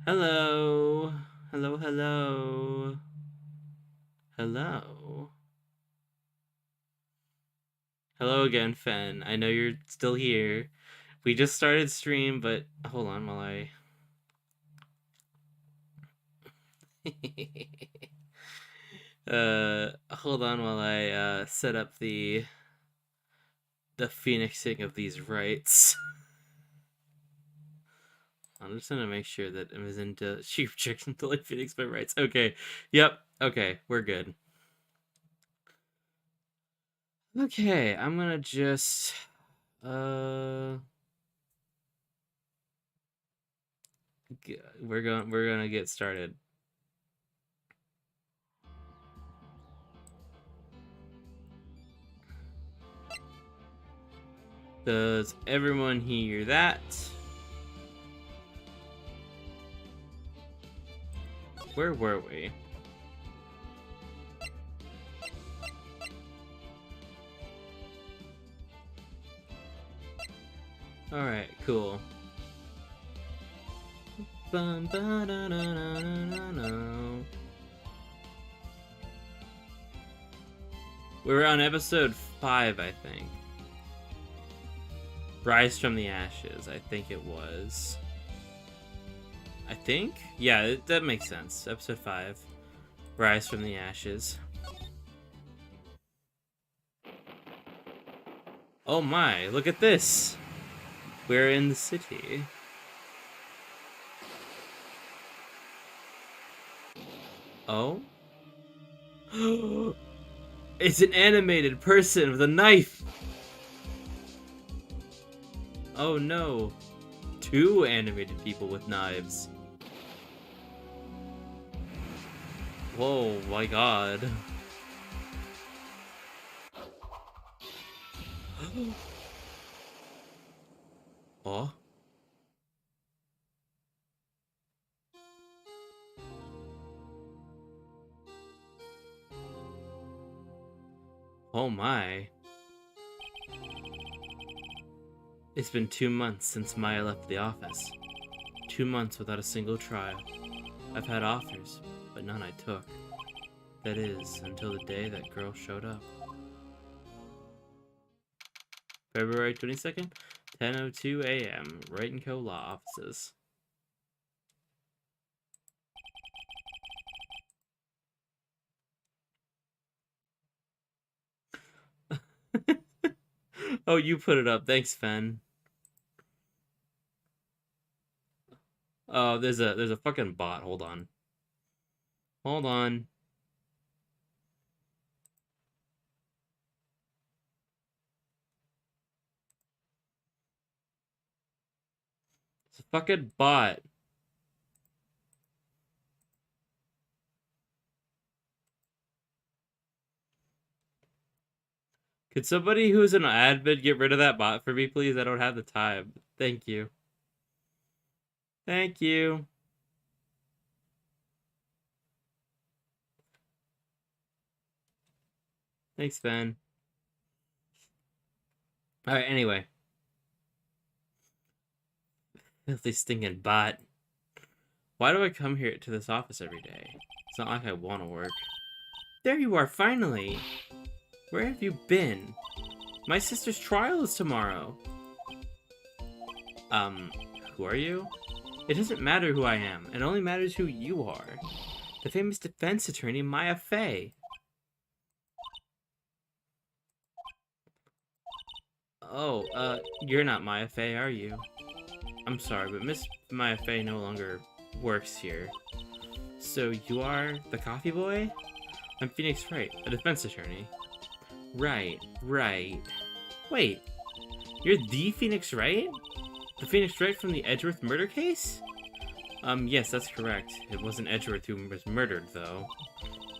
Hello. Hello, hello. Hello. Hello again, Fen. I know you're still here. We just started stream, but hold on while I hold on while I set up the phoenixing of these rights. I'm just gonna make sure that it was into chief objection to like phoenix by rights. Okay. Yep. Okay, we're good. Okay, I'm gonna just we're gonna get started. Does everyone hear that? Where were we? Alright, cool. We're on episode 5, I think. Rise from the Ashes, I think it was. I think? Yeah, that makes sense. Episode 5. Rise from the Ashes. Oh my, look at this! We're in the city. Oh? It's an animated person with a knife! Oh no. 2 animated people with knives. Whoa, my god. Oh? Oh my. It's been 2 months since Maya left the office. 2 months without a single trial. I've had offers, but none I took. That is, until the day that girl showed up. February 22nd, 10:02 a.m. Wright & Co. Law Offices. Oh, you put it up. Thanks, Fen. Oh, there's a fucking bot. Hold on. Hold on. It's a fucking bot. Could somebody who's an admin get rid of that bot for me, please? I don't have the time. Thank you. Thank you. Thanks, Ben. Alright, anyway. Filthy stinking bot. Why do I come here to this office every day? It's not like I want to work. There you are, finally! Where have you been? My sister's trial is tomorrow. Who are you? It doesn't matter who I am. It only matters who you are. The famous defense attorney, Maya Fey. Oh, you're not Maya Fey, are you? I'm sorry, but Miss Maya Fey no longer works here. So you are the coffee boy? I'm Phoenix Wright, a defense attorney. Right. Wait, you're the Phoenix Wright? The Phoenix Wright from the Edgeworth murder case? Yes, that's correct. It wasn't Edgeworth who was murdered, though.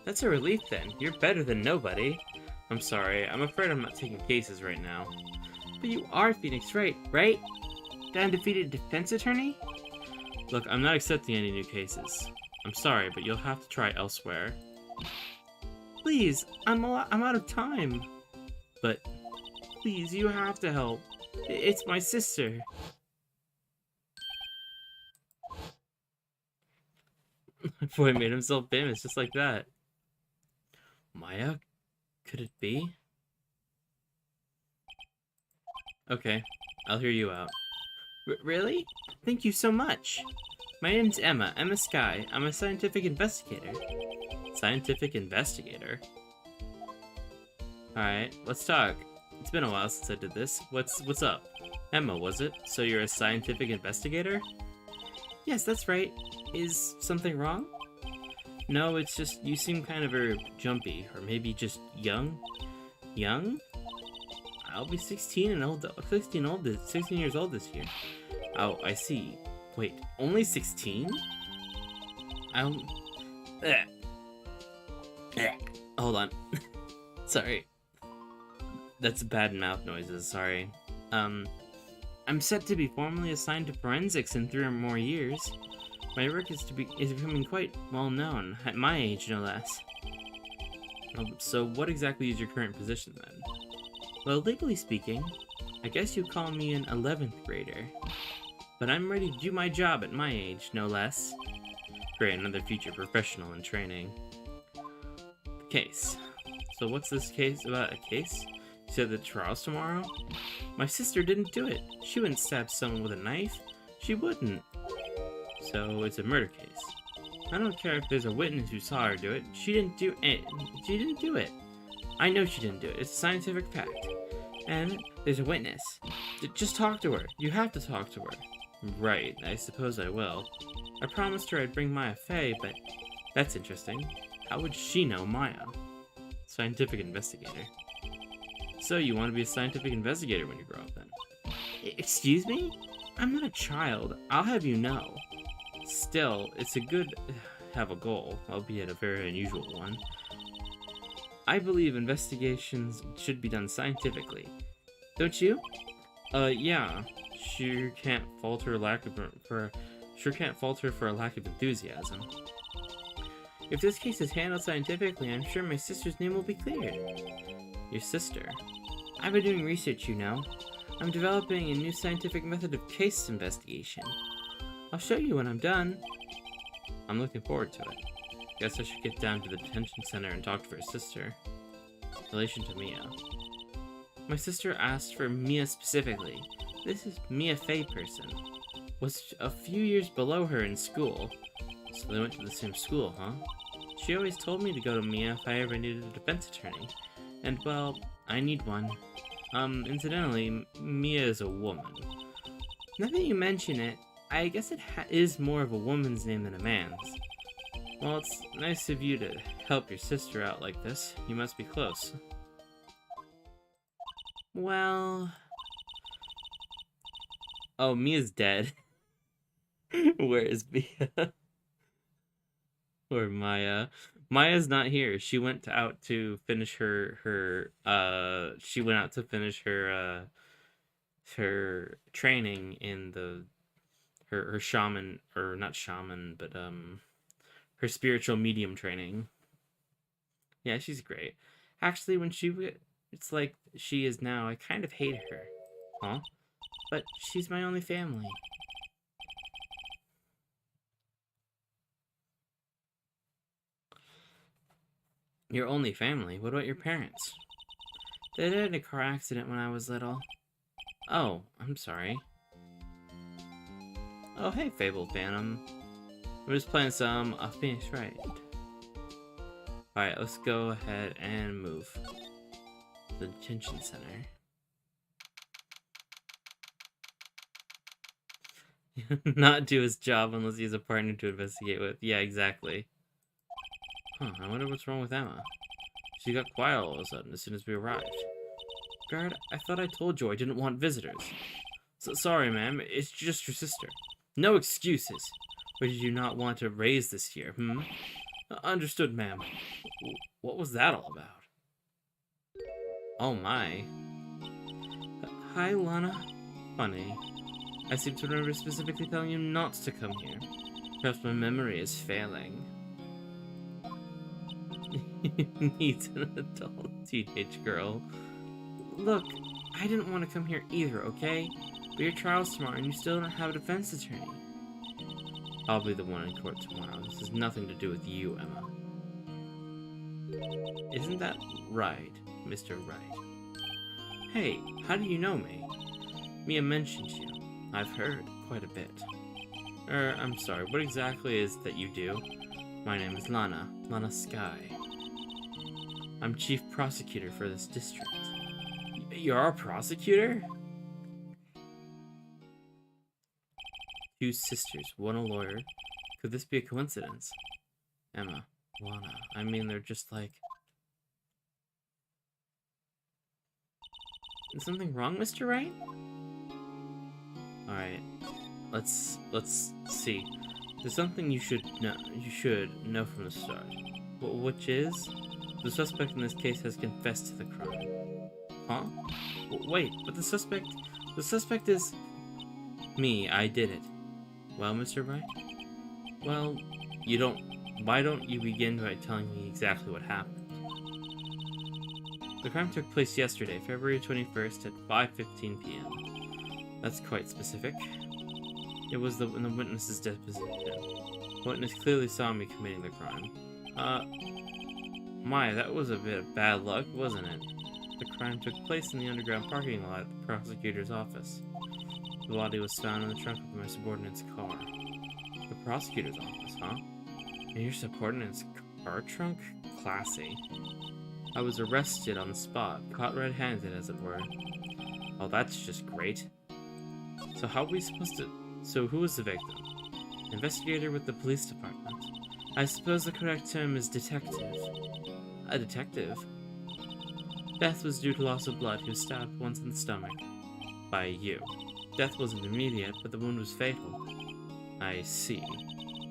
That's a relief, then. You're better than nobody. I'm sorry, I'm afraid I'm not taking cases right now. But you are Phoenix Wright, right? The undefeated defense attorney? Look, I'm not accepting any new cases. I'm sorry, but you'll have to try elsewhere. Please, I'm out of time. But, please, you have to help. It's my sister. Boy made himself famous just like that. Maya? Could it be? Okay, I'll hear you out. Really? Thank you so much. My name's Emma Sky. I'm a scientific investigator. Scientific investigator? Alright, let's talk. It's been a while since I did this. What's up? Emma, was it? So you're a scientific investigator? Yes, that's right. Is something wrong? No, it's just you seem kind of jumpy, or maybe just young. Young? I'll be 16 years old this year. Oh, I see. Wait, only 16? I'll... Hold on. Sorry. That's bad mouth noises, sorry. I'm set to be formally assigned to forensics in 3 or more years. My work is becoming quite well known, at my age no less. So what exactly is your current position then? Well, legally speaking, I guess you'd call me an 11th grader. But I'm ready to do my job at my age, no less. Great, another future professional in training. The case. So what's this case about? A case? You said the trial's tomorrow? My sister didn't do it. She wouldn't stab someone with a knife. She wouldn't. So it's a murder case. I don't care if there's a witness who saw her do it. She didn't do it. She didn't do it. I know she didn't do it. It's a scientific fact. And there's a witness. Just talk to her. You have to talk to her. Right, I suppose I will. I promised her I'd bring Maya Fey, but that's interesting. How would she know Maya? Scientific investigator. So you want to be a scientific investigator when you grow up then? Excuse me? I'm not a child. I'll have you know. Still, it's a good have a goal, albeit a very unusual one. I believe investigations should be done scientifically. Don't you? Yeah. Sure can't fault her for a lack of enthusiasm. If this case is handled scientifically, I'm sure my sister's name will be cleared. Your sister? I've been doing research, you know. I'm developing a new scientific method of case investigation. I'll show you when I'm done. I'm looking forward to it. Guess I should get down to the detention center and talk to her sister. Relation to Mia. My sister asked for Mia specifically. This is Mia Fey person. Was a few years below her in school. So they went to the same school, huh? She always told me to go to Mia if I ever needed a defense attorney. And well, I need one. Incidentally, Mia is a woman. Now that you mention it, I guess it is more of a woman's name than a man's. Well, it's nice of you to help your sister out like this. You must be close. Well... Oh, Mia's dead. Where is Mia? Or Maya? Maya's not here. She went out to finish her her training in her shaman, or not shaman, but her spiritual medium training. Yeah, she's great. Actually, it's like she is now, I kind of hate her. Huh? But she's my only family. Your only family? What about your parents? They died in a car accident when I was little. Oh, I'm sorry. Oh, hey, Fabled Phantom. We're just playing some Phoenix Wright. Alright, let's go ahead and move. The detention center. Not do his job unless he has a partner to investigate with. Yeah, exactly. Huh, I wonder what's wrong with Emma. She got quiet all of a sudden as soon as we arrived. Guard, I thought I told you I didn't want visitors. So, sorry, ma'am. It's just your sister. No excuses. Or did you not want to raise this here, Understood, ma'am. What was that all about? Oh my. Hi, Lana. Funny. I seem to remember specifically telling you not to come here. Perhaps my memory is failing. Needs an adult teenage girl. Look, I didn't want to come here either, okay? But your trial's tomorrow and you still don't have a defense attorney. I'll be the one in court tomorrow. This has nothing to do with you, Emma. Isn't that right, Mr. Wright? Hey, how do you know me? Mia mentioned you. I've heard quite a bit. I'm sorry, what exactly is that you do? My name is Lana Sky. I'm chief prosecutor for this district. You're a prosecutor? Two sisters, one a lawyer. Could this be a coincidence? Emma, Lana, I mean, they're just like... Is something wrong, Mr. Wright? Alright, let's see. There's something you should know from the start. Which is, the suspect in this case has confessed to the crime. Huh? Wait, but the suspect is me. I did it. Well, Mr. Wright? Well, why don't you begin by telling me exactly what happened? The crime took place yesterday, February 21st at 5:15 p.m. That's quite specific. It was in the witness's deposition. The witness clearly saw me committing the crime. That was a bit of bad luck, wasn't it? The crime took place in the underground parking lot at the prosecutor's office. The body was found in the trunk of my subordinate's car. The prosecutor's office, huh? In your subordinate's car trunk? Classy. I was arrested on the spot, caught red-handed, as it were. Oh, that's just great. So who was the victim? Investigator with the police department. I suppose the correct term is detective. A detective? Death was due to loss of blood. He was stabbed once in the stomach. By you. Death wasn't immediate, but the wound was fatal. I see.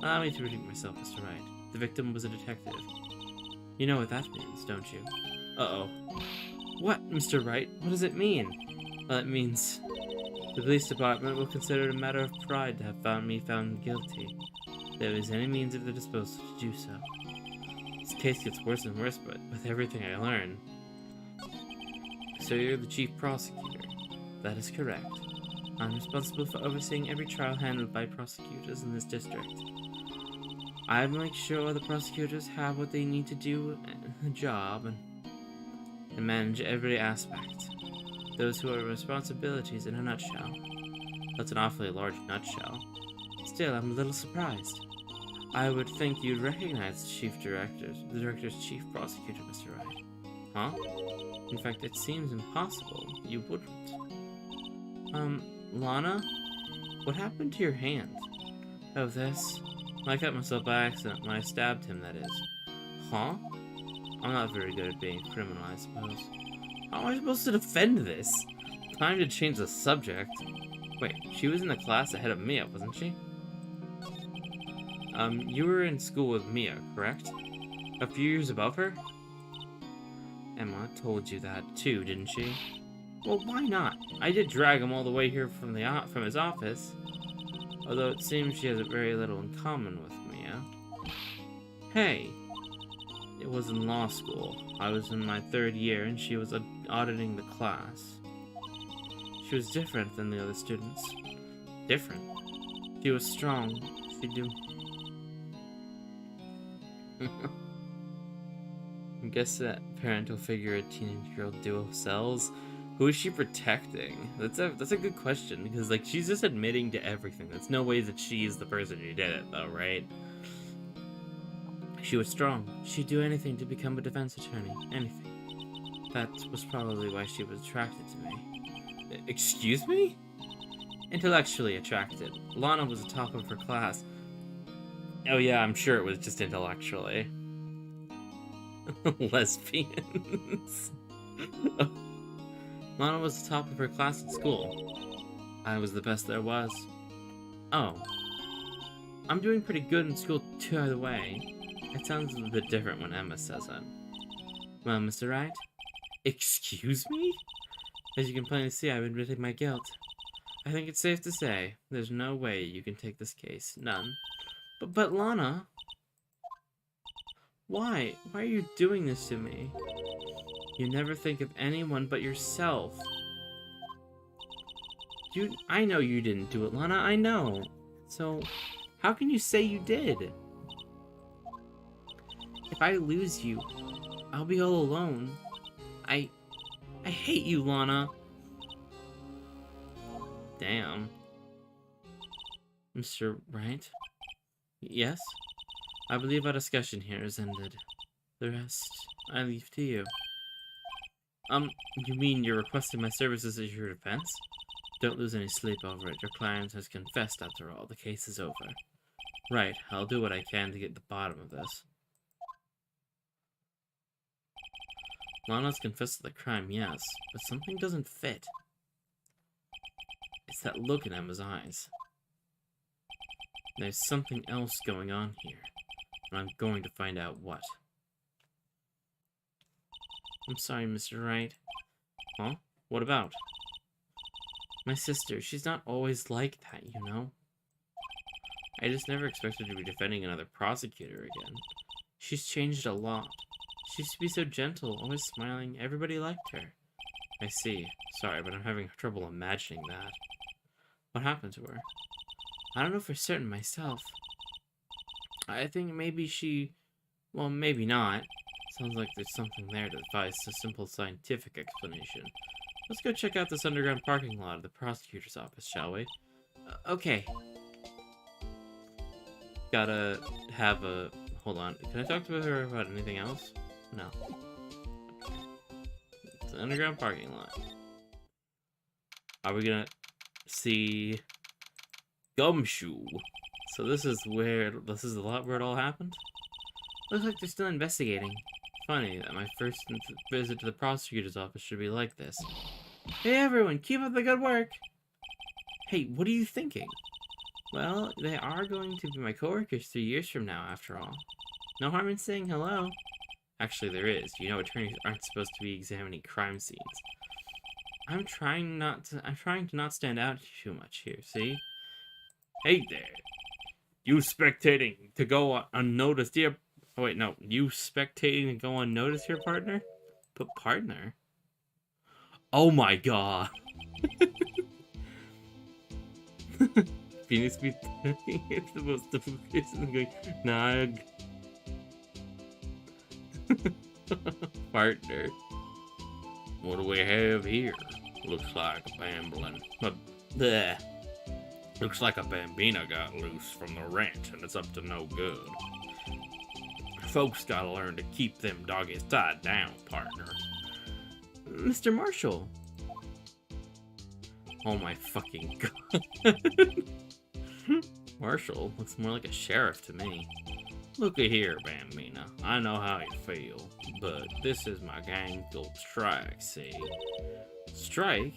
Allow me to repeat myself, Mr. Wright. The victim was a detective. You know what that means, don't you? Uh-oh. What, Mr. Wright? What does it mean? Well, it means the police department will consider it a matter of pride to have found me guilty. If there is any means at their disposal to do so. This case gets worse and worse, but with everything I learn. So you're the chief prosecutor. That is correct. I'm responsible for overseeing every trial handled by prosecutors in this district. I make sure the prosecutors have what they need to do the job and manage every aspect. Those who are responsibilities in a nutshell. That's an awfully large nutshell. Still, I'm a little surprised. I would think you'd recognize the director's chief prosecutor, Mr. Wright. Huh? In fact, it seems impossible you wouldn't. Lana? What happened to your hand? Oh, this? I cut myself by accident when I stabbed him, that is. Huh? I'm not very good at being a criminal, I suppose. How am I supposed to defend this? Time to change the subject. Wait, she was in the class ahead of Mia, wasn't she? You were in school with Mia, correct? A few years above her? Emma told you that too, didn't she? Well, why not? I did drag him all the way here from his office. Although it seems she has very little in common with Mia. Hey! It was in law school. I was in my 3rd year and she was auditing the class. She was different than the other students. Different? She was strong. She do... I guess that parental figure a teenage girl duo sells. Who is she protecting? That's a good question, because like she's just admitting to everything. There's no way that she's the person who did it though, right? She was strong. She'd do anything to become a defense attorney. Anything. That was probably why she was attracted to me. Excuse me? Intellectually attracted. Lana was the top of her class. Oh yeah, I'm sure it was just intellectually. Lesbians. Lana was the top of her class at school. I was the best there was. Oh. I'm doing pretty good in school too, by the way. It sounds a bit different when Emma says it. Well, Mr. Wright? Excuse me? As you can plainly see, I've admitted my guilt. I think it's safe to say, there's no way you can take this case. None. But Lana... Why? Why are you doing this to me? You never think of anyone but yourself. I know you didn't do it, Lana, I know. So, How can you say you did? If I lose you, I'll be all alone. I hate you, Lana. Damn. Mr. Wright? Yes? I believe our discussion here is ended. The rest, I leave to you. You mean you're requesting my services as your defense? Don't lose any sleep over it. Your client has confessed after all. The case is over. Right, I'll do what I can to get to the bottom of this. Lana's confessed to the crime, yes, but something doesn't fit. It's that look in Emma's eyes. There's something else going on here, and I'm going to find out what. I'm sorry, Mr. Wright. Huh? What about? My sister, she's not always like that, you know? I just never expected to be defending another prosecutor again. She's changed a lot. She used to be so gentle, always smiling. Everybody liked her. I see. Sorry, but I'm having trouble imagining that. What happened to her? I don't know for certain myself. I think maybe she... Well, maybe not. Sounds like there's something there that defies a simple scientific explanation. Let's go check out this underground parking lot of the prosecutor's office, shall we? Okay. Gotta have a... Hold on. Can I talk to her about anything else? No. It's an underground parking lot. Are we gonna see Gumshoe? So this is the lot where it all happened? Looks like they're still investigating. Funny that my first visit to the prosecutor's office should be like this. Hey everyone, keep up the good work! Hey, what are you thinking? Well, they are going to be my coworkers 3 years from now, after all. No harm in saying hello. Actually, there is. You know, attorneys aren't supposed to be examining crime scenes. I'm trying to not stand out too much here, see? Hey there. You spectating to go unnoticed here. Oh wait, no. You spectating to go unnoticed here, partner? But partner? Oh my god. Phoenix be it's the most difficult person going Nog. Partner. What do we have here? Looks like a bambling. Bleh. Looks like a bambina got loose from the ranch and it's up to no good. Folks gotta learn to keep them doggies tied down, partner. Mr. Marshall. Oh my fucking god. Marshall looks more like a sheriff to me. Looky here, Bambina. I know how you feel, but this is my gang called Strike, see? Strike?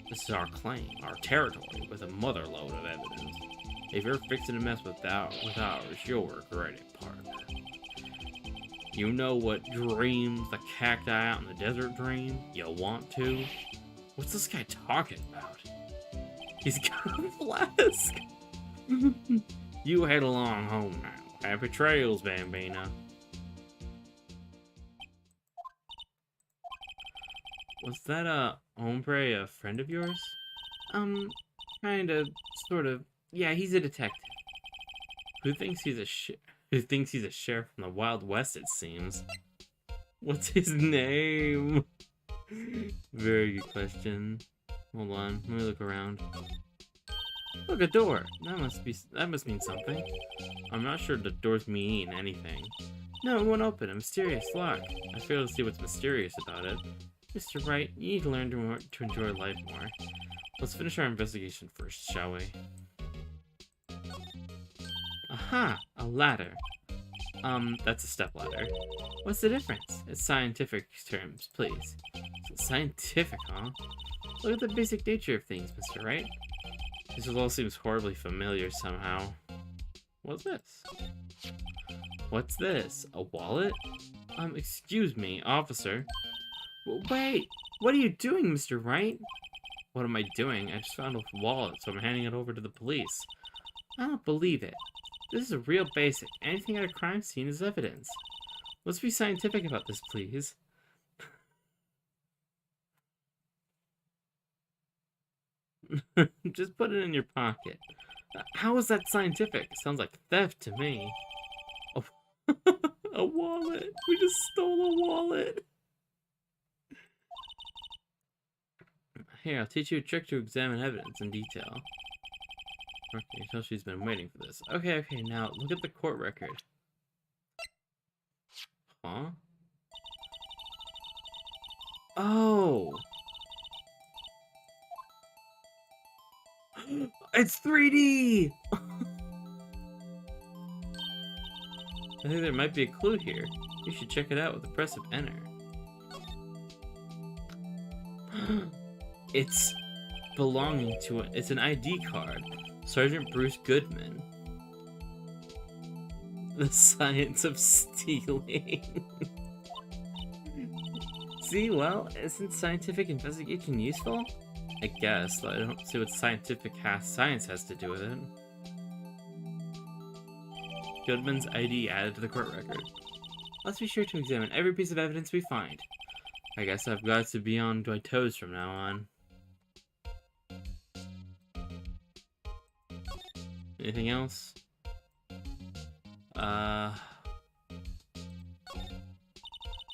This is our claim, our territory, with a mother load of evidence. If you're fixing to mess with ours, you'll regret it, partner. You know what dreams the cacti out in the desert dream? You want to? What's this guy talking about? He's got a flask! You head along home now. Happy trails, Bambina. Was that a hombre a friend of yours? Kinda, sort of. Yeah, he's a detective. Who thinks he's a sheriff from the Wild West, it seems. What's his name? Very good question. Hold on, let me look around. Look, a door. That must mean something. I'm not sure the doors mean anything. No, it won't open. A mysterious lock. I fail to see what's mysterious about it. Mr. Wright, you need to learn to enjoy life more. Let's finish our investigation first, shall we? Aha! A ladder. That's a stepladder. What's the difference? It's scientific terms, please. It's scientific, huh? Look at the basic nature of things, Mr. Wright. This all seems horribly familiar somehow. What's this? What's this? A wallet? Excuse me, officer. Wait! What are you doing, Mr. Wright? What am I doing? I just found a wallet, so I'm handing it over to the police. I don't believe it. This is a real basic. Anything at a crime scene is evidence. Let's be scientific about this, please. Just put it in your pocket. How is that scientific? Sounds like theft to me. Oh, a wallet. We just stole a wallet. Here, I'll teach you a trick to examine evidence in detail. Okay, so she's been waiting for this. Okay, now look at the court record. Huh? Oh! It's 3D! I think there might be a clue here. You should check it out with the press of enter. It's belonging to it's an ID card. Sergeant Bruce Goodman. The science of stealing. See, well, isn't scientific investigation useful? I guess, but I don't see what science has to do with it. Goodman's ID added to the court record. Let's be sure to examine every piece of evidence we find. I guess I've got to be on my toes from now on. Anything else?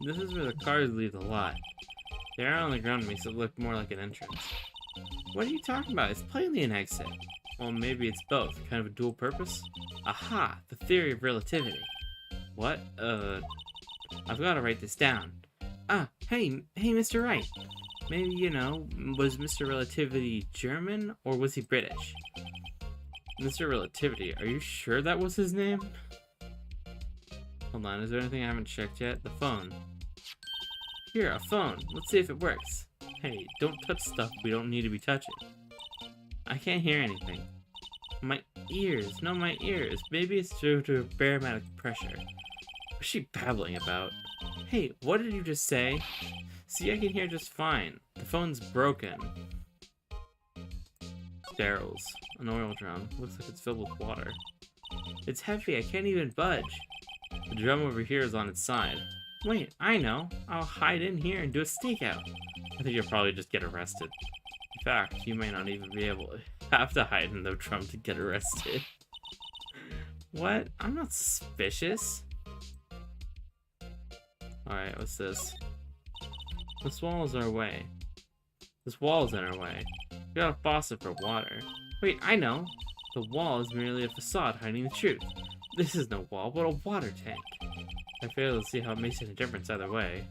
This is where the cars leave the lot. The arrow on the ground makes it look more like an entrance. What are you talking about? It's plainly an exit. Well, maybe it's both. Kind of a dual purpose? Aha! The theory of relativity. What? I've got to write this down. Hey, Mr. Wright. Maybe, you know, was Mr. Relativity German, or was he British? Mr. Relativity, are you sure that was his name? Hold on, is there anything I haven't checked yet? The phone. Here, a phone. Let's see if it works. Hey, don't touch stuff we don't need to be touching. I can't hear anything. My ears. No, my ears. Maybe it's due to barometric pressure. What's she babbling about? Hey, what did you just say? See, I can hear just fine. The phone's broken. Barrels. An oil drum. Looks like it's filled with water. It's heavy. I can't even budge. The drum over here is on its side. Wait, I know. I'll hide in here and do a stakeout. I think you'll probably just get arrested. In fact, you may not even be able to have to hide in the drum to get arrested. What? I'm not suspicious. Alright, what's this? This wall is our way. This wall is in our way. We got a faucet for water. Wait, I know. The wall is merely a facade hiding the truth. This is no wall, but a water tank. I fail to see how it makes any difference either way.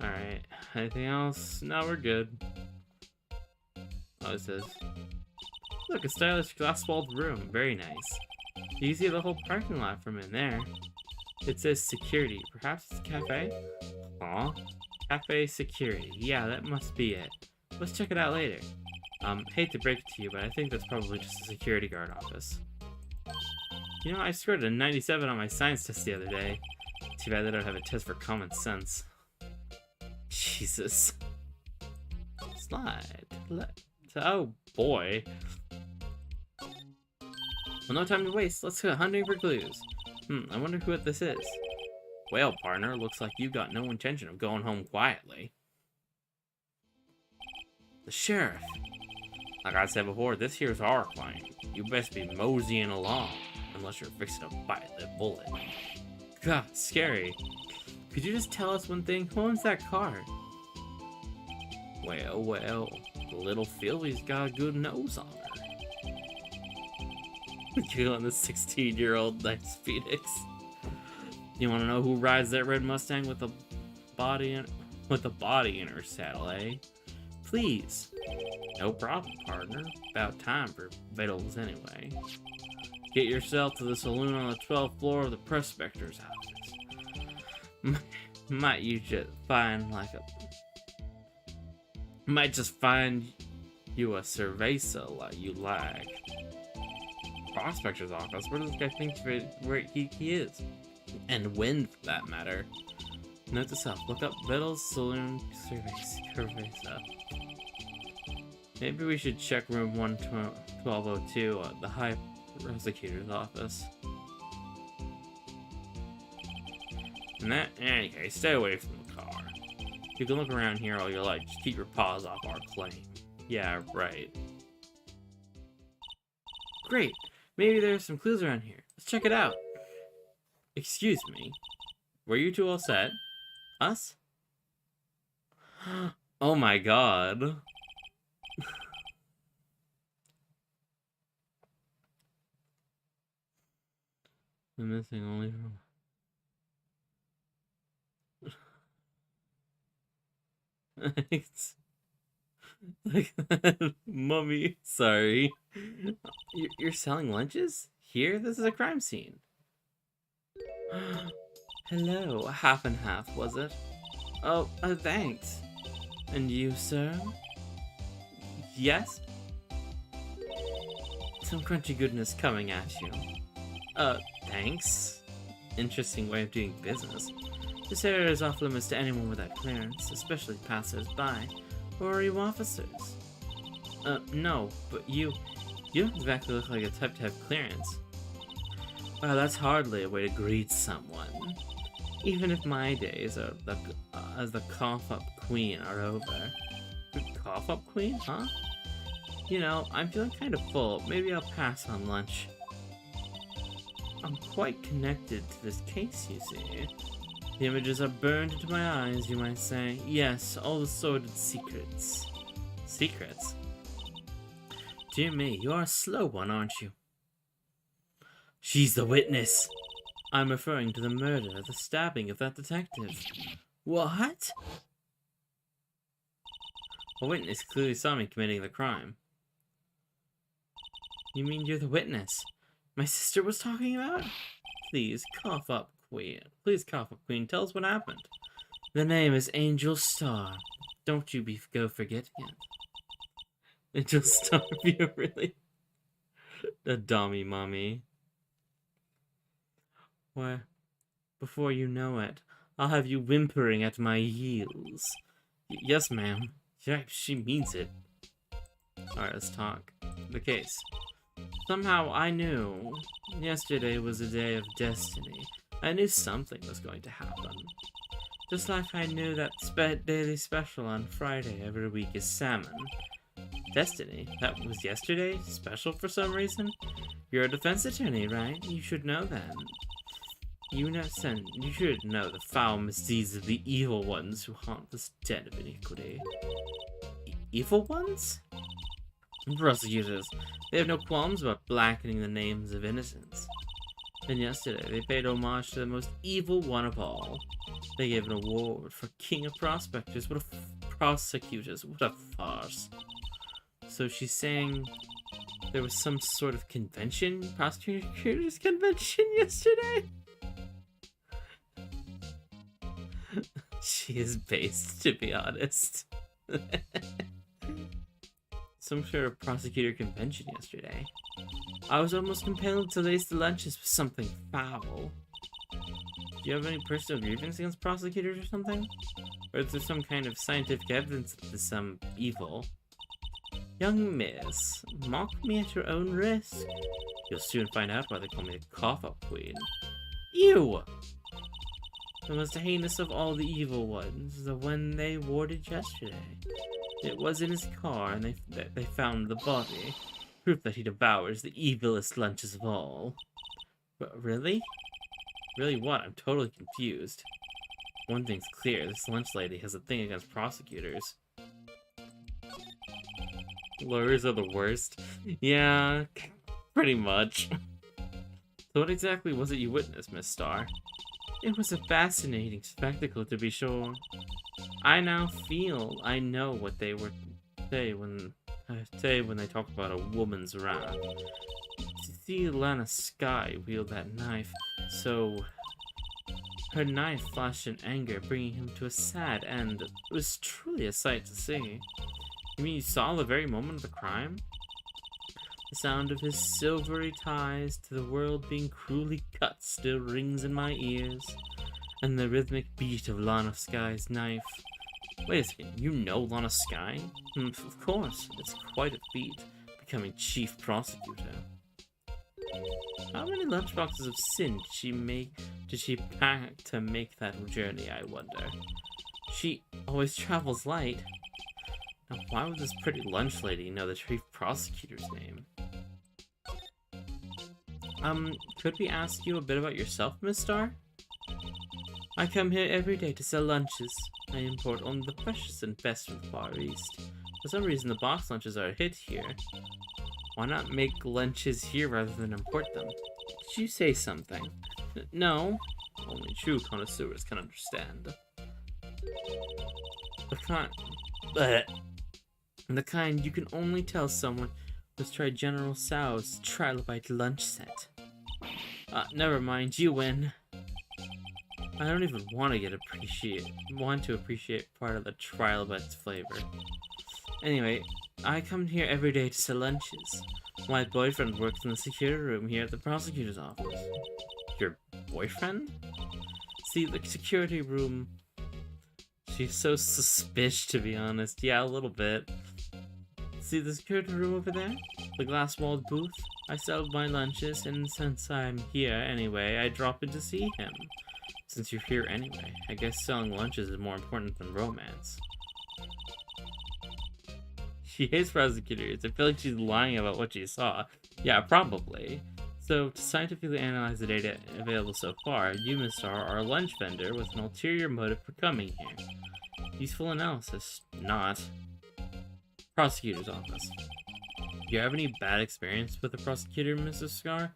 Alright, anything else? No, we're good. Oh, it says... Look, a stylish glass-walled room. Very nice. You can see the whole parking lot from in there. It says security. Perhaps it's a cafe? Aw. Cafe security. Yeah, that must be it. Let's check it out later. Hate to break it to you, but I think that's probably just a security guard office. You know, I scored a 97 on my science test the other day. Too bad they don't have a test for common sense. Jesus. Slide. Oh, boy. Well, no time to waste. Let's go hunting for clues. I wonder what this is. Well, partner, looks like you got no intention of going home quietly. The sheriff. Like I said before, this here's our client. You best be moseying along, unless you're fixing to bite the bullet. God, scary. Could you just tell us one thing? Who owns that car? Well, the little filly's got a good nose on her. Killing the 16-year-old nice Phoenix. You want to know who rides that red Mustang with a body in her saddle, eh? Please. No problem, partner. About time for victuals anyway. Get yourself to the saloon on the 12th floor of the prospector's office. Might just find you a cerveza like you like. Prospector's office? Where does this guy think where he is? And when, for that matter. Note to self, look up Vittles Saloon Cerveza. Maybe we should check room 1202 at the High Prosecutor's office. In any case, stay away from the car. You can look around here all you like, just keep your paws off our claim. Yeah, right. Great. Maybe there's some clues around here. Let's check it out. Excuse me. Were you two all set? Us? Oh my god. I'm missing only from... Like that. Mummy, sorry. You're selling lunches? Here? This is a crime scene. Hello, half and half, was it? Oh, thanks. And you, sir? Yes? Some crunchy goodness coming at you. Thanks. Interesting way of doing business. This area is off limits to anyone without clearance, especially passers-by. Or are you officers? No, but you don't exactly look like a type to have clearance. Well, that's hardly a way to greet someone. Even if my days as the cough-up queen are over. The cough-up queen, huh? You know, I'm feeling kind of full. Maybe I'll pass on lunch. I'm quite connected to this case, you see. The images are burned into my eyes, you might say. Yes, all the sordid secrets. Secrets? Dear me, you are a slow one, aren't you? She's the witness. I'm referring to the murder, the stabbing of that detective. What? A witness clearly saw me committing the crime. You mean you're the witness my sister was talking about? Please, cough up, Queen. Please, cough up, Queen. Tell us what happened. The name is Angel Star. Don't you go forgetting it. Angel Star, you really... A dummy, mommy. Why, before you know it, I'll have you whimpering at my heels. Yes, ma'am. Yeah, she means it. Alright, let's talk. The case. Somehow I knew. Yesterday was a day of destiny. I knew something was going to happen. Just like I knew that daily special on Friday every week is salmon. Destiny? That was yesterday? Special for some reason? You're a defense attorney, right? You should know that. You should know the foul misdeeds of the evil ones who haunt this den of iniquity. Evil ones? Prosecutors. They have no qualms about blackening the names of innocents. And yesterday, they paid homage to the most evil one of all. They gave an award for King of Prospectors. What a prosecutors. What a farce. So she's saying there was some sort of convention? Prosecutors convention yesterday? She is based, to be honest. Some sort of prosecutor convention yesterday. I was almost compelled to lace the lunches with something foul. Do you have any personal grievance against prosecutors or something? Or is there some kind of scientific evidence that there's some evil? Young miss, mock me at your own risk. You'll soon find out why they call me the cough-up queen. Ew! The most heinous of all the evil ones, the one they warded yesterday. It was in his car, and they found the body. Proof that he devours the evilest lunches of all. But really? Really what? I'm totally confused. One thing's clear, this lunch lady has a thing against prosecutors. Lawyers are the worst. Yeah, pretty much. So what exactly was it you witnessed, Miss Starr? It was a fascinating spectacle, to be sure. I now feel I know what they would say when they talk about a woman's wrath. To see Lana Skye wield that knife, so her knife flashed in anger, bringing him to a sad end. It was truly a sight to see. You mean you saw the very moment of the crime? The sound of his silvery ties to the world being cruelly cut still rings in my ears, and the rhythmic beat of Lana Skye's knife. Wait a second, you know Lana Skye? Of course, it's quite a feat, becoming chief prosecutor. How many lunchboxes of sin did she pack to make that journey, I wonder? She always travels light. Now, why would this pretty lunch lady know the chief prosecutor's name? Could we ask you a bit about yourself, Miss Star? I come here every day to sell lunches. I import only the freshest and best from the Far East. For some reason, the box lunches are a hit here. Why not make lunches here rather than import them? Did you say something? No. Only true connoisseurs can understand. The kind you can only tell someone who's tried General Tso's trilobite lunch set. Never mind, you win. I don't even want to appreciate part of the trilobite's flavor. Anyway, I come here every day to sell lunches. My boyfriend works in the security room here at the prosecutor's office. Your boyfriend? See, the security room... She's so suspicious, to be honest. Yeah, a little bit. See the security room over there? The glass-walled booth? I sell my lunches, and since I'm here anyway, I drop in to see him. Since you're here anyway, I guess selling lunches is more important than romance. She hates prosecutors. I feel like she's lying about what she saw. Yeah, probably. So, to scientifically analyze the data available so far, you, Miss Star, are a lunch vendor with an ulterior motive for coming here. Useful analysis. Not. Prosecutor's office. Do you have any bad experience with the prosecutor, Miss Star?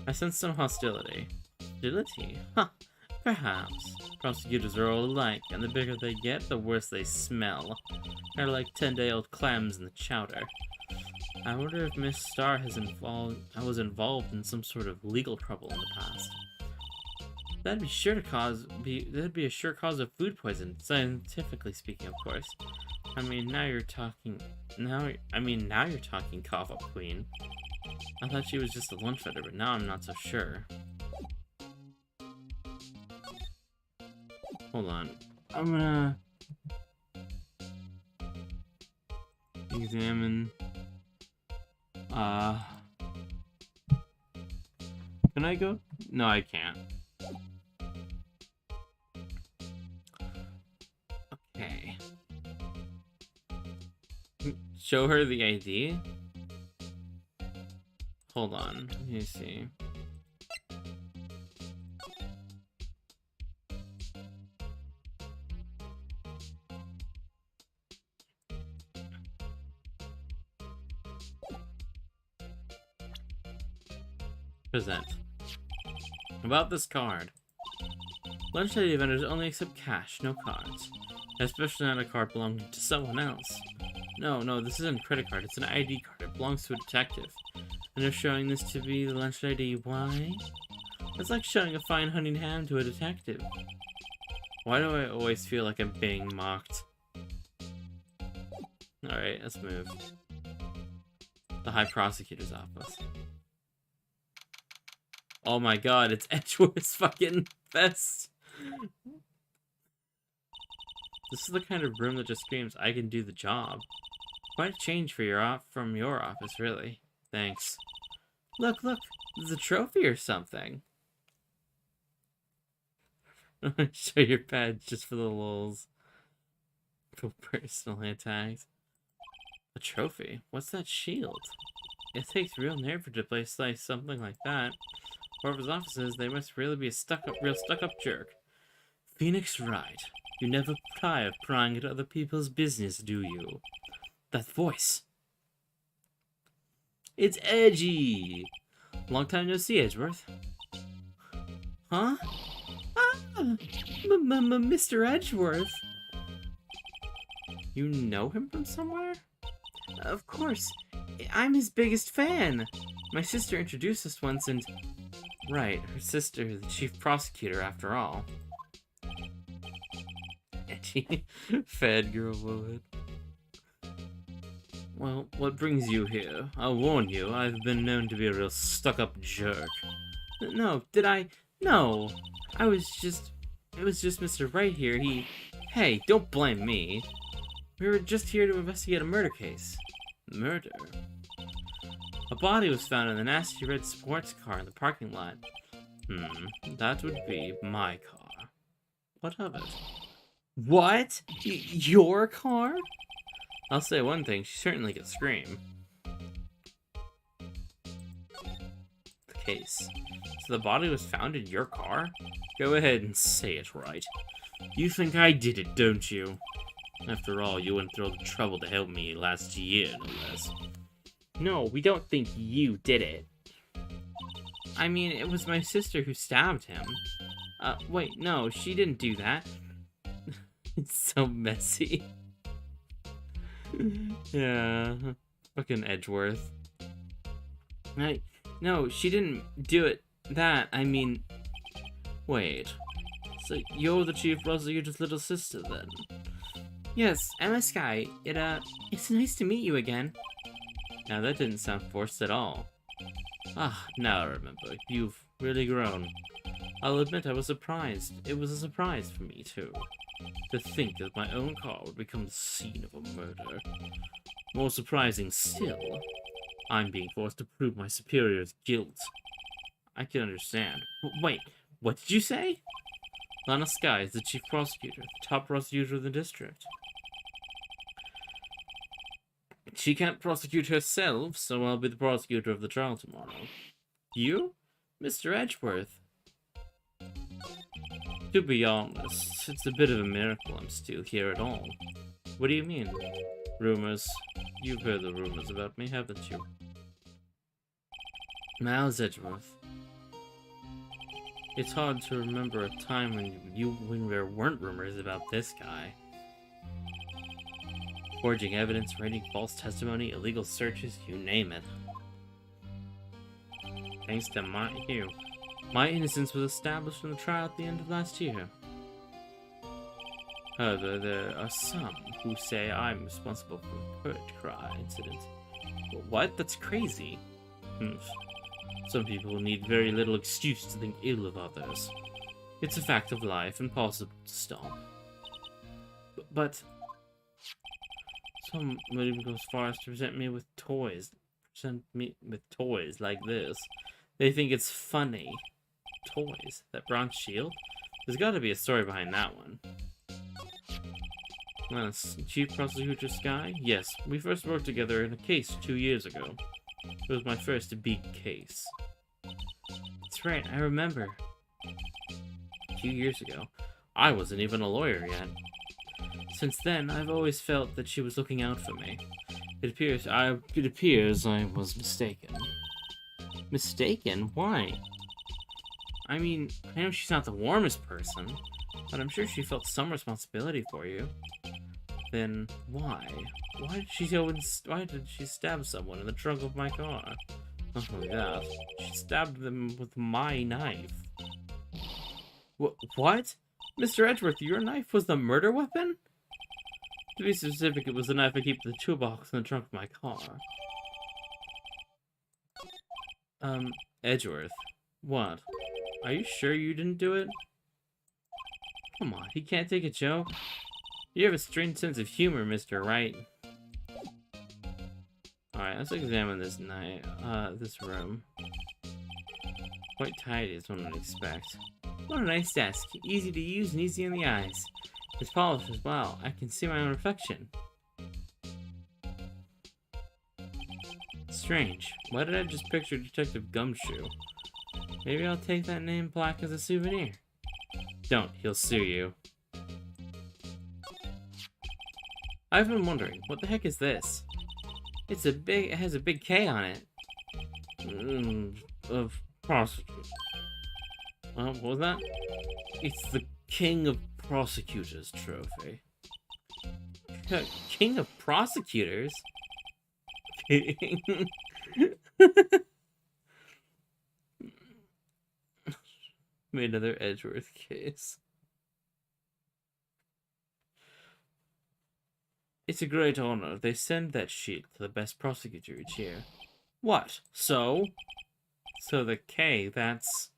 I sense some hostility. Hostility? Huh. Perhaps. Prosecutors are all alike, and the bigger they get, the worse they smell. They're like 10-day-old clams in the chowder. I wonder if Miss Star was involved in some sort of legal trouble in the past. That'd be a sure cause of food poison, scientifically speaking, of course. I mean, now you're talking, Cough Up Queen. I thought she was just a lunch vendor, but now I'm not so sure. Hold on. I'm gonna examine. Can I go? No, I can't. Okay. Show her the ID? Hold on. Let me see. Present. About this card. Lunch lady vendors only accept cash, no cards. Especially not a card belonging to someone else. No, this isn't a credit card, it's an ID card. It belongs to a detective. And they're showing this to be the lunch lady. Why? It's like showing a fine honeyed ham to a detective. Why do I always feel like I'm being mocked? Alright, let's move. The High Prosecutor's Office. Oh my god, it's Edgeworth's fucking best. This is the kind of room that just screams, I can do the job. Quite a change from your office, really. Thanks. Look, there's a trophy or something. Show your badge just for the lulz. For personal attacks. A trophy? What's that shield? It takes real nerve to place something like that. Whoever's office is, they must really be a real stuck-up jerk. Phoenix Wright, you never tire of prying into other people's business, do you? That voice. It's Edgy! Long time no see, Edgeworth. Huh? Mr. Edgeworth. You know him from somewhere? Of course. I'm his biggest fan. My sister introduced us once and... Right, her sister, the chief prosecutor, after all. Edgy. Fad girl moment. Well, what brings you here? I'll warn you, I've been known to be a real stuck-up jerk. No, did I? No. It was just Mr. Wright here, Hey, don't blame me. We were just here to investigate a murder case. Murder? A body was found in the nasty red sports car in the parking lot. That would be my car. What of it? What? Your car? I'll say one thing, she certainly could scream. case. So the body was found in your car? Go ahead and say it right. You think I did it, don't you? After all, you went through all the trouble to help me last year, no less. No, we don't think you did it. I mean, it was my sister who stabbed him. Wait, no, she didn't do that. It's so messy. Yeah, fucking Edgeworth. No, she didn't do it. I mean... Wait. So you're the chief prosecutor's little sister, then? Yes, Emma Sky. It's nice to meet you again. Now that didn't sound forced at all. Ah, now I remember. You've really grown. I'll admit I was surprised. It was a surprise for me, too. To think that my own car would become the scene of a murder. More surprising still, I'm being forced to prove my superior's guilt. I can understand. Wait, what did you say? Lana Sky is the chief prosecutor, the top prosecutor of the district. She can't prosecute herself, so I'll be the prosecutor of the trial tomorrow. You? Mr. Edgeworth? To be honest, it's a bit of a miracle I'm still here at all. What do you mean? Rumors. You've heard the rumors about me, haven't you? Miles Edgeworth. It's hard to remember a time when there weren't rumors about this guy. Forging evidence, writing false testimony, illegal searches, you name it. Thanks to my innocence was established in the trial at the end of last year. However, there are some who say I'm responsible for the Purge Cry incident. What? That's crazy. Some people need very little excuse to think ill of others. It's a fact of life, impossible to stop. But some would even go as far as to present me with toys. Like this. They think it's funny. Toys? That bronze shield? There's gotta be a story behind that one. Chief Prosecutor Sky? Yes, we first worked together in a case 2 years ago. It was my first big case. That's right, I remember. 2 years ago. I wasn't even a lawyer yet. Since then, I've always felt that she was looking out for me. It appears I was mistaken. Mistaken? Why? I mean, I know she's not the warmest person, but I'm sure she felt some responsibility for you. Then why? Why did she stab someone in the trunk of my car? Not only that, she stabbed them with my knife. What? Mr. Edgeworth, your knife was the murder weapon? To be specific, it was the knife I keep in the toolbox in the trunk of my car. Edgeworth. What? Are you sure you didn't do it? Come on, he can't take a joke. You have a strange sense of humor, Mr. Wright. Alright, let's examine this this room. Quite tidy as one would expect. What a nice desk. Easy to use and easy on the eyes. It's polished as well. I can see my own reflection. Strange. Why did I just picture Detective Gumshoe? Maybe I'll take that name plaque as a souvenir. Don't. He'll sue you. I've been wondering, what the heck is this? It has a big K on it. Of prosecutor. What was that? It's the King of Prosecutors trophy. King of Prosecutors? Made another Edgeworth case. It's a great honor. They send that sheet to the best prosecutor each year. What? So? So the K, that's...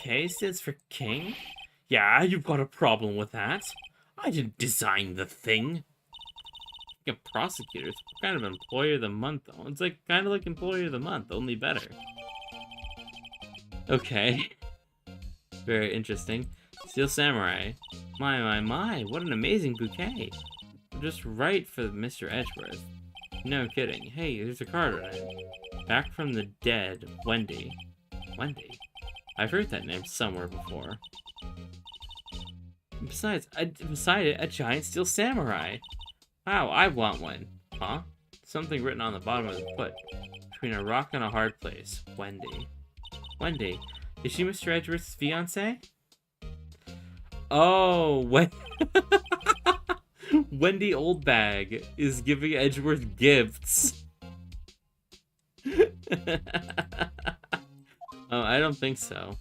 K stands for king? Yeah, you've got a problem with that. I didn't design the thing. A prosecutor, it's kind of employer of the month, though. It's like kind of like employer of the month, only better. Okay. Very interesting. Steel Samurai. My, what an amazing bouquet. Just right for Mr. Edgeworth. No kidding. Hey, there's a card on it. Back from the dead, Wendy. Wendy. I've heard that name somewhere before. Besides, beside it, a giant steel samurai. Wow, I want one. Huh? Something written on the bottom of the foot. Between a rock and a hard place. Wendy. Wendy. Is she Mr. Edgeworth's fiancée? Oh, Wendy Oldbag is giving Edgeworth gifts. Oh, I don't think so.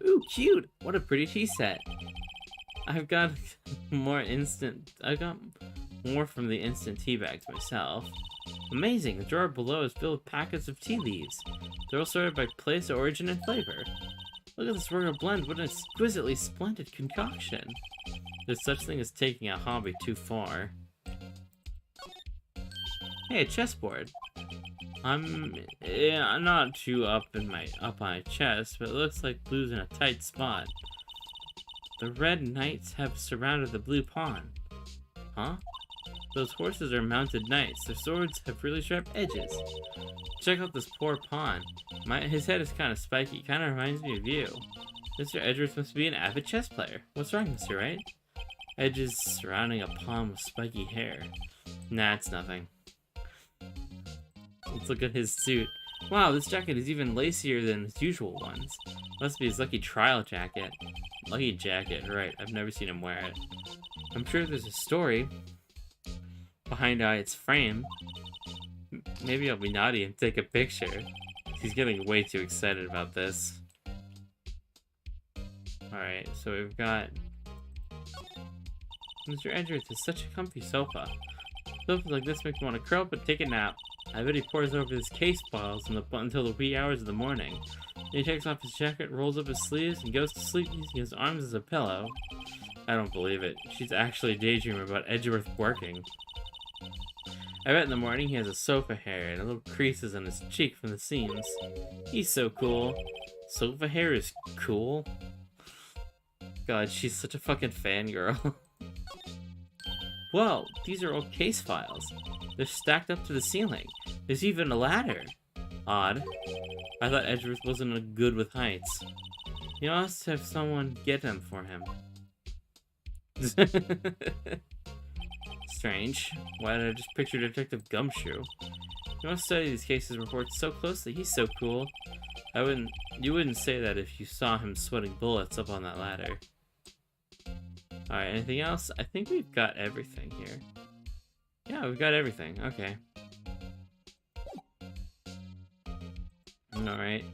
Ooh, cute! What a pretty tea set. I've got more from the instant tea bags myself. Amazing! The drawer below is filled with packets of tea leaves. They're all sorted by place, origin, and flavor. Look at this royal blend. What an exquisitely splendid concoction. There's such thing as taking a hobby too far. Hey, a chessboard. I'm not too up on my chest, but it looks like blue's in a tight spot. The red knights have surrounded the blue pawn. Huh? Those horses are mounted knights. Their swords have really sharp edges. Check out this poor pawn. His head is kind of spiky. Kind of reminds me of you. Mr. Edgeworth must be an avid chess player. What's wrong, Mr. Wright? Edges surrounding a pawn with spiky hair. Nah, it's nothing. Let's look at his suit. Wow, this jacket is even lacier than his usual ones. Must be his lucky trial jacket. Lucky jacket, right. I've never seen him wear it. I'm sure there's a story behind its frame. Maybe I'll be naughty and take a picture. He's getting way too excited about this. Alright, so we've got... Mr. Edgeworth is such a comfy sofa. Sofas like this make me want to curl up and take a nap. I bet he pores over his case files until the wee hours of the morning. Then he takes off his jacket, rolls up his sleeves, and goes to sleep using his arms as a pillow. I don't believe it. She's actually daydreaming about Edgeworth working. I bet in the morning he has a sofa hair and little creases on his cheek from the seams. He's so cool. Sofa hair is cool? God, she's such a fucking fangirl. Whoa, these are old case files. They're stacked up to the ceiling. There's even a ladder. Odd. I thought Edgeworth wasn't good with heights. He must have someone get them for him. Strange. Why did I just picture Detective Gumshoe? You must study these cases reports so closely. He's so cool. You wouldn't say that if you saw him sweating bullets up on that ladder. Alright, anything else? I think we've got everything here. Yeah, we've got everything. Okay. Alright.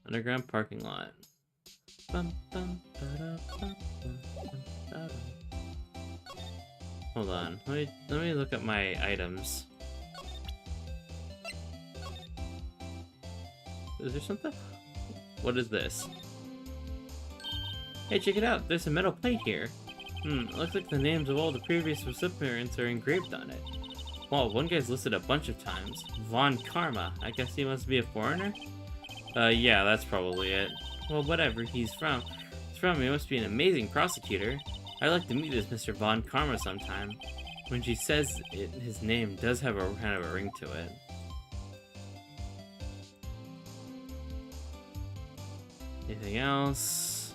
Underground parking lot. Hold on. Let me look at my items. Is there something? What is this? Hey, check it out. There's a metal plate here. It looks like the names of all the previous recipients are engraved on it. Well, one guy's listed a bunch of times. Von Karma. I guess he must be a foreigner? Yeah, that's probably it. Well, whatever he's from, he must be an amazing prosecutor. I'd like to meet this Mr. Von Karma sometime. When she says it, his name does have a kind of a ring to it. Anything else?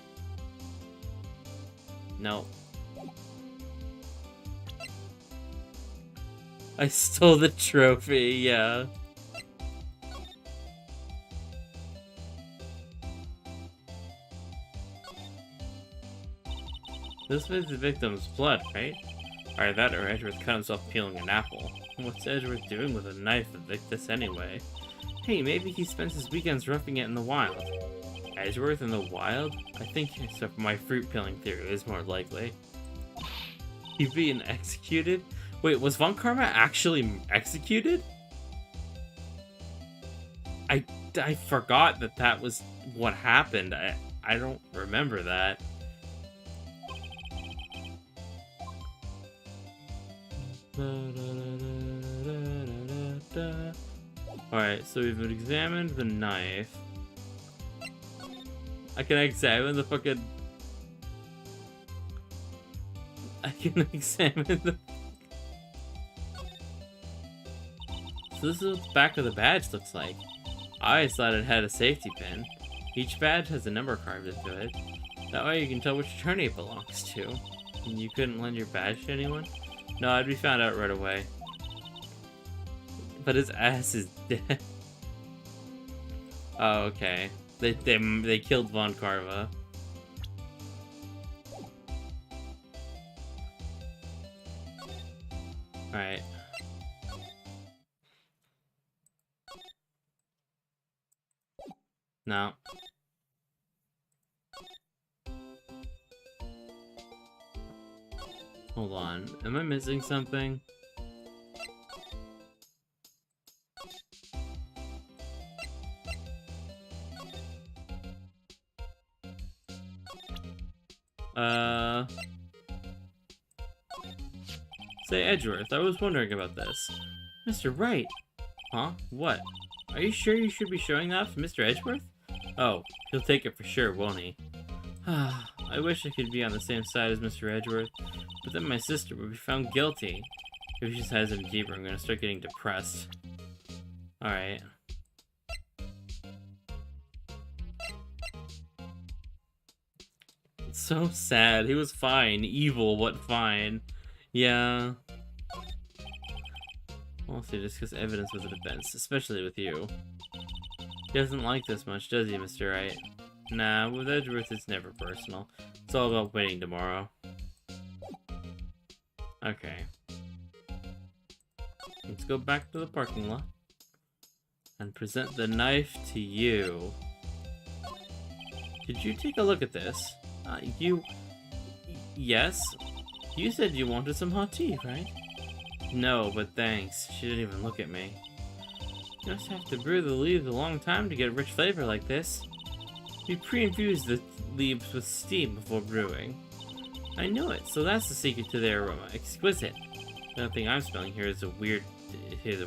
No. I stole the trophy, yeah. This was the victim's blood, right? Either that or Edgeworth cut himself peeling an apple. What's Edgeworth doing with a knife like this anyway? Hey, maybe he spends his weekends roughing it in the wild. Edgeworth in the wild? I think so. My fruit peeling theory is more likely. He being executed? Wait, was Von Karma actually executed? I forgot that was what happened. I don't remember that. Alright, so we've examined the knife. I can examine the fucking... I can examine the So this is what the back of the badge looks like. I always thought it had a safety pin. Each badge has a number carved into it. That way you can tell which attorney it belongs to. And you couldn't lend your badge to anyone? No, I'd be found out right away. But his ass is dead. Oh, okay. They killed Von Carva. Alright. No. Hold on. Am I missing something? Say, Edgeworth, I was wondering about this. Mr. Wright! Huh? What? Are you sure you should be showing that to Mr. Edgeworth? Oh, he'll take it for sure, won't he? I wish I could be on the same side as Mr. Edgeworth, but then my sister would be found guilty. If she just has him deeper, I'm gonna start getting depressed. Alright. It's so sad. He was fine. Evil, what fine? Yeah. Mostly just because evidence was a defense, especially with you. He doesn't like this much, does he, Mr. Wright? Nah, with Edgeworth it's never personal. It's all about waiting tomorrow. Okay. Let's go back to the parking lot and present the knife to you. Did you take a look at this? Yes? You said you wanted some hot tea, right? No, but thanks. She didn't even look at me. You just have to brew the leaves a long time to get a rich flavor like this. We pre-infuse the leaves with steam before brewing. I knew it, so that's the secret to their aroma. Exquisite. The only thing I'm smelling here is a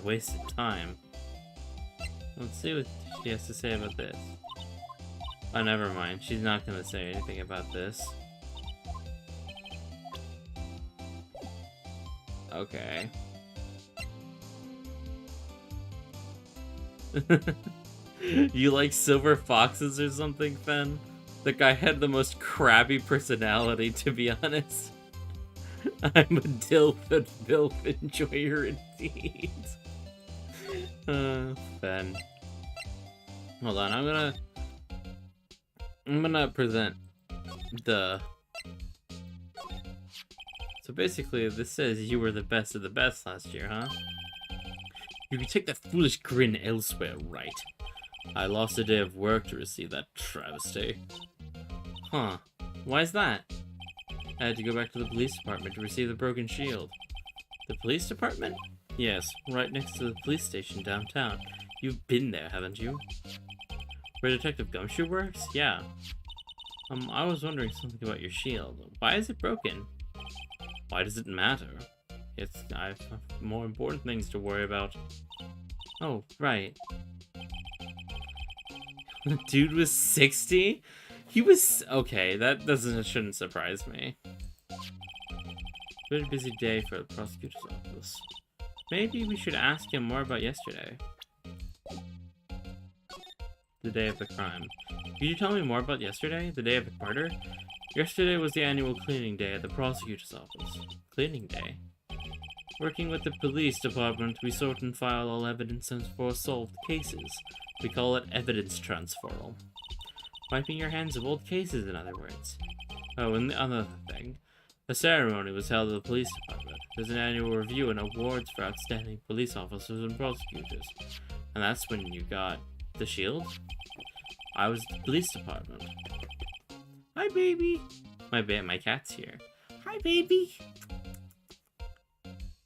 waste of time. Let's see what she has to say about this. Oh, never mind. She's not gonna say anything about this. Okay. You like silver foxes or something, Fen? The guy had the most crabby personality, to be honest. I'm a dilf and filth enjoyer indeed. Fen. Hold on, I'm gonna present the... So basically, this says you were the best of the best last year, huh? You can take that foolish grin elsewhere, right? I lost a day of work to receive that travesty. Huh. Why is that? I had to go back to the police department to receive the broken shield. The police department? Yes, right next to the police station downtown. You've been there, haven't you? Where Detective Gumshoe works? Yeah. I was wondering something about your shield. Why is it broken? Why does it matter? I have more important things to worry about. Oh, right. The dude was 60? He was... Okay, that shouldn't surprise me. Very busy day for the prosecutor's office. Maybe we should ask him more about yesterday. The day of the crime. Could you tell me more about yesterday? The day of the murder? Yesterday was the annual cleaning day at the prosecutor's office. Cleaning day? Working with the police department, we sort and file all evidence for solved cases. We call it evidence transferal. Wiping your hands of old cases, in other words. Oh, and the other thing. The ceremony was held at the police department. There's an annual review and awards for outstanding police officers and prosecutors. And that's when you got the shield? I was at the police department. Hi, baby! My cat's here. Hi, baby!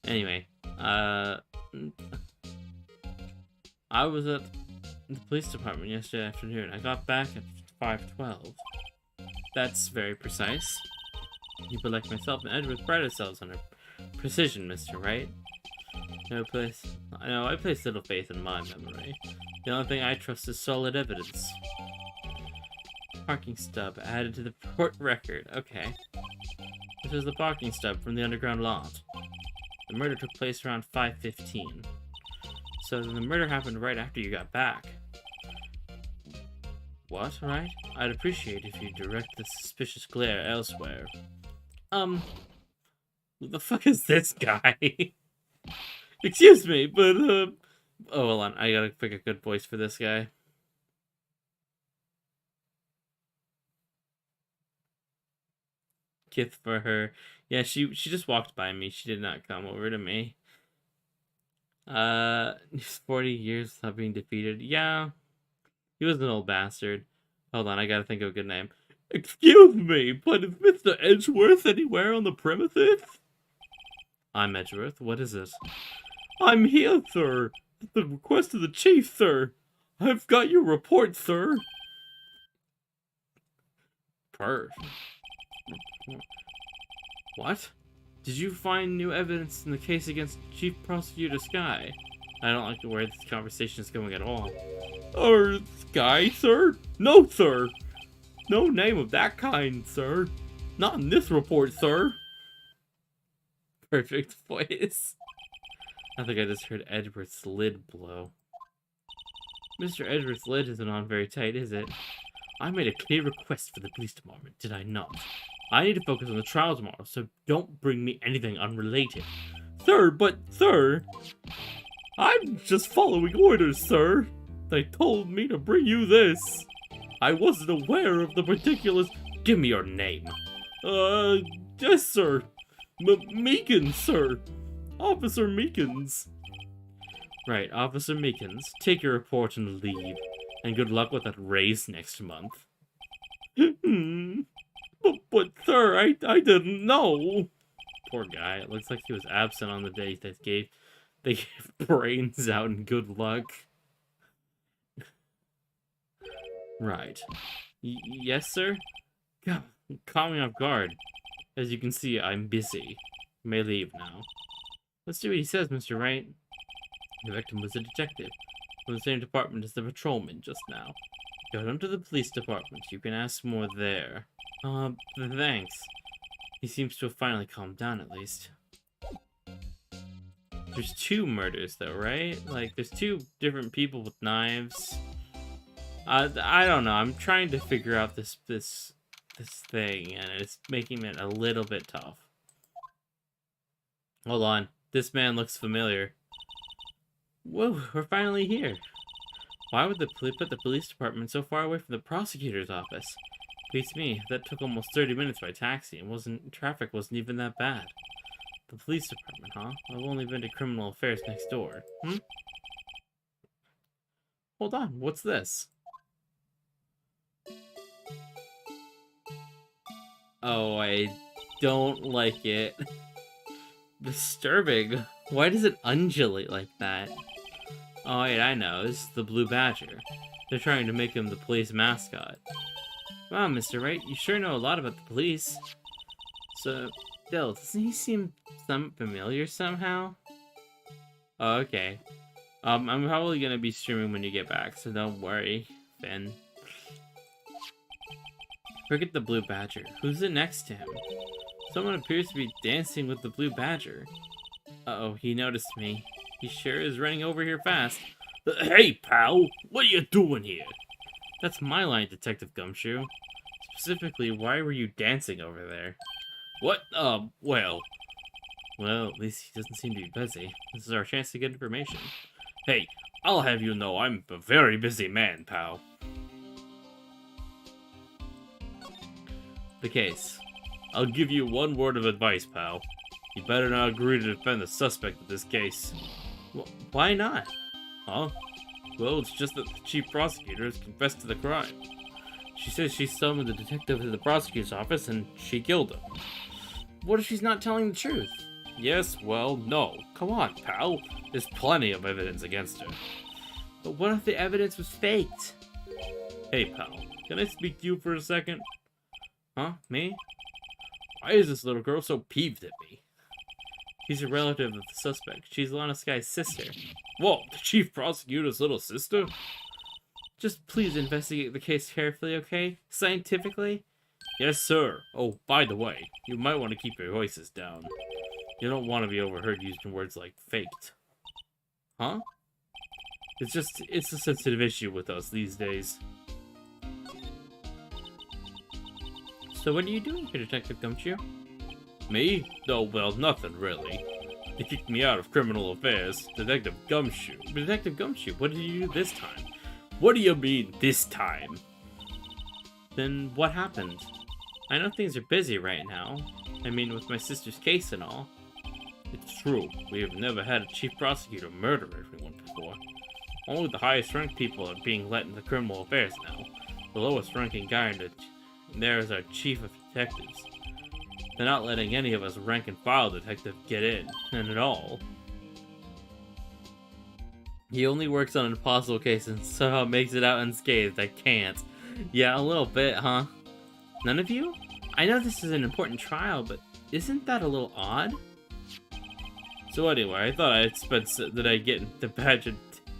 Anyway, I was at the police department yesterday afternoon. I got back at 5:12. That's very precise. People like myself and Edward pride ourselves on our precision, Mr. Wright. I place little faith in my memory. The only thing I trust is solid evidence. Parking stub added to the court record. Okay. This is the parking stub from the underground lot. The murder took place around 5:15. So then the murder happened right after you got back. What, right? I'd appreciate if you direct the suspicious glare elsewhere. What the fuck is this guy? Excuse me, but, oh, hold on. I gotta pick a good voice for this guy. Kith for her. Yeah, she just walked by me. She did not come over to me. 40 years without being defeated. Yeah, he was an old bastard. Hold on, I gotta think of a good name. Excuse me, but is Mr. Edgeworth anywhere on the premises? I'm Edgeworth. What is it? I'm here, sir. At the request of the chief, sir. I've got your report, sir. What? Did you find new evidence in the case against Chief Prosecutor Sky? I don't like the way this conversation is going at all. Sky, sir? No, sir. No name of that kind, sir. Not in this report, sir. Perfect voice. I think I just heard Edward's lid blow. Mr. Edward's lid isn't on very tight, is it? I made a clear request for the police department, did I not? I need to focus on the trial tomorrow, so don't bring me anything unrelated. Sir, I'm just following orders, sir. They told me to bring you this. I wasn't aware of the particulars. Give me your name. Yes, sir. Meekins, sir. Officer Meekins. Right, Officer Meekins. Take your report and leave. And good luck with that raise next month. But sir, I didn't know. Poor guy. It looks like he was absent on the day they gave brains out and good luck. Right. Yes, sir? God, caught me off guard. As you can see, I'm busy. You may leave now. Let's see what he says, Mr. Wright. The victim was a detective from the same department as the patrolman just now. Go down to the police department. You can ask more there. Thanks. He seems to have finally calmed down, at least. There's 2 murders, though, right? Like, there's 2 different people with knives. I don't know. I'm trying to figure out this thing, and it's making it a little bit tough. Hold on. This man looks familiar. Whoa, we're finally here. Why would they put the police department so far away from the prosecutor's office? Beats me. That took almost 30 minutes by taxi, and traffic wasn't even that bad. The police department, huh? I've only been to criminal affairs next door. Hold on, what's this? Oh, I don't like it. Disturbing. Why does it undulate like that? Oh wait, I know. This is the Blue Badger. They're trying to make him the police mascot. Wow, Mr. Wright, you sure know a lot about the police. So, Bill, doesn't he seem familiar somehow? Oh, okay. I'm probably gonna be streaming when you get back, so don't worry, Finn. Forget the Blue Badger. Who's it next to him? Someone appears to be dancing with the Blue Badger. Uh-oh, he noticed me. He sure is running over here fast. Hey, pal! What are you doing here? That's my line, Detective Gumshoe. Specifically, why were you dancing over there? What? Well, at least he doesn't seem to be busy. This is our chance to get information. Hey, I'll have you know I'm a very busy man, pal. The case. I'll give you one word of advice, pal. You better not agree to defend the suspect in this case. Why not? Huh? Well, it's just that the chief prosecutor has confessed to the crime. She says she summoned the detective to the prosecutor's office and she killed him. What if she's not telling the truth? Yes, well, no. Come on, pal. There's plenty of evidence against her. But what if the evidence was faked? Hey, pal. Can I speak to you for a second? Huh? Me? Why is this little girl so peeved at me? She's a relative of the suspect. She's Lana Sky's sister. Whoa, the chief prosecutor's little sister? Just please investigate the case carefully, okay? Scientifically? Yes, sir. Oh, by the way, you might want to keep your voices down. You don't want to be overheard using words like faked. Huh? It's a sensitive issue with us these days. So what are you doing here, Detective Gumshoe? Me? Oh, well, nothing really. They kicked me out of criminal affairs. Detective Gumshoe. Detective Gumshoe, what did you do this time? What do you mean, this time? Then what happened? I know things are busy right now. I mean, with my sister's case and all. It's true. We have never had a chief prosecutor murder everyone before. Only the highest ranked people are being let into criminal affairs now. The lowest ranking guy there is our chief of detectives. They're not letting any of us rank and file detective get in, and at all. He only works on an impossible case and somehow makes it out unscathed. I can't. Yeah, a little bit, huh? None of you? I know this is an important trial, but isn't that a little odd? So anyway, I thought that I'd get the badge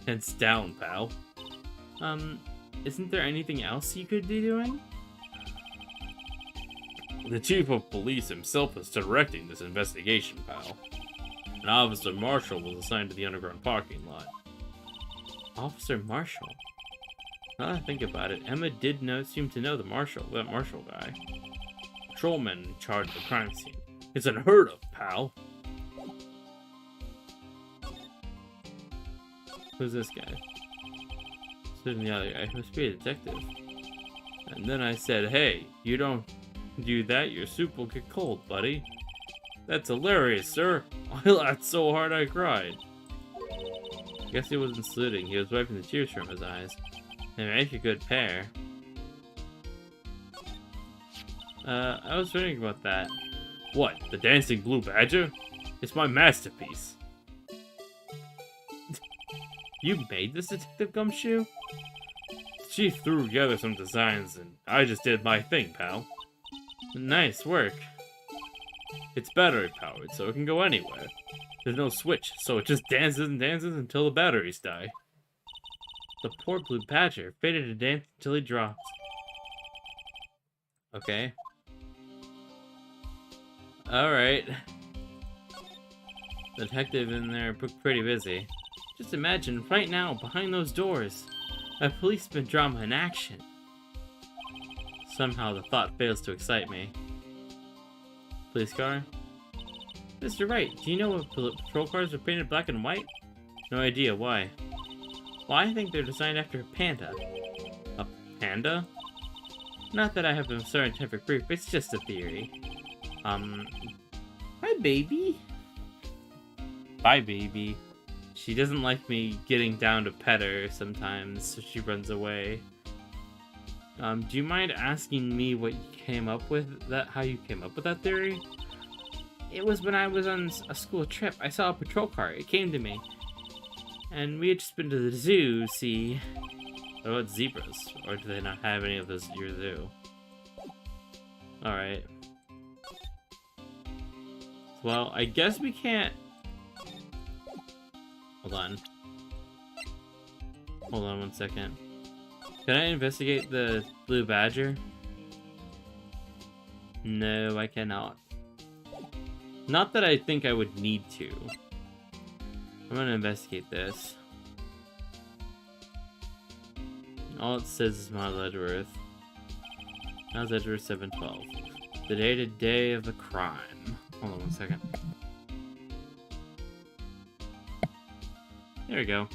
hands down, pal. Isn't there anything else you could be doing? The chief of police himself is directing this investigation, pal. An Officer Marshall was assigned to the underground parking lot. Officer Marshall? Now that I think about it, Emma did seem to know that Marshall guy. Patrolman in charge of the crime scene. It's unheard of, pal. Who's this guy? Sitting the other guy. Must be a detective. And then I said, hey, you don't do that, your soup will get cold, buddy. That's hilarious, sir. I laughed so hard I cried. I guess he wasn't saluting, he was wiping the tears from his eyes. They make a good pair. I was wondering about that. What, the dancing blue badger? It's my masterpiece. You made this, Detective Gumshoe? The chief threw together some designs and I just did my thing, pal. Nice work. It's battery powered, so it can go anywhere. There's no switch, so it just dances and dances until the batteries die. The poor blue badger faded to dance until he dropped. Okay. Alright. The detective in there looked pretty busy. Just imagine, right now, behind those doors, a policeman drama in action. Somehow the thought fails to excite me. Police car? Mr. Wright, do you know if patrol cars are painted black and white? No idea, why? Well, I think they're designed after a panda. A panda? Not that I have a scientific proof, it's just a theory. Hi, baby. Bye, baby. She doesn't like me getting down to pet her sometimes, so she runs away. Do you mind asking me what you came up with how you came up with that theory? It was when I was on a school trip. I saw a patrol car. It came to me. And we had just been to the zoo, see. What about zebras? Or do they not have any of those at your zoo? Alright. Well, I guess we can't... Hold on. Hold on 1 second. Can I investigate the blue badger? No, I cannot. Not that I think I would need to. I'm gonna investigate this. All it says is Miles Edgeworth. Miles Edgeworth 712. The day-to-day of the crime. Hold on 1 second. There we go.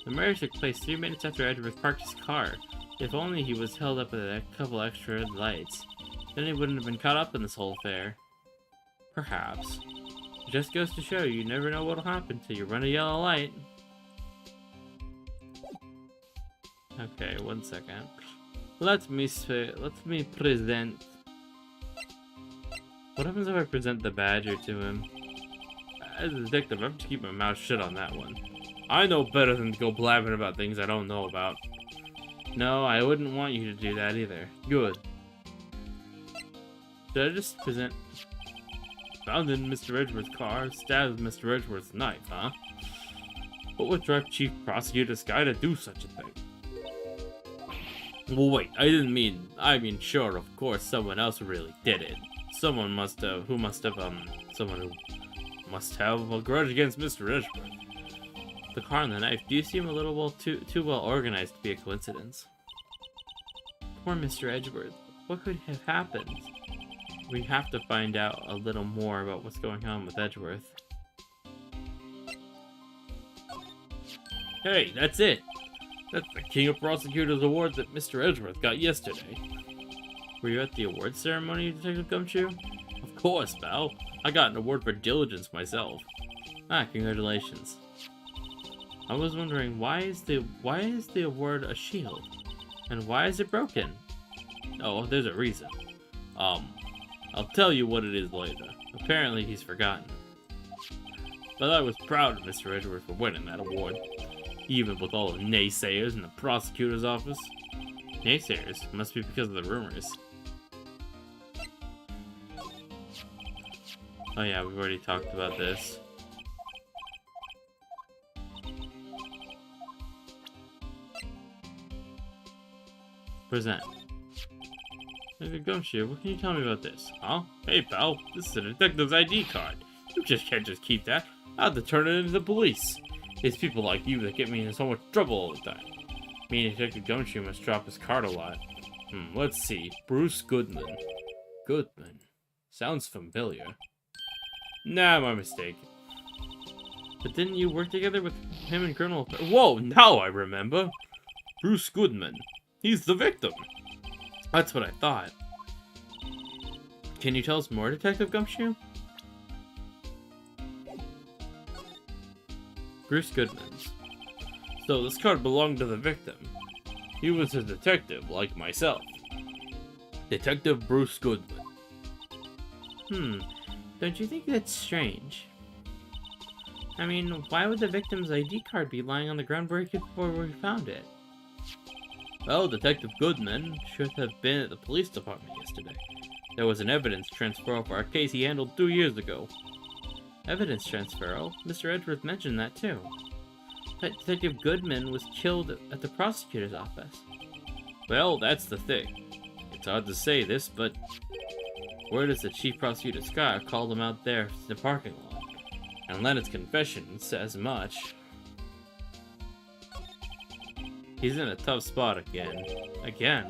The murder took place 3 minutes after Edgeworth parked his car. If only he was held up with a couple extra lights. Then he wouldn't have been caught up in this whole affair. Perhaps. It just goes to show you never know what'll happen till you run a yellow light. Okay, 1 second. Let me present. What happens if I present the badger to him? As a detective, I have to keep my mouth shut on that one. I know better than to go blabbing about things I don't know about. No, I wouldn't want you to do that either. Good. Did I just present... Found in Mr. Edgeworth's car, stabbed with Mr. Edgeworth's knife, huh? What would drive Chief Prosecutor's guy to do such a thing? Well, wait, I mean, sure, of course, someone else really did it. Someone must have a grudge against Mr. Edgeworth. The car and the knife do seem a little too well organized to be a coincidence. Poor Mr. Edgeworth. What could have happened? We have to find out a little more about what's going on with Edgeworth. Hey, that's it! That's the King of Prosecutors Award that Mr. Edgeworth got yesterday. Were you at the awards ceremony, Detective Gumshoe? Of course, pal. I got an award for diligence myself. Ah, congratulations. I was wondering, why is the award a shield? And why is it broken? Oh, there's a reason. I'll tell you what it is later. Apparently he's forgotten. But I was proud of Mr. Edgeworth for winning that award. Even with all the naysayers in the prosecutor's office. Naysayers? Must be because of the rumors. Oh yeah, we've already talked about this. Present. Hey, Gumshoe, what can you tell me about this? Huh? Hey, pal, this is a detective's ID card. You can't just keep that. I have to turn it into the police. It's people like you that get me in so much trouble all the time. Me and Detective Gumshoe must drop his card a lot. Let's see. Bruce Goodman. Goodman. Sounds familiar. Nah, my mistake. But didn't you work together with him and Colonel... Whoa, now I remember. Bruce Goodman. He's the victim. That's what I thought. Can you tell us more, Detective Gumshoe? Bruce Goodman's. So this card belonged to the victim. He was a detective, like myself. Detective Bruce Goodman. Don't you think that's strange? I mean, why would the victim's ID card be lying on the ground where we found it? Well, Detective Goodman should have been at the police department yesterday. There was an evidence transfer for our case he handled 2 years ago. Evidence transfer? Oh, Mr. Edgeworth mentioned that too. But Detective Goodman was killed at the prosecutor's office. Well, that's the thing. It's hard to say this, but word is that Chief Prosecutor Scott called him out there in the parking lot. And Leonard's confession says much. He's in a tough spot again. Again?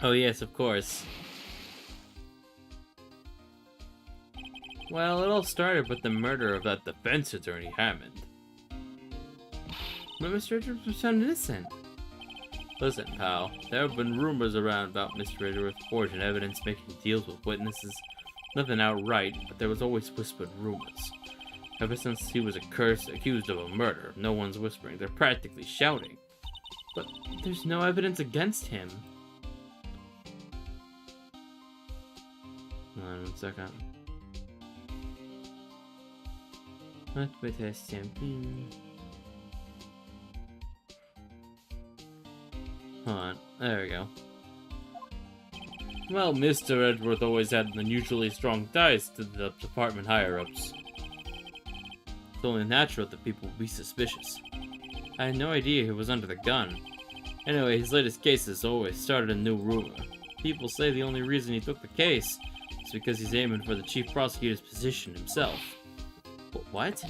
Oh yes, of course. Well, it all started with the murder of that defense attorney, Hammond. But Mr. Edgeworth was found innocent. Listen, pal, there have been rumors around about Mr. Edgeworth forging evidence, making deals with witnesses. Nothing outright, but there was always whispered rumors. Ever since he was accused of a murder, no one's whispering, they're practically shouting. But there's no evidence against him. Hold on 1 second. What with a stampede? Hold on, there we go. Well, Mr. Edgeworth always had unusually strong ties to the department higher-ups. It's only natural that people would be suspicious. I had no idea he was under the gun. Anyway, his latest case has always started a new rumor. People say the only reason he took the case is because he's aiming for the chief prosecutor's position himself. But what?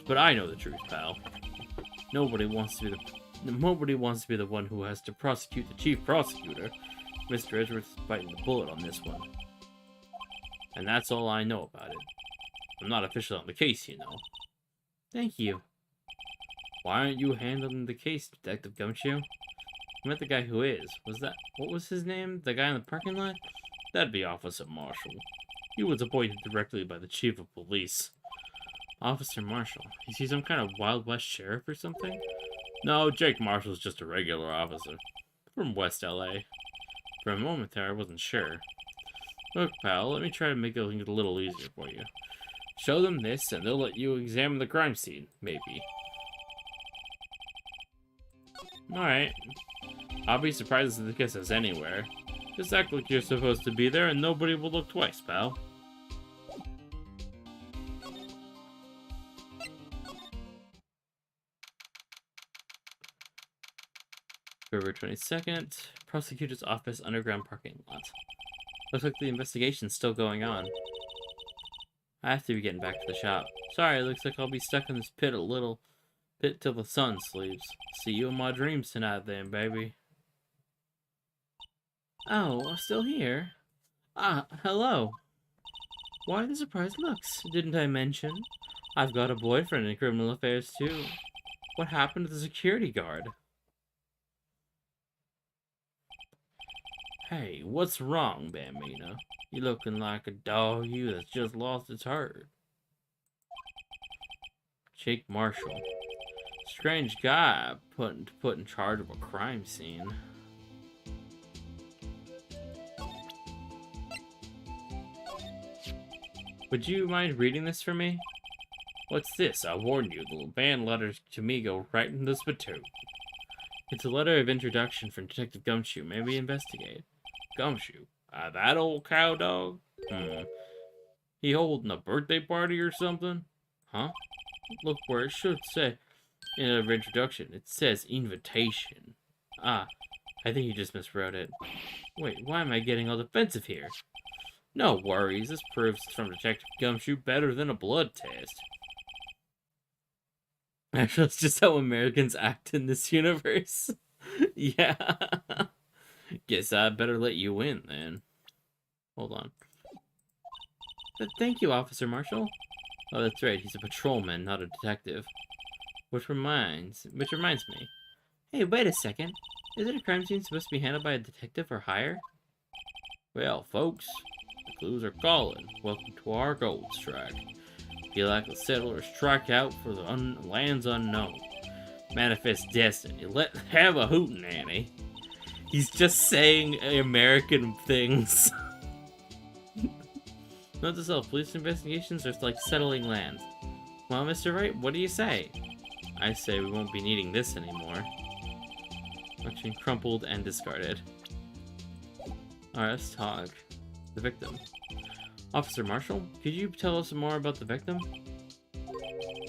But I know the truth, pal. Nobody wants to be the one who has to prosecute the chief prosecutor. Mr. Edgeworth is biting the bullet on this one. And that's all I know about it. I'm not official on the case, you know. Thank you. Why aren't you handling the case, Detective Gumshoe? I met the guy who is. What was his name? The guy in the parking lot? That'd be Officer Marshall. He was appointed directly by the chief of police. Officer Marshall? Is he some kind of Wild West sheriff or something? No, Jake Marshall's just a regular officer. From West LA. For a moment there, I wasn't sure. Look, pal, let me try to make it a little easier for you. Show them this, and they'll let you examine the crime scene, maybe. Alright. I'll be surprised if this gets us anywhere. Just act like you're supposed to be there, and nobody will look twice, pal. February 22nd, prosecutor's office underground parking lot. Looks like the investigation's still going on. I have to be getting back to the shop. Sorry, it looks like I'll be stuck in this pit till the sun sleeps. See you in my dreams tonight then, baby. Oh, I'm still here. Ah, hello. Why the surprised looks? Didn't I mention? I've got a boyfriend in criminal affairs too. What happened to the security guard? Hey, what's wrong, Bambina? You looking like a dog that's just lost its herd. Jake Marshall. Strange guy put in charge of a crime scene. Would you mind reading this for me? What's this? I warn you, the banned letters to me go right in the spittoon. It's a letter of introduction from Detective Gumshoe. May we investigate? Gumshoe? That old cow dog? He holding a birthday party or something? Huh? Look where it should say in of introduction. It says invitation. Ah, I think you just miswrote it. Wait, why am I getting all defensive here? No worries, this proves it's from Detective Gumshoe better than a blood test. Actually, that's just how Americans act in this universe. Yeah. Guess I better let you in, then. Hold on. But thank you, Officer Marshall. Oh, that's right, he's a patrolman, not a detective. Which reminds me. Hey, wait a second. Isn't a crime scene supposed to be handled by a detective or higher? Well, folks, the clues are calling. Welcome to our gold strike. Feel like the settlers strike out for the lands unknown. Manifest destiny. Have a hootenanny. He's just saying American things. Not to self police investigations or like settling lands. Well, Mr. Wright, what do you say? I say we won't be needing this anymore. Action crumpled and discarded. Alright, let's talk. The victim. Officer Marshall, could you tell us more about the victim?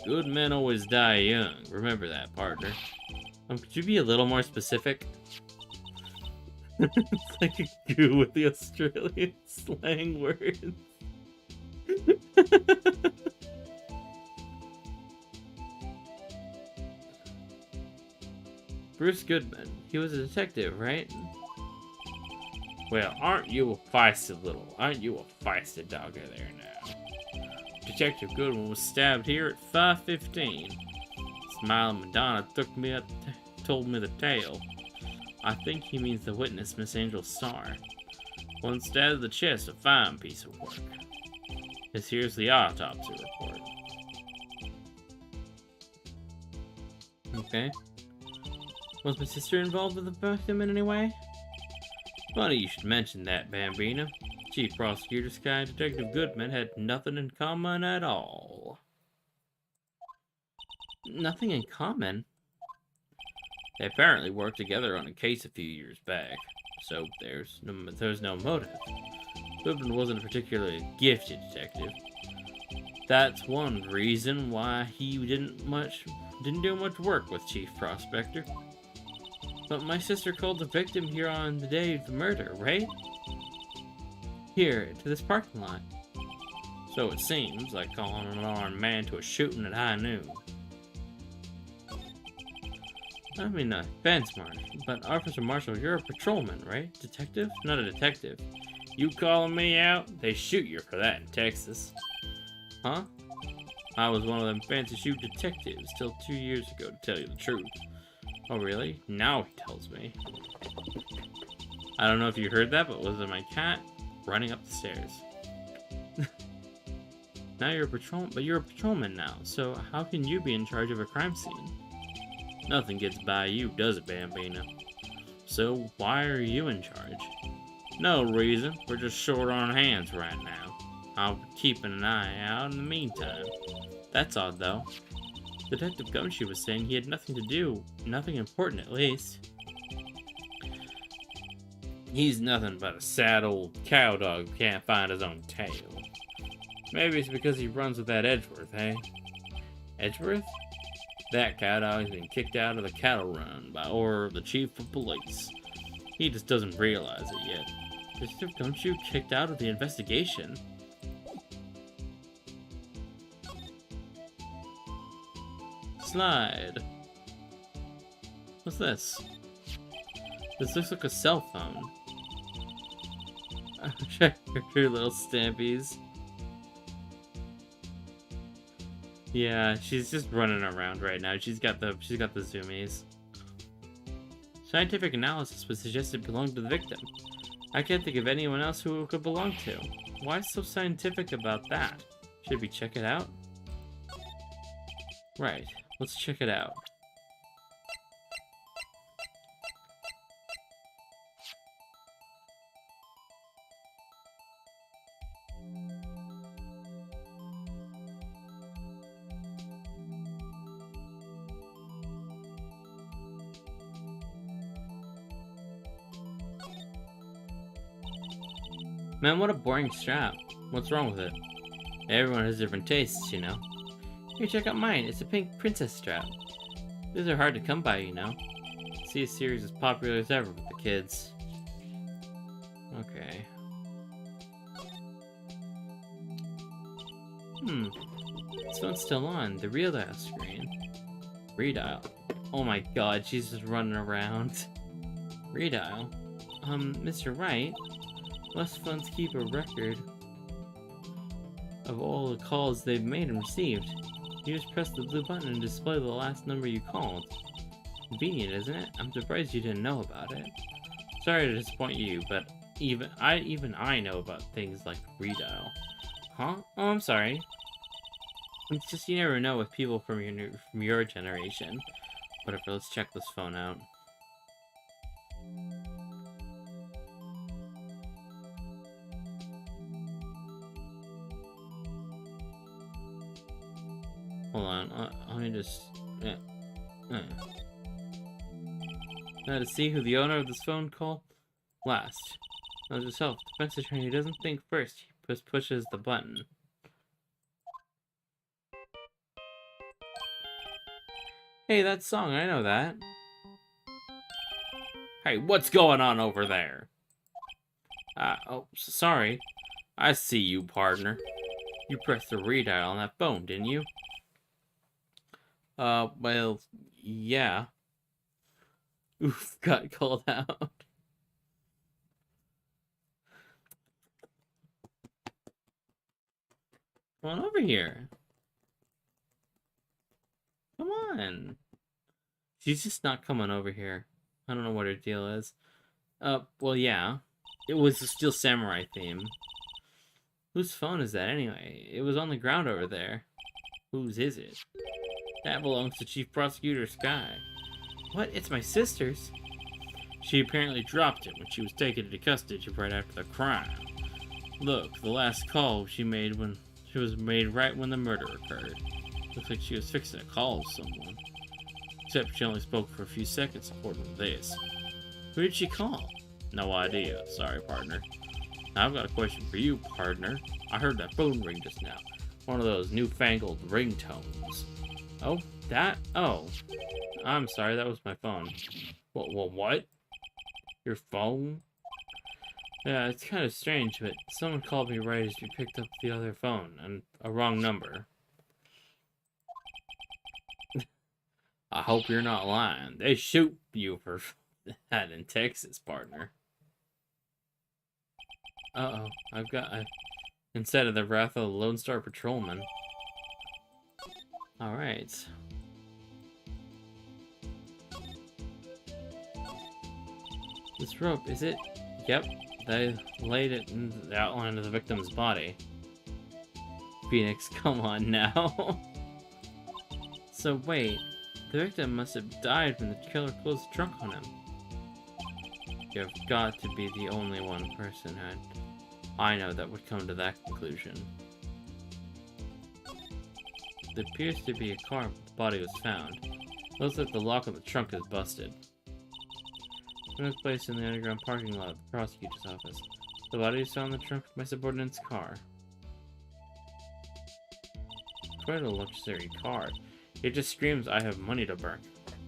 Good men always die young. Remember that, partner. Could you be a little more specific? It's like a goo with the Australian slang words. Bruce Goodman. He was a detective, right? Well, aren't you a feisty dogger there now? Detective Goodman was stabbed here at 5:15. Smiling Madonna told me the tale. I think he means the witness, Miss Angel Starr. One stab to the chest, a fine piece of work. Here's the autopsy report. Okay. Was my sister involved with the victim in any way? Funny you should mention that, Bambina. Chief Prosecutor Sky and Detective Goodman had nothing in common at all. Nothing in common? They apparently worked together on a case a few years back, so there's no motive. Goodman wasn't a particularly gifted detective. That's one reason why he didn't do much work with Chief Prospector. But my sister called the victim here on the day of the murder, right? Here, to this parking lot. So it seems, like calling an unarmed man to a shooting at high noon. I mean, offense, Marsh, but Officer Marshall, you're a patrolman, right? Detective? Not a detective. You calling me out? They shoot you for that in Texas. Huh? I was one of them fancy shoot detectives till 2 years ago, to tell you the truth. Oh, really? Now he tells me. I don't know if you heard that, but was it my cat running up the stairs? Now you're a patrolman now, so how can you be in charge of a crime scene? Nothing gets by you, does it, Bambina? So why are you in charge? No reason. We're just short on hands right now. I'll be keeping an eye out in the meantime. That's odd, though. Detective Gumshoe was saying he had nothing to do. Nothing important, at least. He's nothing but a sad old cow dog who can't find his own tail. Maybe it's because he runs with that Edgeworth, eh? Edgeworth? That cow dog's been kicked out of the cattle run by order of the chief of police. He just doesn't realize it yet. Detective Gumshoe kicked out of the investigation? Slide. What's this? This looks like a cell phone. Check her little stampies. Yeah, she's just running around right now. She's got the zoomies. Scientific analysis would suggest it belonged to the victim. I can't think of anyone else who it could belong to. Why so scientific about that? Should we check it out? Right, let's check it out. Man, what a boring strap. What's wrong with it? Everyone has different tastes, you know. Here, check out mine. It's a pink princess strap. These are hard to come by, you know. See, a series as popular as ever with the kids. Okay. This one's still on. The real dial screen. Redial. Oh my god, she's just running around. Redial. Mr. Wright. Most phones keep a record of all the calls they've made and received. You just press the blue button and display the last number you called. Convenient, isn't it? I'm surprised you didn't know about it. Sorry to disappoint you, but even I know about things like redial. Huh? Oh, I'm sorry. It's just you never know with people from your generation. Whatever, let's check this phone out. Hold on, let me just... Now to see who the owner of this phone call last. Knows himself. Defense attorney doesn't think first, he just pushes the button. Hey, that song, I know that. Hey, what's going on over there? Oh, sorry. I see you, partner. You pressed the redial on that phone, didn't you? Well, yeah. Oof, got called out. Come on over here. Come on. She's just not coming over here. I don't know what her deal is. Well, yeah. It was the Steel Samurai theme. Whose phone is that anyway? It was on the ground over there. Whose is it? That belongs to Chief Prosecutor Sky. What? It's my sister's? She apparently dropped it when she was taken into custody right after the crime. Look, the last call she was made right when the murder occurred. Looks like she was fixing a call with someone. Except she only spoke for a few seconds according to this. Who did she call? No idea. Sorry, partner. Now I've got a question for you, partner. I heard that phone ring just now. One of those newfangled ringtones. Oh, that? Oh. I'm sorry, that was my phone. What? Your phone? Yeah, it's kind of strange, but someone called me right as we picked up the other phone, and a wrong number. I hope you're not lying. They shoot you for that in Texas, partner. Uh-oh, instead of the Wrath of the Lone Star Patrolman. Alright. This rope, is it? Yep, they laid it in the outline of the victim's body. Phoenix, come on now. So wait, the victim must have died when the killer closed the trunk on him. You've got to be the only one person I know that would come to that conclusion. There appears to be a car where the body was found. Looks like the lock on the trunk is busted. It was placed in the underground parking lot of the prosecutor's office. The body is found in the trunk of my subordinate's car. Quite a luxury car. It just screams, I have money to burn.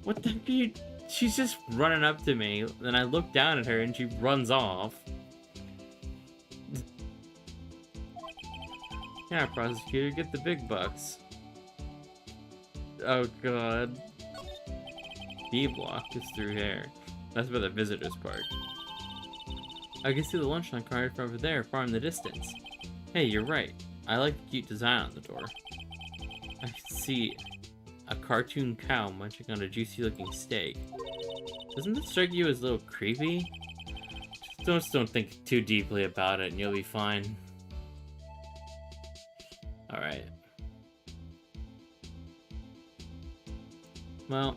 What the heck? She's just running up to me, then I look down at her and she runs off. Yeah, prosecutor, get the big bucks. Oh god. B block is through here. That's by the visitors park. I can see the lunchtime cart from over there, far in the distance. Hey, you're right. I like the cute design on the door. I can see a cartoon cow munching on a juicy-looking steak. Doesn't that strike you as a little creepy? Just don't think too deeply about it and you'll be fine. Alright. Well.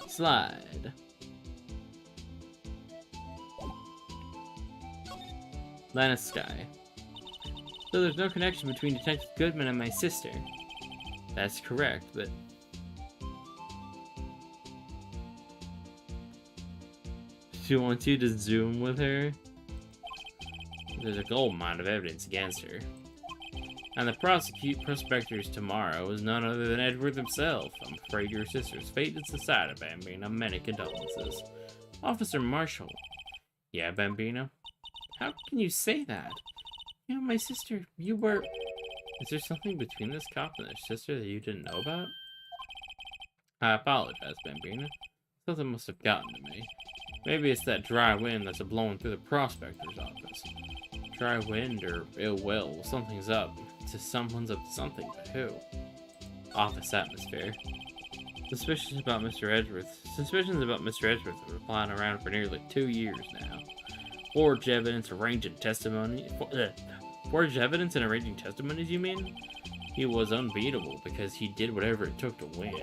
Slide. Line of sky. So there's no connection between Detective Goodman and my sister. That's correct, but... She wants you to zoom with her? There's a gold mine of evidence against her. And the prospectors tomorrow is none other than Edward himself. I'm afraid your sister's fate is decided, Bambino. Many condolences. Officer Marshall. Yeah, Bambino? How can you say that? You know, my sister, you were... Is there something between this cop and their sister that you didn't know about? I apologize, Bambino. Something must have gotten to me. Maybe it's that dry wind that's blowing through the prospector's office. Dry wind or ill will. Something's up. Someone's up to something, but who? Office atmosphere. Suspicions about Mr. Edgeworth have been flying around for nearly 2 years now. Forged evidence, arranging testimony. Forged evidence and arranging testimonies, you mean? He was unbeatable because he did whatever it took to win.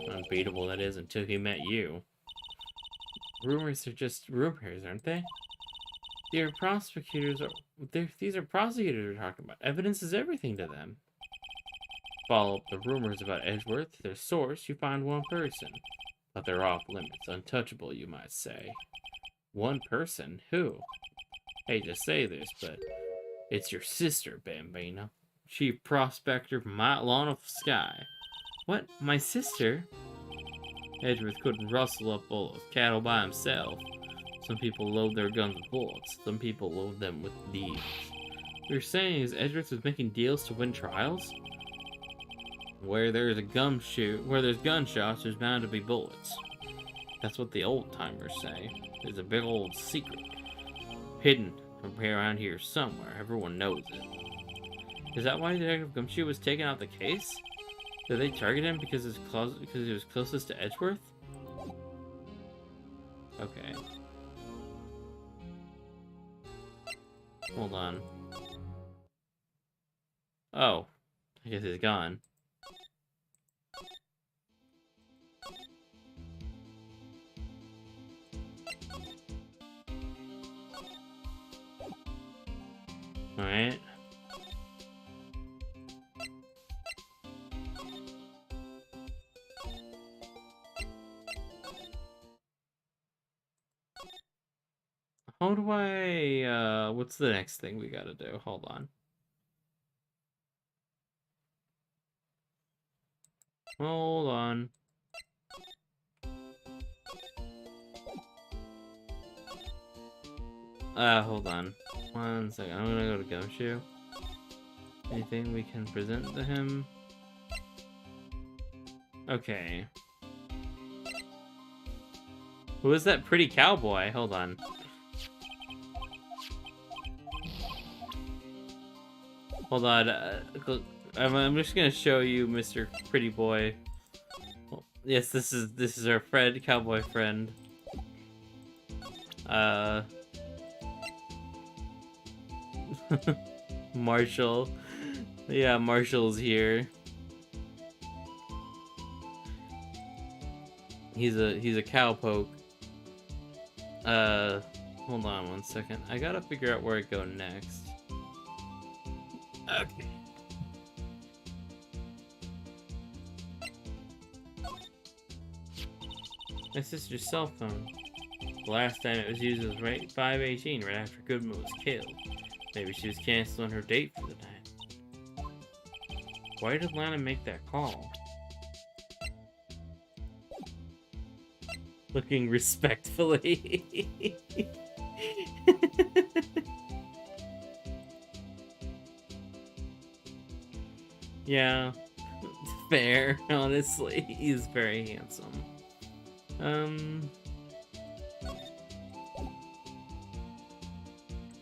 Unbeatable, that is, until he met you. Rumors are just rumors, aren't they? These are prosecutors we're talking about. Evidence is everything to them. Follow up the rumors about Edgeworth. Their source, you find one person. But they're off limits. Untouchable, you might say. One person? Who? Hate to say this, but it's your sister, Bambino. Chief prospector from Lawn of Sky. What? My sister? Edgeworth couldn't rustle up all those cattle by himself. Some people load their guns with bullets. Some people load them with deeds. What you're saying is Edgeworth was making deals to win trials? Where there's gunshots, there's bound to be bullets. That's what the old-timers say. There's a big old secret. Hidden around here somewhere. Everyone knows it. Is that why Detective Gumshoe was taken out the case? Did they target him because he was closest to Edgeworth? Okay. Hold on. Oh. I guess he's gone. Alright. How do I, what's the next thing we gotta do? Hold on. Hold on. Hold on. 1 second. I'm gonna go to Gumshoe. Anything we can present to him? Okay. Who is that pretty cowboy? Hold on. Hold on. I'm just gonna show you Mr. Pretty Boy. Well, yes, this is our friend, cowboy friend. Marshall. Yeah, Marshall's here. He's a cowpoke. Hold on 1 second. I gotta figure out where I go next. Okay. My sister's cell phone. The last time it was used was right 5:18, right after Goodman was killed. Maybe she was canceling her date for the night. Why did Lana make that call? Looking respectfully. Yeah, fair, honestly. He's very handsome.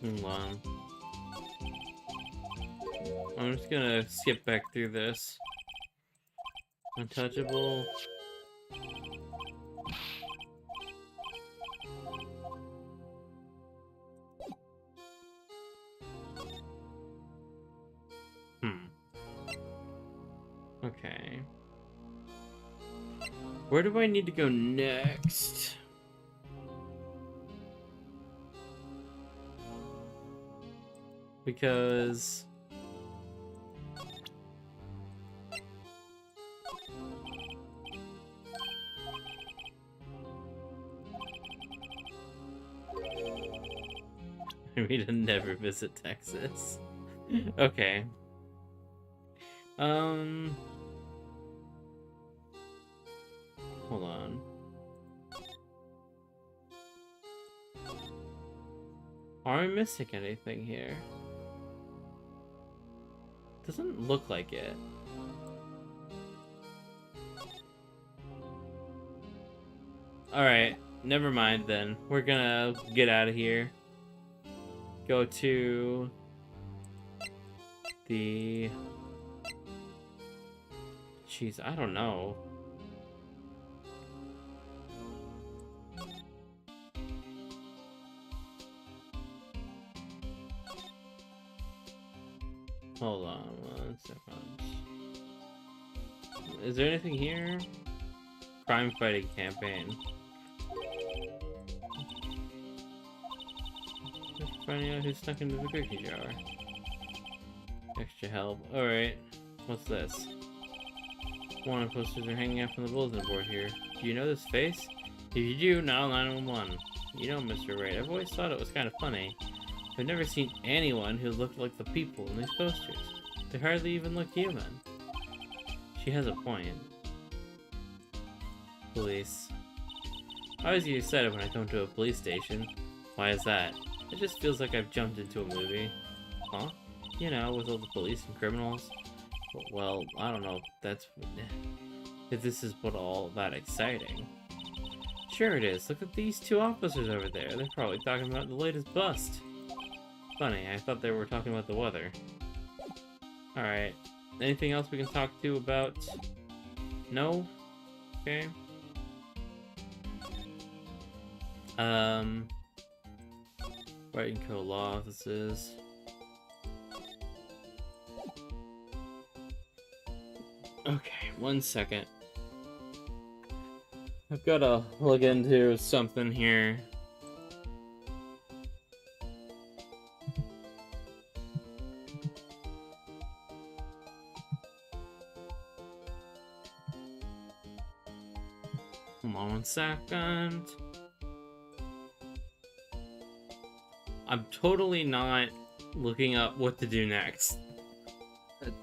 Hold on. I'm just gonna skip back through this. Untouchable. Okay. Where do I need to go next? Because... I need to never visit Texas. Okay. Hold on. Are we missing anything here? Doesn't look like it. Alright, never mind then. We're gonna get out of here. Go to the... Jeez, I don't know. Hold on 1 second. Is there anything here? Crime fighting campaign. Just finding out who's stuck into the cookie jar. Extra help. Alright. What's this? Wanted posters are hanging out from the bulletin board here. Do you know this face? If you do, now 911. You know, Mr. Wright, I've always thought it was kind of funny. I've never seen anyone who looked like the people in these posters. They hardly even look human. She has a point. Police. I always get excited when I come to a police station. Why is that? It just feels like I've jumped into a movie. Huh? You know, with all the police and criminals. Well, I don't know if this is what all that exciting. Sure it is. Look at these two officers over there. They're probably talking about the latest bust. Funny, I thought they were talking about the weather. Alright. Anything else we can talk to about? No? Okay. Writing code law offices. Okay, 1 second. I've got to look into something here. Hold on 1 second. I'm totally not looking up what to do next.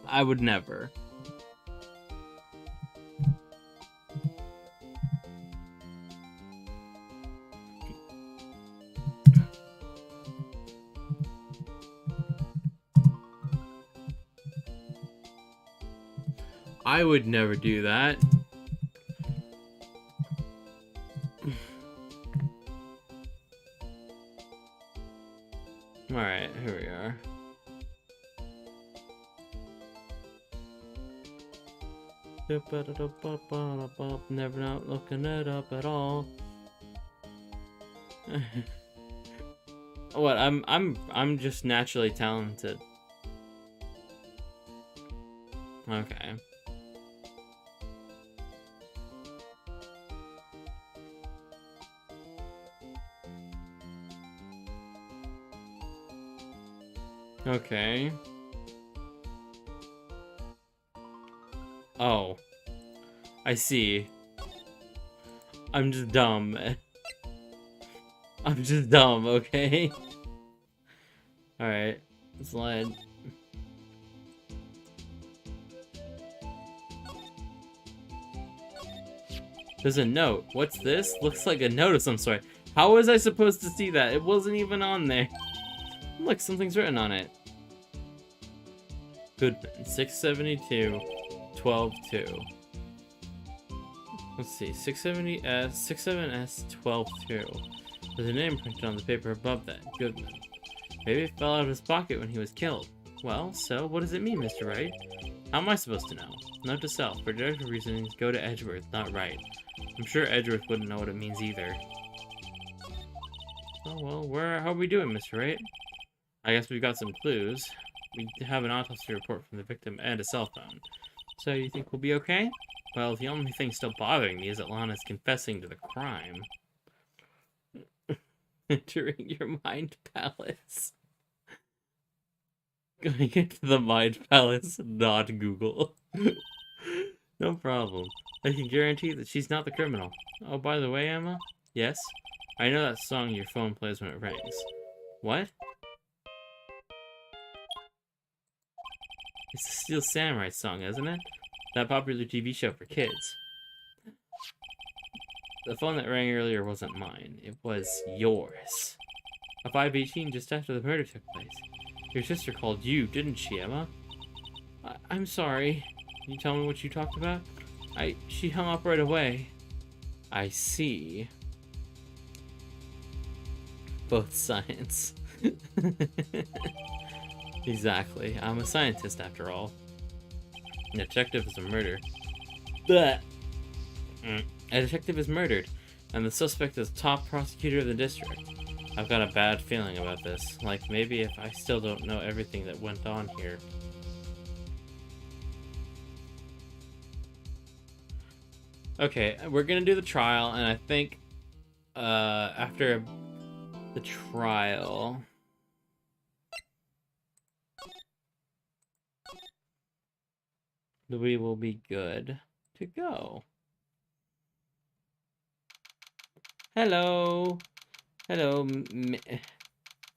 I would never. I would never do that. Alright, here we are. Never not looking it up at all. What? I'm just naturally talented. Okay. Okay. Oh. I see. I'm just dumb. I'm just dumb, okay? Alright. Slide. There's a note. What's this? Looks like a note of some sort. How was I supposed to see that? It wasn't even on there. Look, something's written on it. Goodman, 672, 12-2. Let's see, 670S, 67S, 12-2. There's a name printed on the paper above that, Goodman. Maybe it fell out of his pocket when he was killed. Well, so what does it mean, Mr. Wright? How am I supposed to know? Note to self, for deductive reasons, go to Edgeworth, not Wright. I'm sure Edgeworth wouldn't know what it means either. Oh well, how are we doing, Mr. Wright? I guess we've got some clues. We have an autopsy report from the victim and a cell phone. So you think we'll be okay? Well, the only thing still bothering me is that Lana's confessing to the crime. Entering your mind palace. Going into the mind palace, not Google. No problem. I can guarantee that she's not the criminal. Oh, by the way, Emma? Yes? I know that song your phone plays when it rings. What? It's the Steel Samurai song, isn't it? That popular TV show for kids. The phone that rang earlier wasn't mine. It was yours. A 518 just after the murder took place. Your sister called you, didn't she, Emma? I'm sorry. Can you tell me what you talked about? She hung up right away. I see. Both science. Exactly. I'm a scientist after all. A detective is a murder. Blech. A detective is murdered, and the suspect is top prosecutor of the district. I've got a bad feeling about this. Like, maybe if I still don't know everything that went on here. Okay, we're gonna do the trial, and I think, after the trial... we will be good to go. Hello. Hello,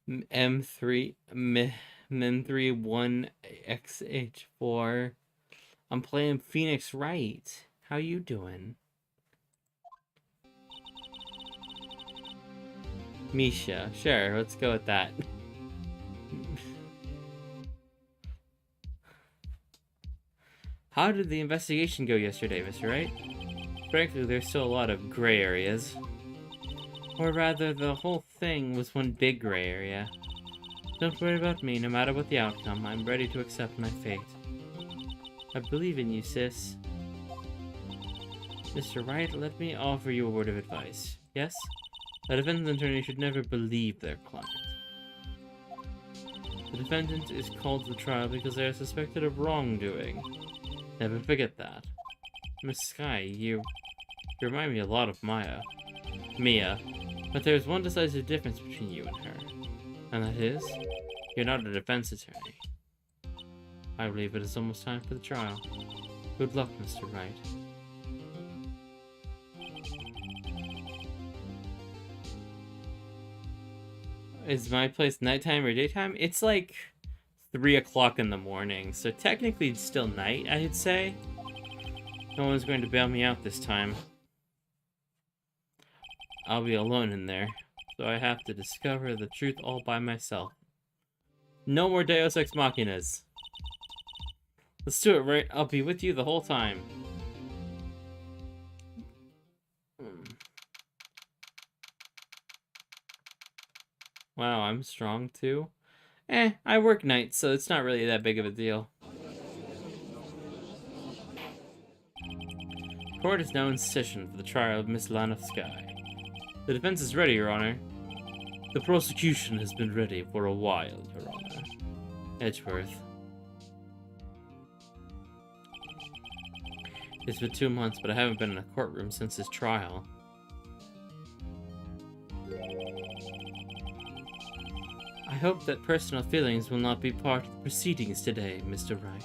M31XH4. I'm playing Phoenix Wright. How you doing? Misha. Sure, let's go with that. How did the investigation go yesterday, Mr. Wright? Frankly, there's still a lot of gray areas. Or rather, the whole thing was one big gray area. Don't worry about me, no matter what the outcome, I'm ready to accept my fate. I believe in you, sis. Mr. Wright, let me offer you a word of advice. Yes? A defense attorney should never believe their client. The defendant is called to the trial because they are suspected of wrongdoing. Never forget that. Miss Sky, you remind me a lot of Mia. But there's one decisive difference between you and her. And that is, you're not a defense attorney. I believe it is almost time for the trial. Good luck, Mr. Wright. Is my place nighttime or daytime? It's like 3 o'clock in the morning, so technically it's still night, I'd say. No one's going to bail me out this time. I'll be alone in there, so I have to discover the truth all by myself. No more Deus Ex Machinas. Let's do it, right? I'll be with you the whole time. Wow, I'm strong too. I work nights, so it's not really that big of a deal. Court is now in session for the trial of Miss Lana Sky. The defense is ready, Your Honor. The prosecution has been ready for a while, Your Honor. Edgeworth. It's been 2 months, but I haven't been in a courtroom since his trial. I hope that personal feelings will not be part of the proceedings today, Mr. Wright.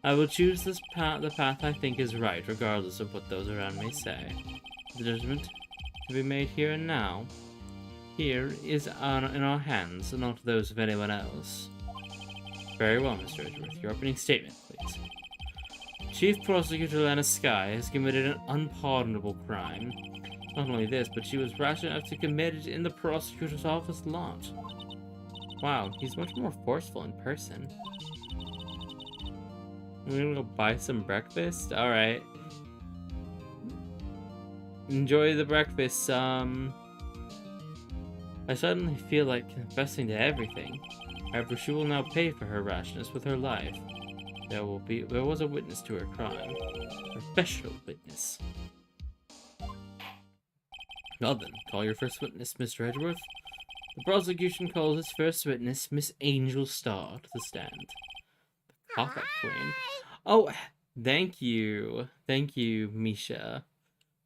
I will choose the path I think is right, regardless of what those around me say. The judgment to be made here and now. Here is in our hands, not those of anyone else. Very well, Mr. Edgeworth. Your opening statement, please. Chief Prosecutor Lana Sky has committed an unpardonable crime. Not only this, but she was rash enough to commit it in the prosecutor's office lot. Wow, he's much more forceful in person. We're gonna go buy some breakfast? Alright. Enjoy the breakfast, I suddenly feel like confessing to everything. However, she will now pay for her rashness with her life. There was a witness to her crime. A professional witness. Well then, call your first witness, Mr. Edgeworth. The prosecution calls its first witness, Miss Angel Star, to the stand. The cock-up queen. Oh, thank you. Thank you, Misha,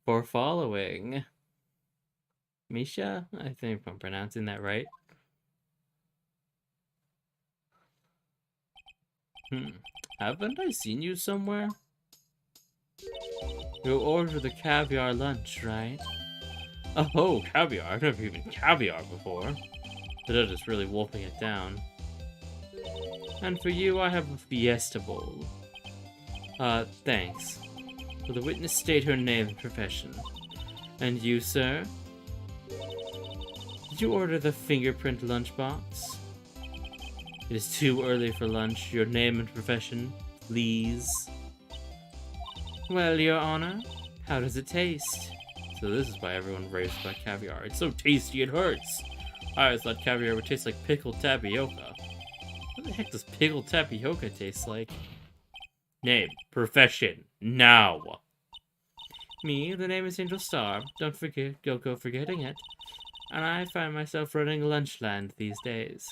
for following. Misha? I think I'm pronouncing that right. Haven't I seen you somewhere? You ordered the caviar lunch, right? Oh, caviar. I've never even caviar before. The judge is really wolfing it down. And for you, I have a fiesta bowl. Thanks. Will the witness state her name and profession? And you, sir? Did you order the fingerprint lunchbox? It is too early for lunch. Your name and profession, please. Well, Your Honor, how does it taste? So this is why everyone raves about caviar. It's so tasty it hurts. I always thought caviar would taste like pickled tapioca. What the heck does pickled tapioca taste like? Name, profession, now. Me, the name is Angel Star. Don't go forgetting it. And I find myself running Lunchland these days.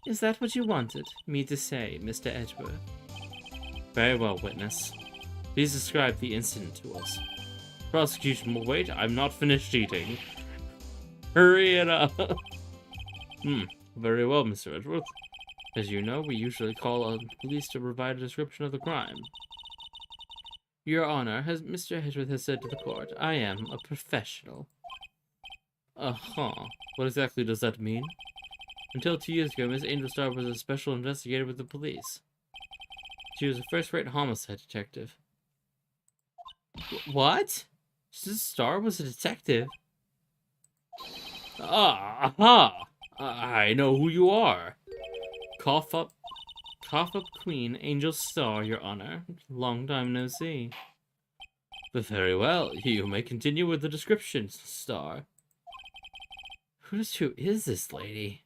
Is that what you wanted me to say, Mr. Edgeworth? Very well, witness. Please describe the incident to us. Prosecution will wait. I'm not finished eating. Hurry it up. Very well, Mr. Edgeworth. As you know, we usually call on police to provide a description of the crime. Your Honor, as Mr. Edgeworth has said to the court, I am a professional. What exactly does that mean? Until 2 years ago, Miss Angel Star was a special investigator with the police. She was a first-rate homicide detective. What? Star was a detective? I know who you are. Cough up Queen Angel Star, Your Honor. Long time no see. But very well, you may continue with the description, Star. Who is this lady?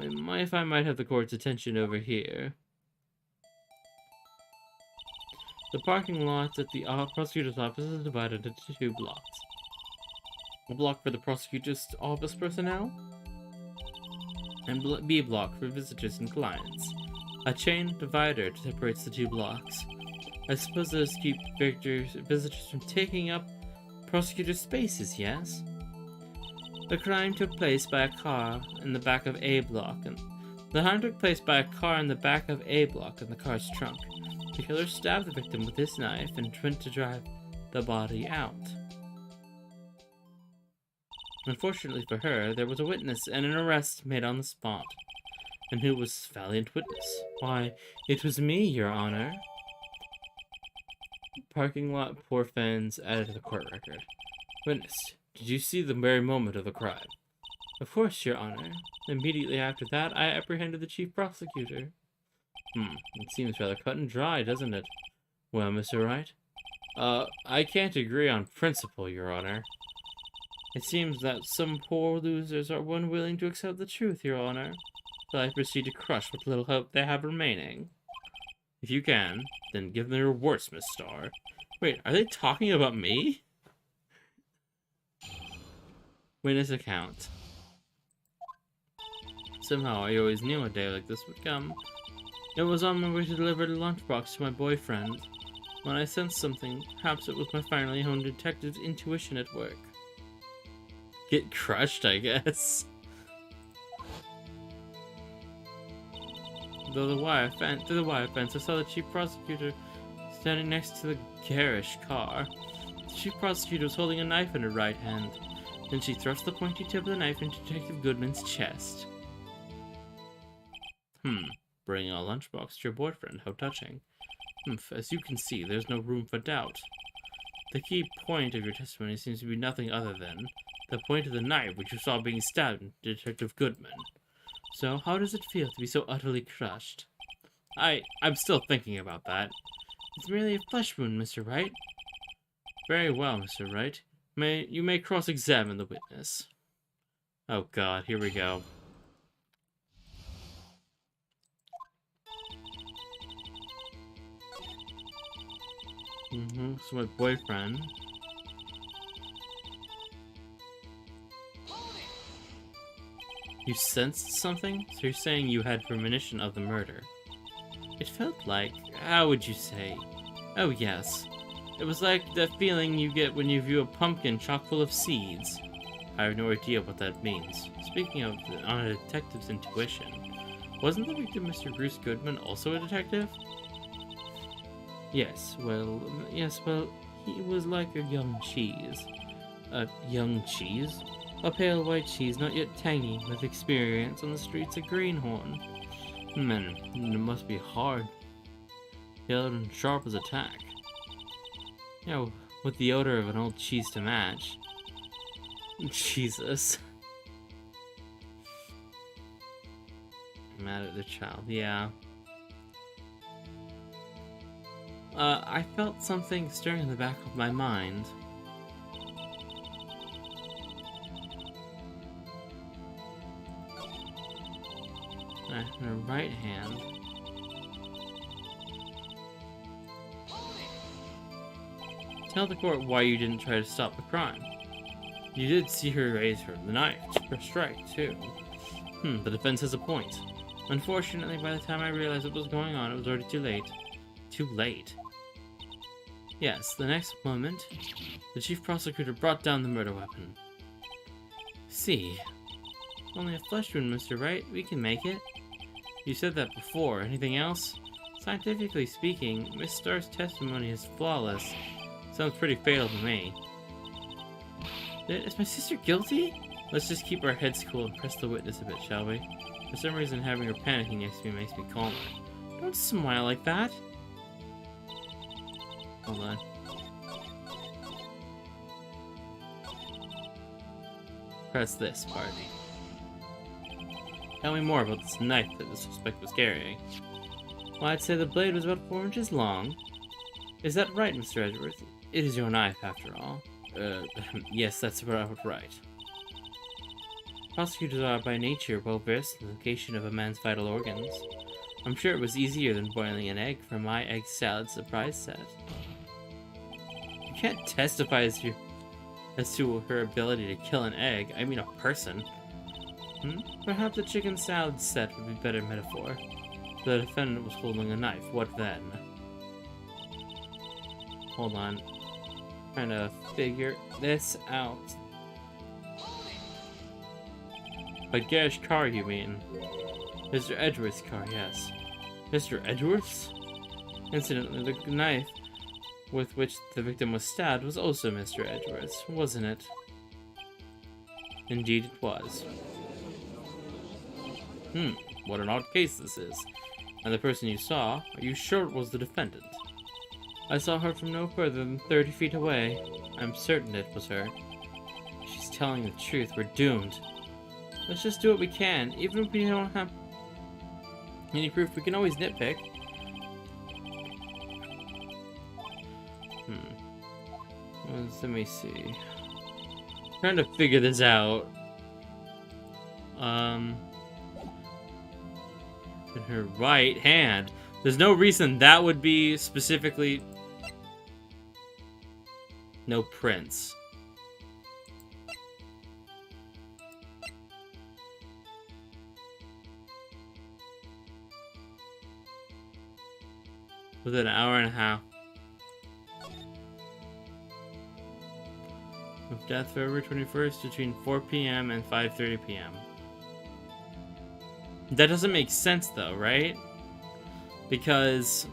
If I might have the court's attention over here. The parking lot at the prosecutor's office is divided into 2 blocks. A block for the prosecutor's office personnel, and B block for visitors and clients. A chain divider separates the 2 blocks. I suppose those keep visitors from taking up prosecutor's spaces, yes? The crime took place by a car in the back of A block, and the car's trunk. The killer stabbed the victim with his knife and went to drive the body out. Unfortunately for her, there was a witness and an arrest made on the spot. And who was valiant witness? Why, it was me, Your Honor. Parking lot poor fans added to the court record. Witness, did you see the very moment of the crime? Of course, Your Honor. Immediately after that, I apprehended the chief prosecutor. It seems rather cut and dry, doesn't it? Well, Mr. Wright? I can't agree on principle, Your Honor. It seems that some poor losers are unwilling to accept the truth, Your Honor. So I proceed to crush what little hope they have remaining. If you can, then give them your worst, Miss Star. Wait, are they talking about me? Witness account. Somehow I always knew a day like this would come. It was on my way to deliver the lunchbox to my boyfriend. When I sensed something, perhaps it was my finely honed detective's intuition at work. Get crushed, I guess. Through the wire fence, I saw the chief prosecutor standing next to the garish car. The chief prosecutor was holding a knife in her right hand. Then she thrust the pointy tip of the knife into Detective Goodman's chest. Bringing a lunchbox to your boyfriend, how touching. As you can see, there's no room for doubt. The key point of your testimony seems to be nothing other than the point of the knife which you saw being stabbed into Detective Goodman. So, how does it feel to be so utterly crushed? I'm still thinking about that. It's merely a flesh wound, Mr. Wright. Very well, Mr. Wright. You may cross-examine the witness. Oh god, here we go. So my boyfriend. You sensed something? So you're saying you had premonition of the murder. It felt like, how would you say? Oh yes. It was like that feeling you get when you view a pumpkin chock full of seeds. I have no idea what that means. Speaking of, on a detective's intuition, wasn't the victim Mr. Bruce Goodman also a detective? Yes, well, he was like a young cheese. A young cheese? A pale white cheese not yet tangy, with experience on the streets of Greenhorn. It must be hard. Yellow and sharp as a tack. With the odor of an old cheese to match. Jesus. Mad at the child, yeah. I felt something stirring in the back of my mind. In her right hand. Tell the court why you didn't try to stop the crime. You did see her raise the knife to strike, too. The defense has a point. Unfortunately, by the time I realized what was going on, it was already too late. Too late? Yes, the next moment, the chief prosecutor brought down the murder weapon. See. Only a flesh wound, Mr. Wright. We can make it. You said that before. Anything else? Scientifically speaking, Miss Starr's testimony is flawless. Sounds pretty fatal to me. Is my sister guilty? Let's just keep our heads cool and press the witness a bit, shall we? For some reason, having her panicking next to me makes me calmer. Don't smile like that. Hold on. Press this part. Tell me more about this knife that the suspect was carrying. Well, I'd say the blade was about 4 inches long. Is that right, Mr. Edgeworth? It is your knife, after all. Yes, that's about right. Prosecutors are, by nature, well versed in the location of a man's vital organs. I'm sure it was easier than boiling an egg for my egg salad surprise set. You can't testify as to her ability to kill an egg. I mean a person. Perhaps a chicken salad set would be a better metaphor. The defendant was holding a knife. What then? Hold on. Trying to figure this out. By Garish's car, you mean? Mr. Edgeworth's car, yes. Mr. Edgeworth's? Incidentally, the knife with which the victim was stabbed was also Mr. Edgeworth's, wasn't it? Indeed it was. What an odd case this is. And the person you saw, are you sure it was the defendant? I saw her from no further than 30 feet away. I'm certain it was her. If she's telling the truth, we're doomed. Let's just do what we can, even if we don't have any proof. We can always nitpick. Let me see. Trying to figure this out. In her right hand. There's no reason that would be specifically no prints. Within an hour and a half of death, February 21st, between 4 p.m. and 5:30 p.m. That doesn't make sense though, right? Because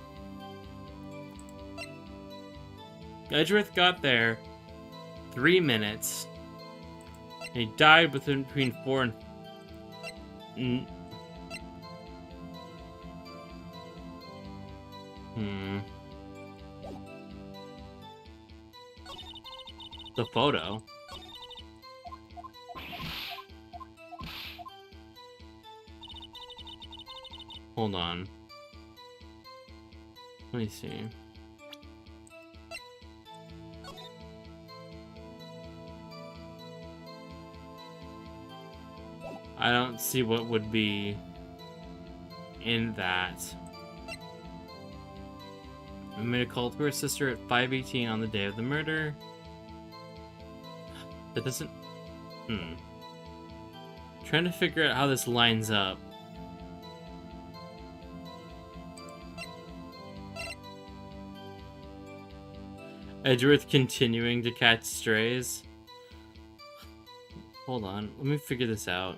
Edgeworth got there 3 minutes and he died within between 4 and the photo. Hold on. Let me see. I don't see what would be in that. I made a call to her sister at 5:18 on the day of the murder. That doesn't... Trying to figure out how this lines up. Edgeworth continuing to catch strays. Hold on, let me figure this out.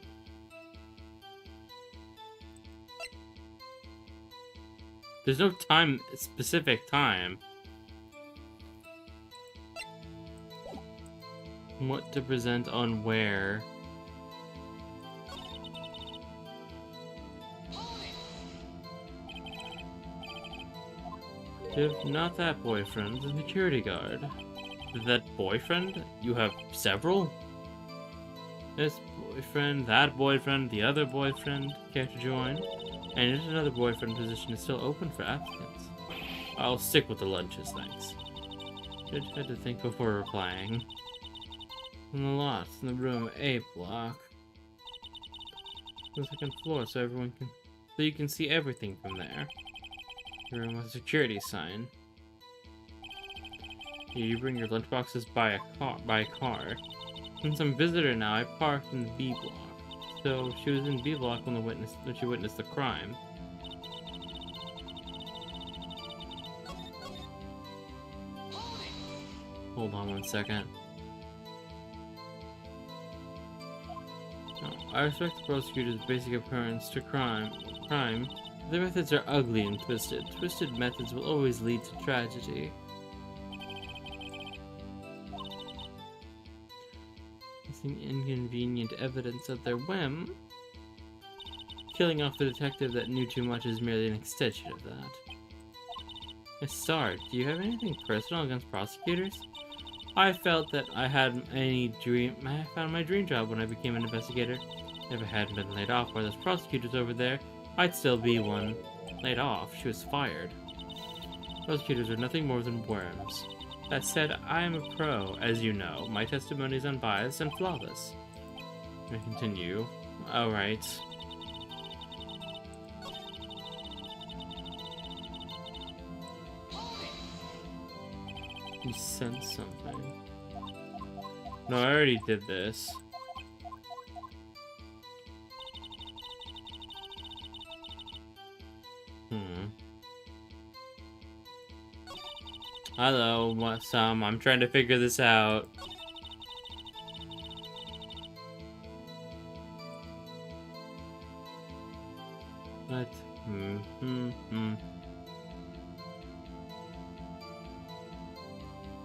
There's no specific time. What to present on where. If not that boyfriend, the security guard. That boyfriend? You have several? This boyfriend, that boyfriend, the other boyfriend. Care to join? And yet another boyfriend position is still open for applicants. I'll stick with the lunches, thanks. Good, had to think before replying. In the lots, in the room A block. The second floor, so you can see everything from there. The room with a security sign. You bring your lunchboxes by car. Since I'm visitor now, I parked in the B block. So she was in B block when she witnessed the crime. Hold on one second. No, I respect the prosecutor's basic appearance to crime. Their methods are ugly and twisted. Twisted methods will always lead to tragedy. Inconvenient evidence of their whim. Killing off the detective that knew too much is merely an extension of that. Miss Stark, do you have anything personal against prosecutors? I felt that I found my dream job when I became an investigator. If I hadn't been laid off by those prosecutors over there, I'd still be one. Laid off, she was fired. Prosecutors are nothing more than worms. That said, I am a pro, as you know. My testimony is unbiased and flawless. I continue. Alright. You sent something. No, I already did this. Hello, what's I'm trying to figure this out. What?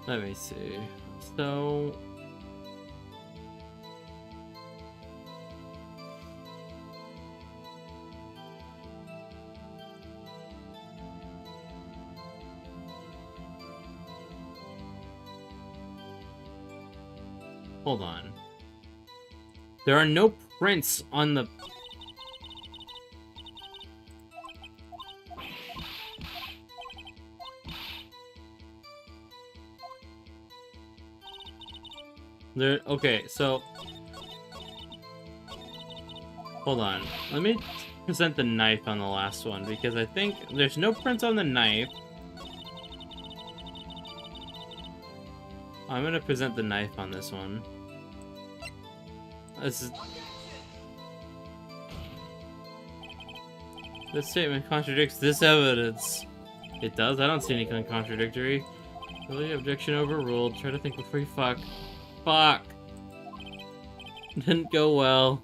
Let me see. So... Hold on. There are no prints on the... Okay, so... Hold on. Let me present the knife on the last one, because I think there's no prints on the knife. I'm gonna present the knife on this one. This statement contradicts this evidence. It does? I don't see anything contradictory. Really, objection overruled. Try to think before you fuck. Fuck! Didn't go well.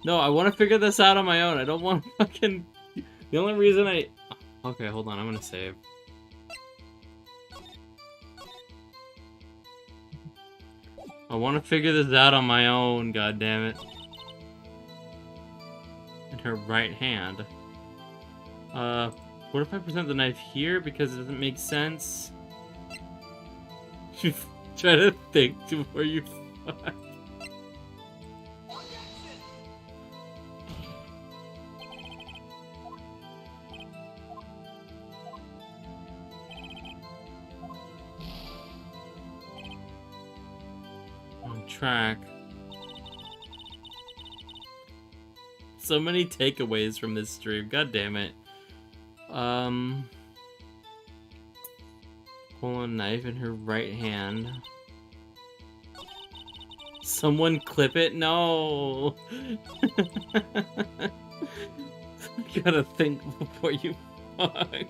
No, I want to figure this out on my own. I don't want to fucking... The only reason I... Okay, hold on. I'm gonna save. I want to figure this out on my own, goddammit. In her right hand. What if I present the knife here because it doesn't make sense? Try to think before you fuck. track. So many takeaways from this stream. God damn it. Hold a knife in her right hand. Someone clip it? No! You gotta think before you fuck.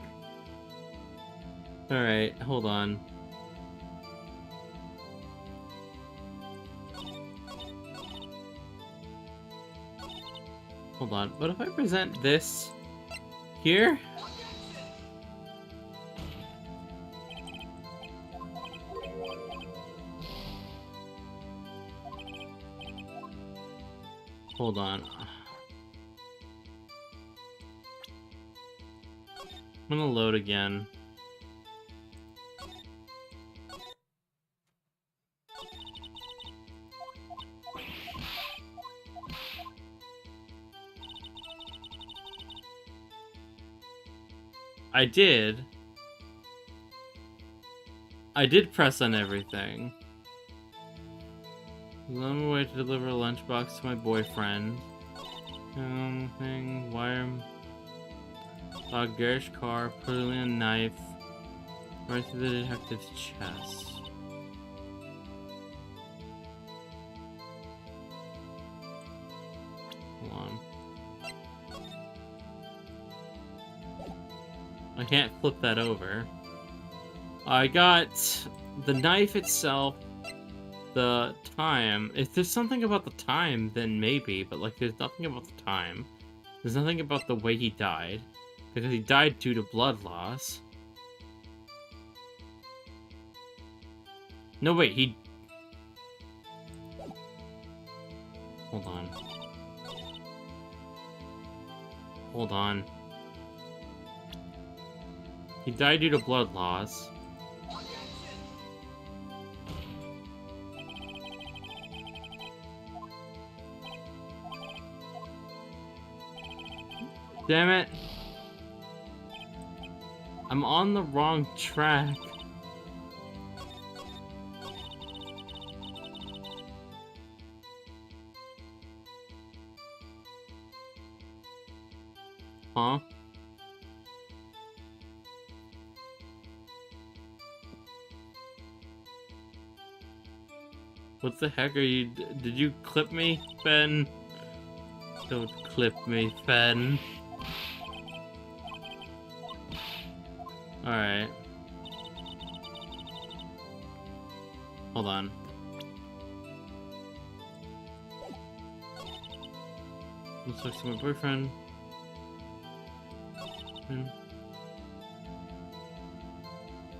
Alright, hold on. Hold on. What if I present this here? Hold on. I'm gonna load again. I did press on everything. I'm on my way to deliver a lunchbox to my boyfriend. Wire. A garish car, putting a knife right through the detective's chest. Hold on. I can't flip that over. I got the knife itself, the time. If there's something about the time, then maybe, but like there's nothing about the time. There's nothing about the way he died. Because he died due to blood loss. No, wait, he... Hold on. Hold on. He died due to blood loss. Damn it. I'm on the wrong track. Huh? What the heck are you... Did you clip me, Ben? Don't clip me, Ben. Alright. Hold on. Let's talk to my boyfriend.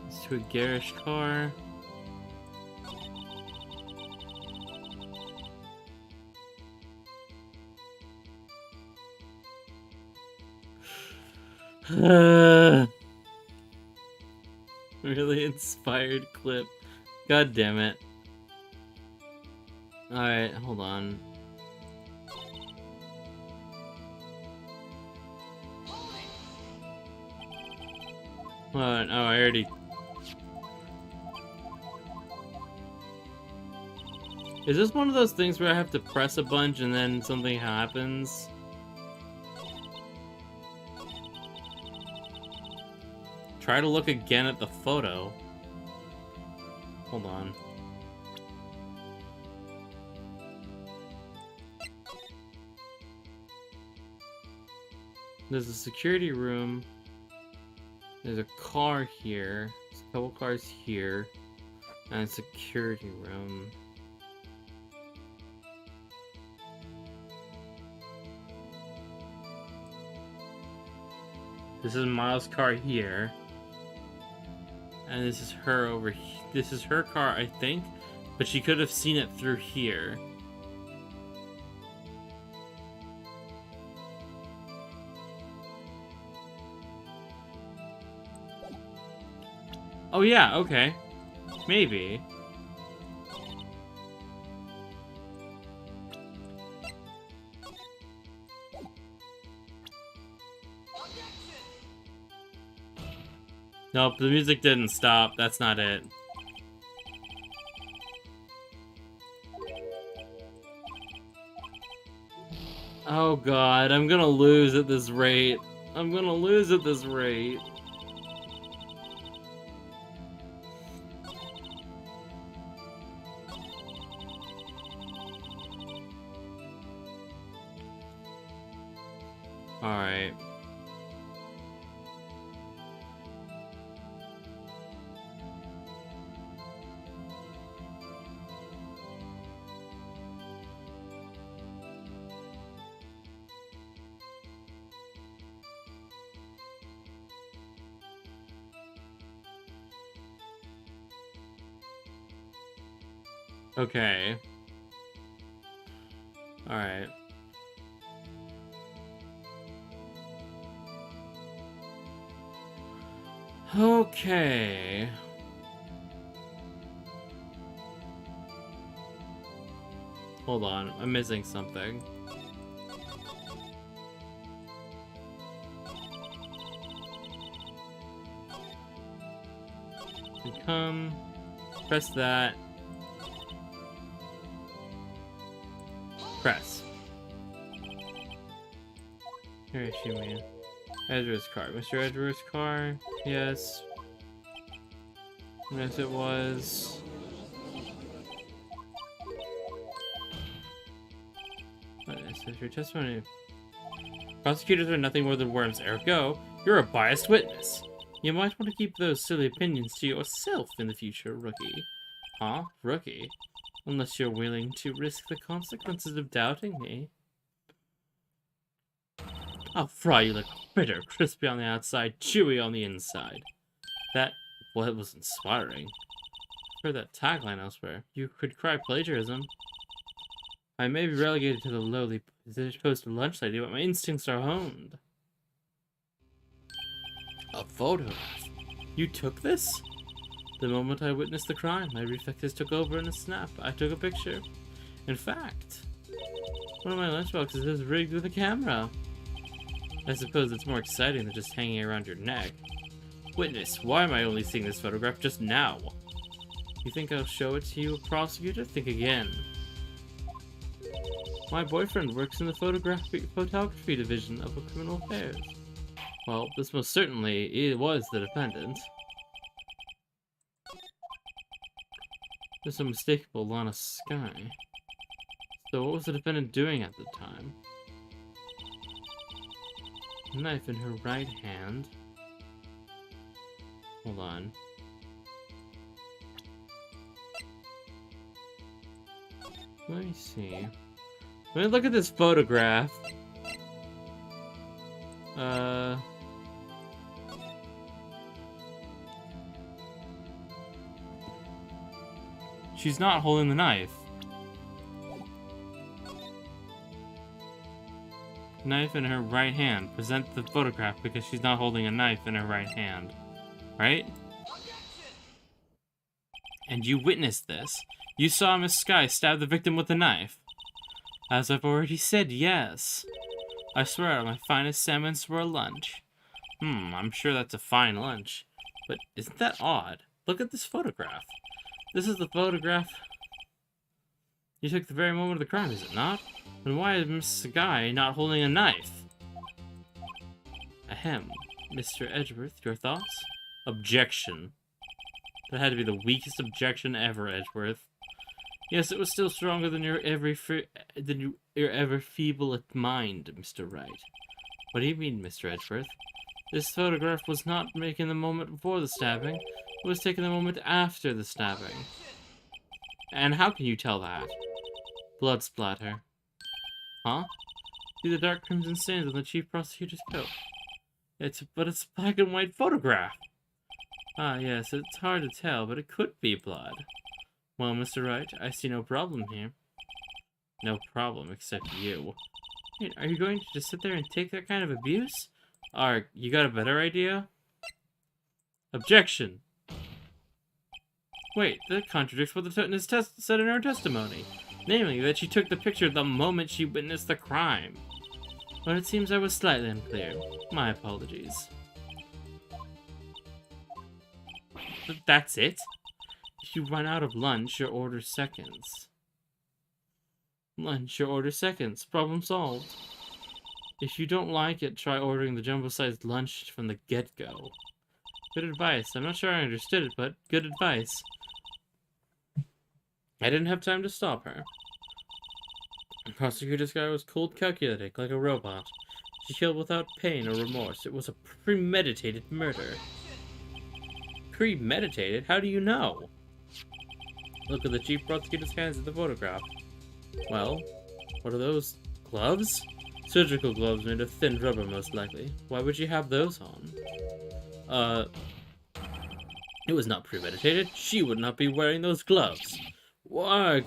It's to a garish car. Really inspired clip. God damn it. Alright, hold on. Oh, I already... Is this one of those things where I have to press a bunch and then something happens? Try to look again at the photo. Hold on. There's a security room. There's a car here. There's a couple cars here. And a security room. This is Miles' car here. And this is her over here. This is her car, I think. But she could have seen it through here. Oh yeah, okay. Maybe. Nope, the music didn't stop. That's not it. Oh god, I'm gonna lose at this rate. I'm gonna lose at this rate. Alright. Okay. Alright. Okay. Hold on, I'm missing something. You come, press that. Press. Here is she, man. Edgeworth's car. Mr. Edgeworth's car? Yes. Yes, it was. What is your testimony? Prosecutors are nothing more than worms, ergo, you're a biased witness. You might want to keep those silly opinions to yourself in the future, rookie. Huh? Rookie? Unless you're willing to risk the consequences of doubting me. I'll fry you like bitter, crispy on the outside, chewy on the inside. That, well, it was inspiring. Heard that tagline elsewhere. You could cry plagiarism. I may be relegated to the lowly post-lunch lady, but my instincts are honed. A photograph? You took this? The moment I witnessed the crime, my reflexes took over in a snap. I took a picture. In fact, one of my lunchboxes is rigged with a camera. I suppose it's more exciting than just hanging around your neck. Witness, why am I only seeing this photograph just now? You think I'll show it to you, prosecutor? Think again. My boyfriend works in the photography division of criminal affairs. Well, this most certainly was the defendant. This unmistakable Lana Sky. So what was the defendant doing at the time? Knife in her right hand. Hold on. Let me see. Let me look at this photograph. She's not holding the knife. Knife in her right hand. Present the photograph because she's not holding a knife in her right hand. Right? And you witnessed this. You saw Miss Sky stab the victim with a knife. As I've already said, yes. I swear on my finest salmon swirl lunch. I'm sure that's a fine lunch. But isn't that odd? Look at this photograph. This is the photograph you took the very moment of the crime, is it not? Then why is Miss Sky not holding a knife? Ahem. Mr. Edgeworth, your thoughts? Objection. That had to be the weakest objection ever, Edgeworth. Yes, it was still stronger than your ever feeble mind, Mr. Wright. What do you mean, Mr. Edgeworth? This photograph was not taken the moment before the stabbing. It was taken the moment after the stabbing. And how can you tell that? Blood splatter. Huh? See the dark crimson stains on the chief prosecutor's coat. But it's a black and white photograph. Ah, yes, it's hard to tell, but it could be blood. Well, Mr. Wright, I see no problem here. No problem, except you. Wait, are you going to just sit there and take that kind of abuse? Or, you got a better idea? Objection! Wait, that contradicts what the witness said in her testimony. Namely, that she took the picture the moment she witnessed the crime. But it seems I was slightly unclear. My apologies. That's it? If you run out of lunch, your order seconds. Lunch, your order seconds. Problem solved. If you don't like it, try ordering the jumbo-sized lunch from the get-go. Good advice. I'm not sure I understood it, but good advice. I didn't have time to stop her. The prosecutor's guy was cold calculating, like a robot. She killed without pain or remorse. It was a premeditated murder. Premeditated? How do you know? Look at the chief prosecutor's hands in the photograph. Well, what are those? Gloves? Surgical gloves made of thin rubber, most likely. Why would you have those on? It was not premeditated. She would not be wearing those gloves. Warg!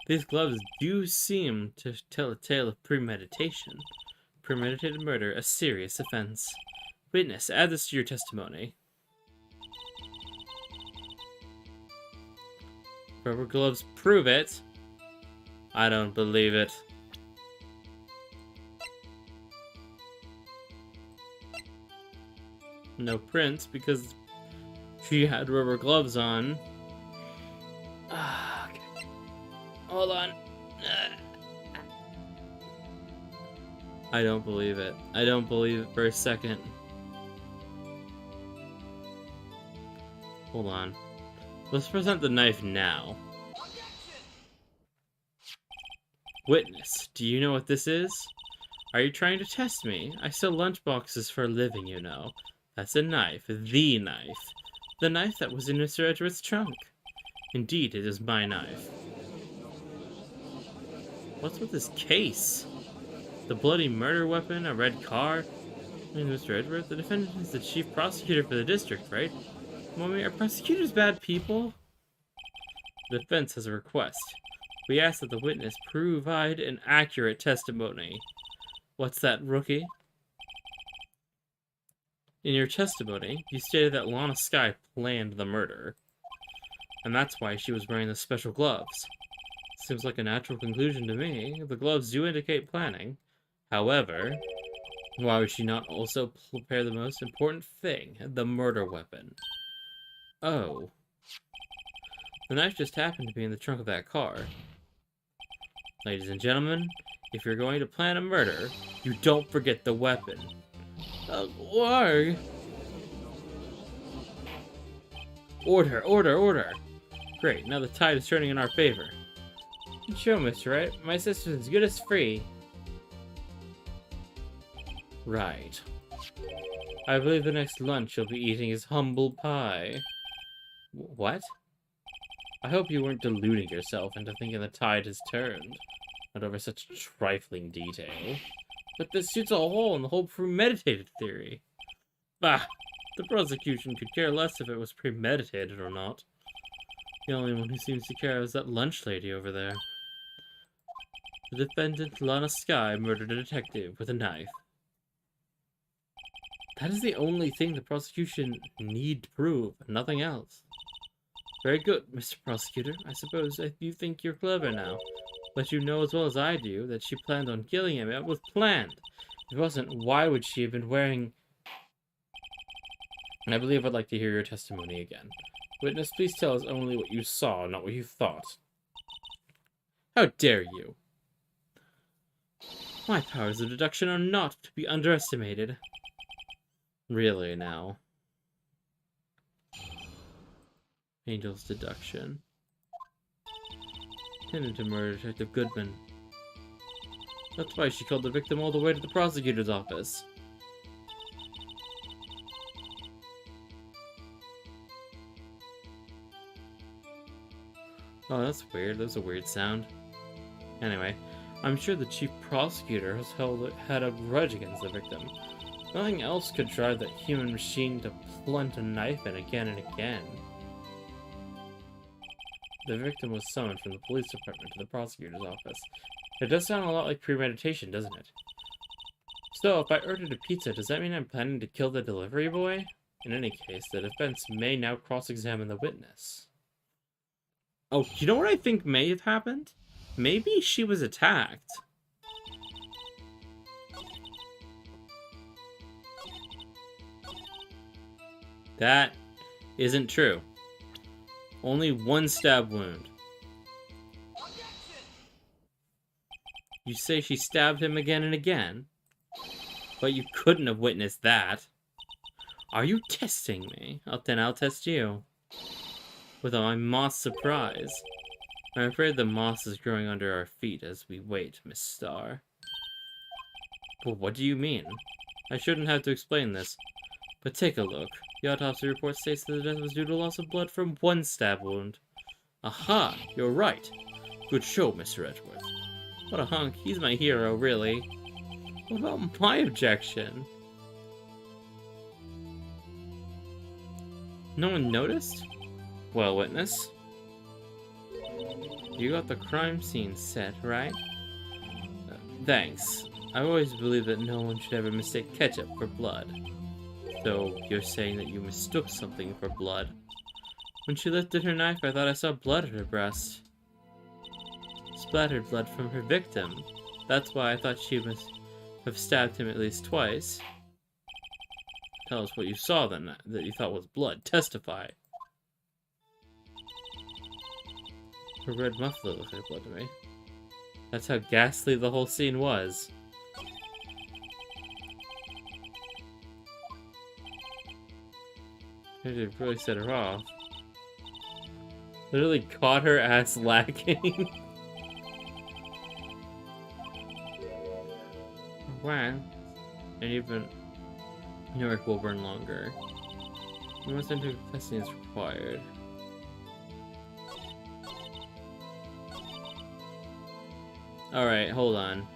These gloves do seem to tell a tale of premeditation. Premeditated murder, a serious offense. Witness, add this to your testimony. Rubber gloves prove it. I don't believe it. No prints because she had rubber gloves on. Okay. Hold on. I don't believe it. I don't believe it for a second. Hold on. Let's present the knife now. Witness, do you know what this is? Are you trying to test me? I sell lunchboxes for a living, you know. That's a knife. The knife. The knife that was in Mr. Edgeworth's trunk. Indeed, it is my knife. What's with this case? The bloody murder weapon, a red car. And Mr. Edgeworth, the defendant is the chief prosecutor for the district, right? Mommy, are prosecutors bad people? The defense has a request. We ask that the witness provide an accurate testimony. What's that, rookie? In your testimony, you stated that Lana Skye planned the murder. And that's why she was wearing the special gloves. Seems like a natural conclusion to me. The gloves do indicate planning. However, why would she not also prepare the most important thing, the murder weapon? Oh. The knife just happened to be in the trunk of that car. Ladies and gentlemen, if you're going to plan a murder, you don't forget the weapon. Why? Order. Great, now the tide is turning in our favor. Good show, Mr. Wright. My sister's as good as free. Right. I believe the next lunch you'll be eating is humble pie. What? I hope you weren't deluding yourself into thinking the tide has turned. Not over such trifling detail. But this shoots a hole in the whole premeditated theory. Bah! The prosecution could care less if it was premeditated or not. The only one who seems to care is that lunch lady over there. The defendant, Lana Skye, murdered a detective with a knife. That is the only thing the prosecution need to prove, nothing else. Very good, Mr. Prosecutor. I suppose you think you're clever now. But you know as well as I do that she planned on killing him. It was planned. If it wasn't, why would she have been wearing... I believe I'd like to hear your testimony again. Witness, please tell us only what you saw, not what you thought. How dare you? My powers of deduction are not to be underestimated. Really, now. Angel's deduction. Intended to murder Detective Goodman. That's why she called the victim all the way to the prosecutor's office. Oh, that's weird. That was a weird sound. Anyway, I'm sure the chief prosecutor has had a grudge against the victim. Nothing else could drive that human machine to plunge a knife in again and again. The victim was summoned from the police department to the prosecutor's office. It does sound a lot like premeditation, doesn't it? So, if I ordered a pizza, does that mean I'm planning to kill the delivery boy? In any case, the defense may now cross-examine the witness. Oh, you know what I think may have happened? Maybe she was attacked. That isn't true. Only one stab wound. You say she stabbed him again and again, but you couldn't have witnessed that. Are you testing me? Then I'll test you. With my moss surprise. I'm afraid the moss is growing under our feet as we wait, Miss Star. Well, what do you mean? I shouldn't have to explain this, but take a look. The autopsy report states that the death was due to loss of blood from one stab wound. Aha! You're right. Good show, Mr. Edgeworth. What a hunk. He's my hero, really. What about my objection? No one noticed? Well, witness. You got the crime scene set, right? Thanks. I always believed that no one should ever mistake ketchup for blood. So, you're saying that you mistook something for blood? When she lifted her knife, I thought I saw blood at her breast. Splattered blood from her victim. That's why I thought she must have stabbed him at least twice. Tell us what you saw then, that you thought was blood. Testify. Her red muffler looked like blood to me. That's how ghastly the whole scene was. It really set her off. Literally caught her ass lacking. Wow. And even Newark will burn longer. We must enter testing is required. Alright, hold on.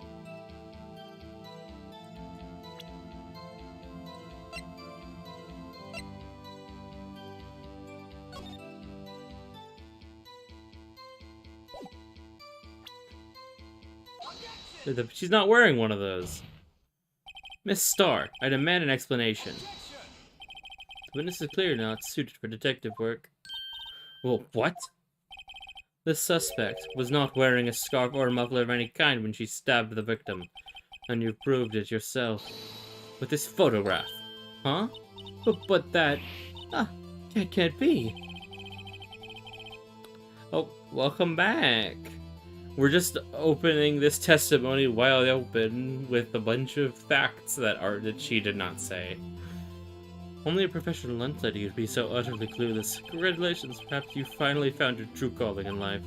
She's not wearing one of those. Miss Starr, I demand an explanation. The witness is clear now it's suited for detective work. Well, what? The suspect was not wearing a scarf or a muffler of any kind when she stabbed the victim. And you proved it yourself. With this photograph. Huh? But that... that can't be. Oh, welcome back. We're just opening this testimony wide open with a bunch of facts that she did not say. Only a professional landlady would be so utterly clueless. Congratulations, perhaps you finally found your true calling in life.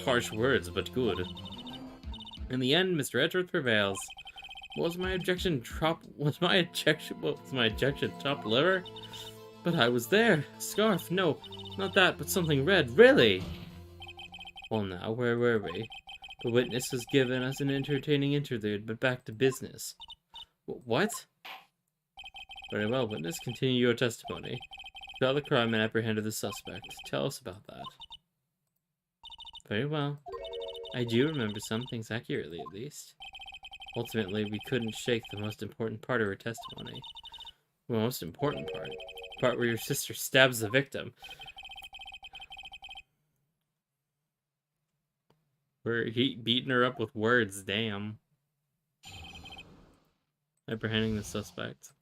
Harsh words, but good. In the end, Mr. Edgeworth prevails. Was my objection top liver? But I was there. Scarf, no, not that, but something red, really. Well now, where were we? The witness has given us an entertaining interlude, but back to business. What? Very well, witness, continue your testimony. You saw the crime and apprehended the suspect. Tell us about that. Very well. I do remember some things accurately, at least. Ultimately, we couldn't shake the most important part of her testimony. The most important part? The part where your sister stabs the victim. Where he beating her up with words, damn. Apprehending the suspect.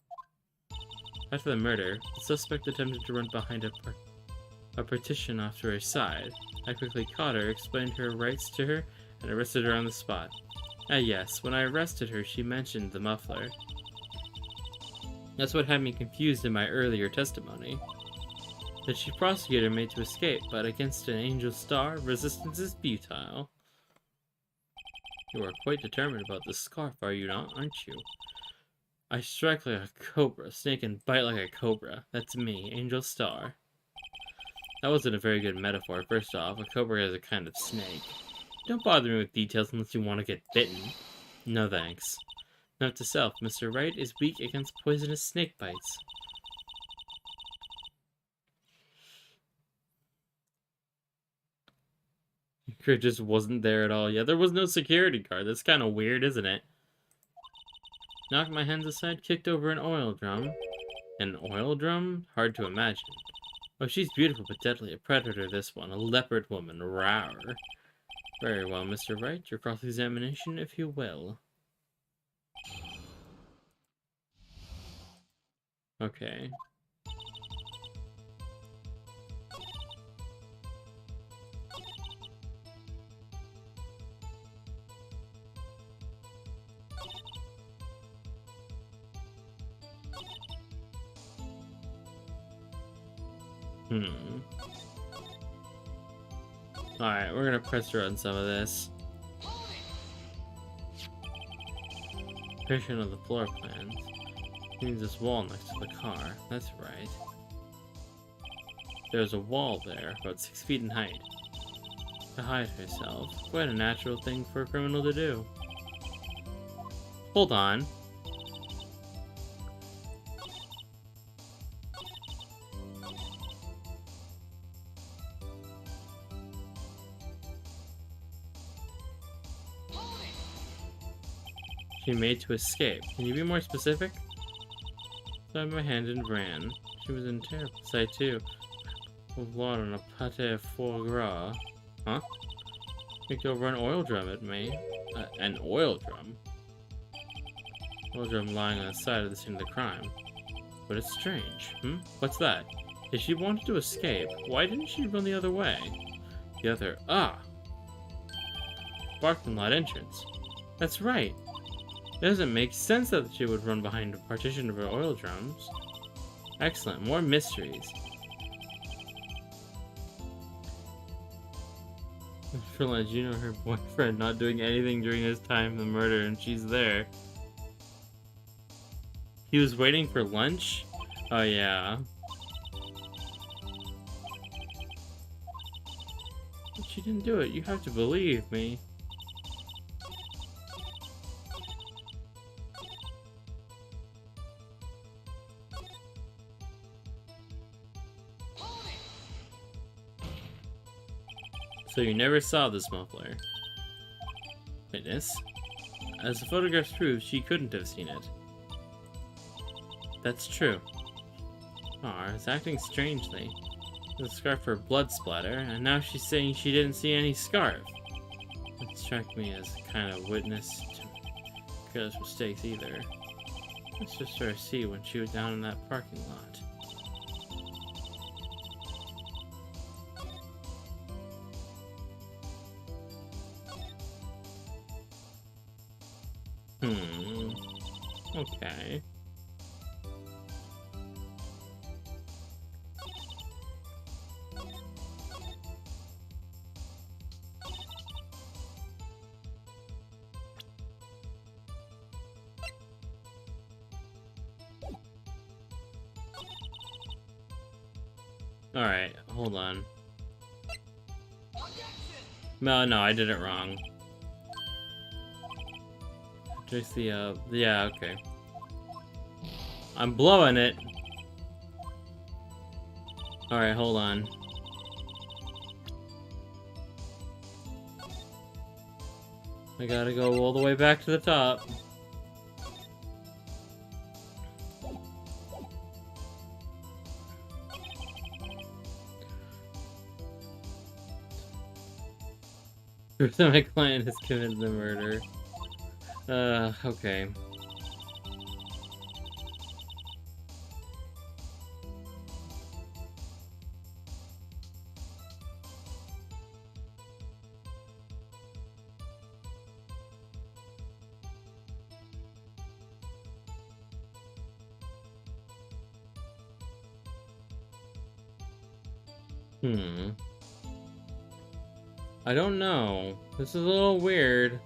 After the murder, the suspect attempted to run behind a partition off to her side. I quickly caught her, explained her rights to her, and arrested her on the spot. Yes, when I arrested her, she mentioned the muffler. That's what had me confused in my earlier testimony. The chief prosecutor made to escape, but against an angel star, resistance is futile. You are quite determined about this scarf, are you not, aren't you? I strike like a cobra, snake and bite like a cobra. That's me, Angel Star. That wasn't a very good metaphor. First off, a cobra is a kind of snake. Don't bother me with details unless you want to get bitten. No thanks. Note to self, Mr. Wright is weak against poisonous snake bites. It just wasn't there at all. Yeah, there was no security guard. That's kind of weird, isn't it? Knocked my hands aside, kicked over an oil drum. An oil drum? Hard to imagine. Oh, she's beautiful but deadly. A predator, this one. A leopard woman. Rawr. Very well, Mr. Wright. Your cross-examination, if you will. Okay. Hmm. Alright, we're gonna press run some of this. Creation of the floor plans. Means this wall next to the car. That's right. There's a wall there, about 6 feet in height. To hide herself. Quite a natural thing for a criminal to do. Hold on. She made to escape. Can you be more specific? Grabbed my hand and ran. She was in terrible sight too. With blood on a pate foie gras. Huh? Picked over an oil drum at me. An oil drum? Oil drum lying on the side of the scene of the crime. But it's strange. What's that? If she wanted to escape, why didn't she run the other way? The other... Parking lot entrance. That's right. It doesn't make sense that she would run behind a partition of her oil drums. Excellent. More mysteries. Realize you know her boyfriend not doing anything during his time in the murder, and she's there. He was waiting for lunch? Oh, yeah. But she didn't do it. You have to believe me. So you never saw this muffler. Witness? As the photographs prove, she couldn't have seen it. That's true. It's acting strangely. The scarf for blood splatter, and now she's saying she didn't see any scarf. It struck me as kind of witness to careless mistakes either. Let's just sort of see when she was down in that parking lot. Okay. Alright, hold on. No, I did it wrong. Just the, yeah, okay. I'm blowing it. Alright, hold on. I gotta go all the way back to the top. My client has committed the murder. Okay. I don't know. This is a little weird.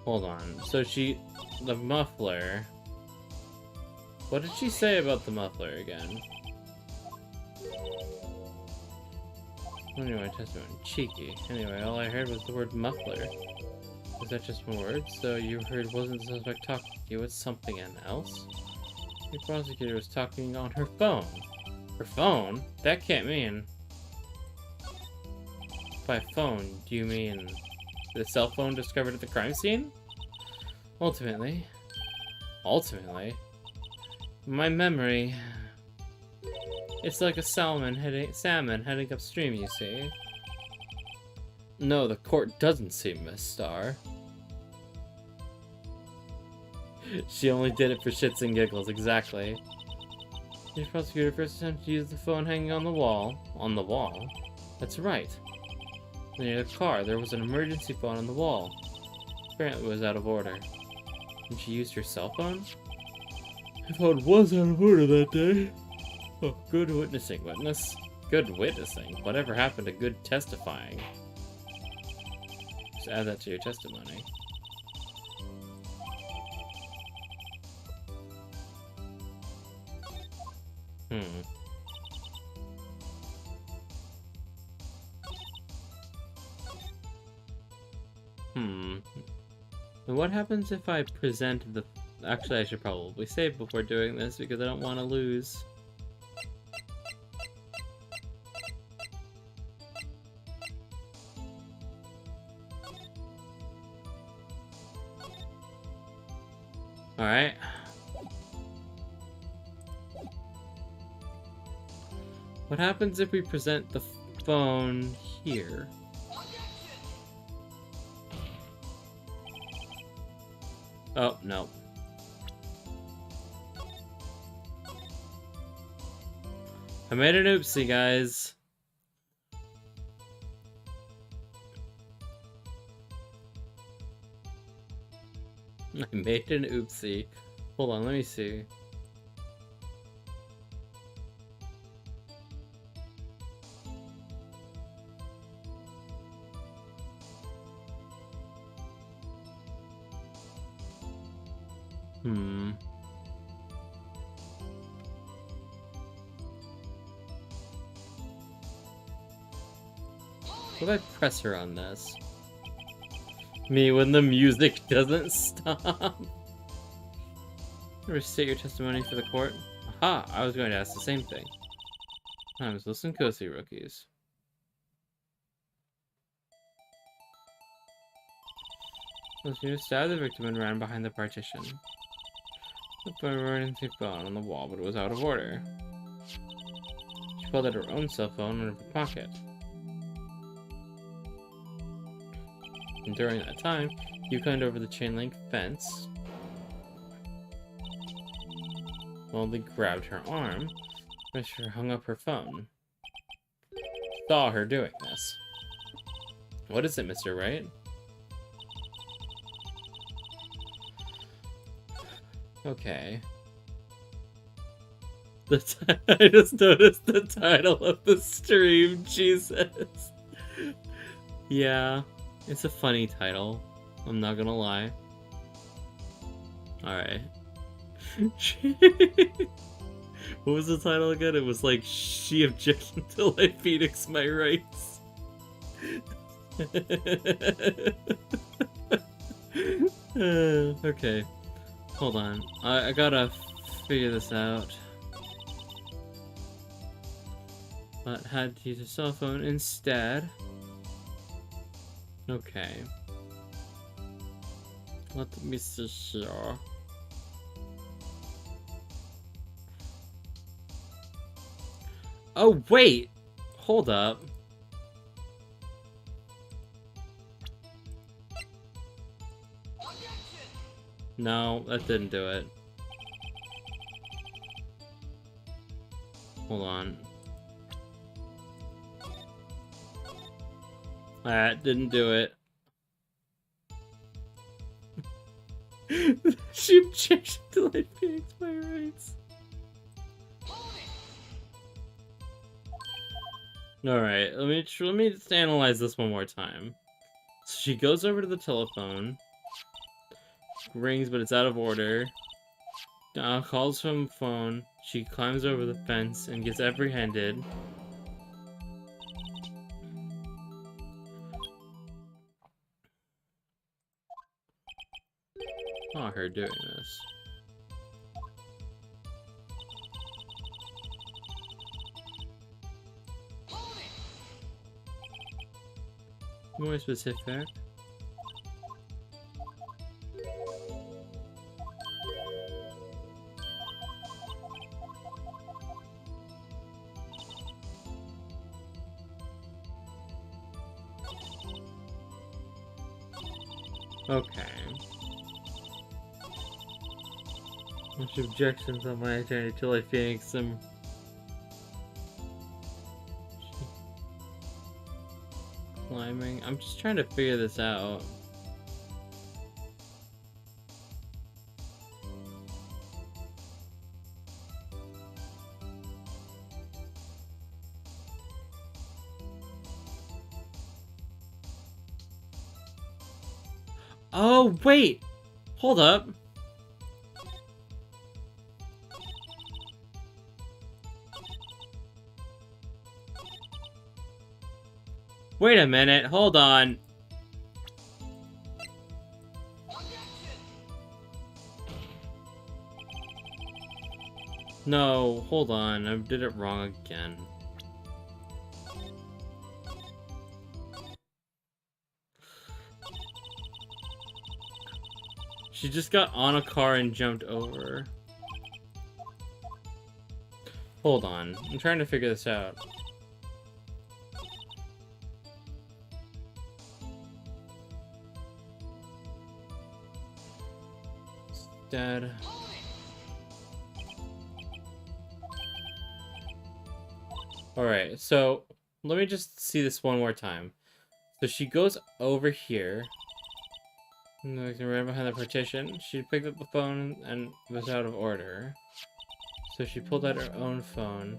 Hold on. So the muffler. What did she say about the muffler again? Anyway, testament. Cheeky. Anyway, all I heard was the word muffler. Was that just one word? So you heard wasn't the suspect talking to you, it's something else? The prosecutor was talking on her phone. Her phone? That can't mean... By phone, do you mean the cell phone discovered at the crime scene? Ultimately, my memory... It's like a salmon heading upstream, you see. No, the court doesn't see Miss Starr. She only did it for shits and giggles, exactly. The prosecutor first attempted to use the phone hanging on the wall. On the wall? That's right. Near the car, there was an emergency phone on the wall. Apparently it was out of order. And she used her cell phone? Her phone was out of order that day. Oh, good witnessing, witness. Good witnessing? Whatever happened to good testifying? Just add that to your testimony. And what happens if I present the... Actually, I should probably save before doing this because I don't want to lose. Alright. What happens if we present the phone here? Oh, no. I made an oopsie, guys. I made an oopsie. Hold on, let me see. What if I press her on this? Me when the music doesn't stop. Restate your testimony for the court. Aha! I was going to ask the same thing. Listen closely, rookies. You stabbed the victim and ran behind the partition. The emergency phone on the wall, but it was out of order. She pulled out her own cell phone out of her pocket. And during that time, you climbed over the chain link fence. Boldly grabbed her arm, and she hung up her phone. Saw her doing this. What is it, Mr. Wright? Okay. I just noticed the title of the stream, Jesus. Yeah, it's a funny title. I'm not gonna lie. Alright. What was the title again? It was like, she objects until I Phoenix my rights. Okay. Hold on. I gotta figure this out. But had to use a cell phone instead. Okay. Let me see here. Oh, wait! Hold up. No, that didn't do it. Hold on. That didn't do it. She objected to I Phoenix my rights. Alright, let me just analyze this one more time. So she goes over to the telephone. Rings, but it's out of order. Calls from phone. She climbs over the fence and gets apprehended. Saw her doing this. More specific. Okay. Much objections on my attorney till I Phoenix him. Climbing. I'm just trying to figure this out. Oh, wait! Hold up. Wait a minute, hold on. No, hold on, I did it wrong again. She just got on a car and jumped over. Hold on, I'm trying to figure this out. Dad. Alright, so let me just see this one more time. So she goes over here. Right behind the partition. She picked up the phone and was out of order. So she pulled out her own phone.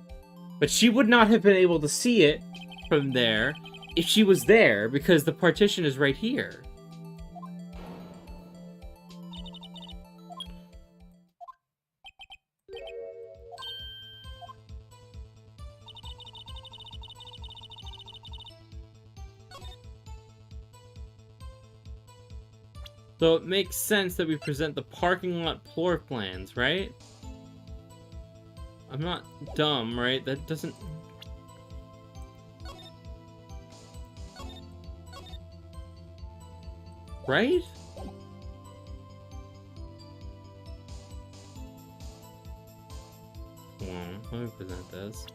But she would not have been able to see it from there if she was there, because the partition is right here. So it makes sense that we present the parking lot floor plans, right? I'm not dumb, right? That doesn't... Right? Hold on, let me present this.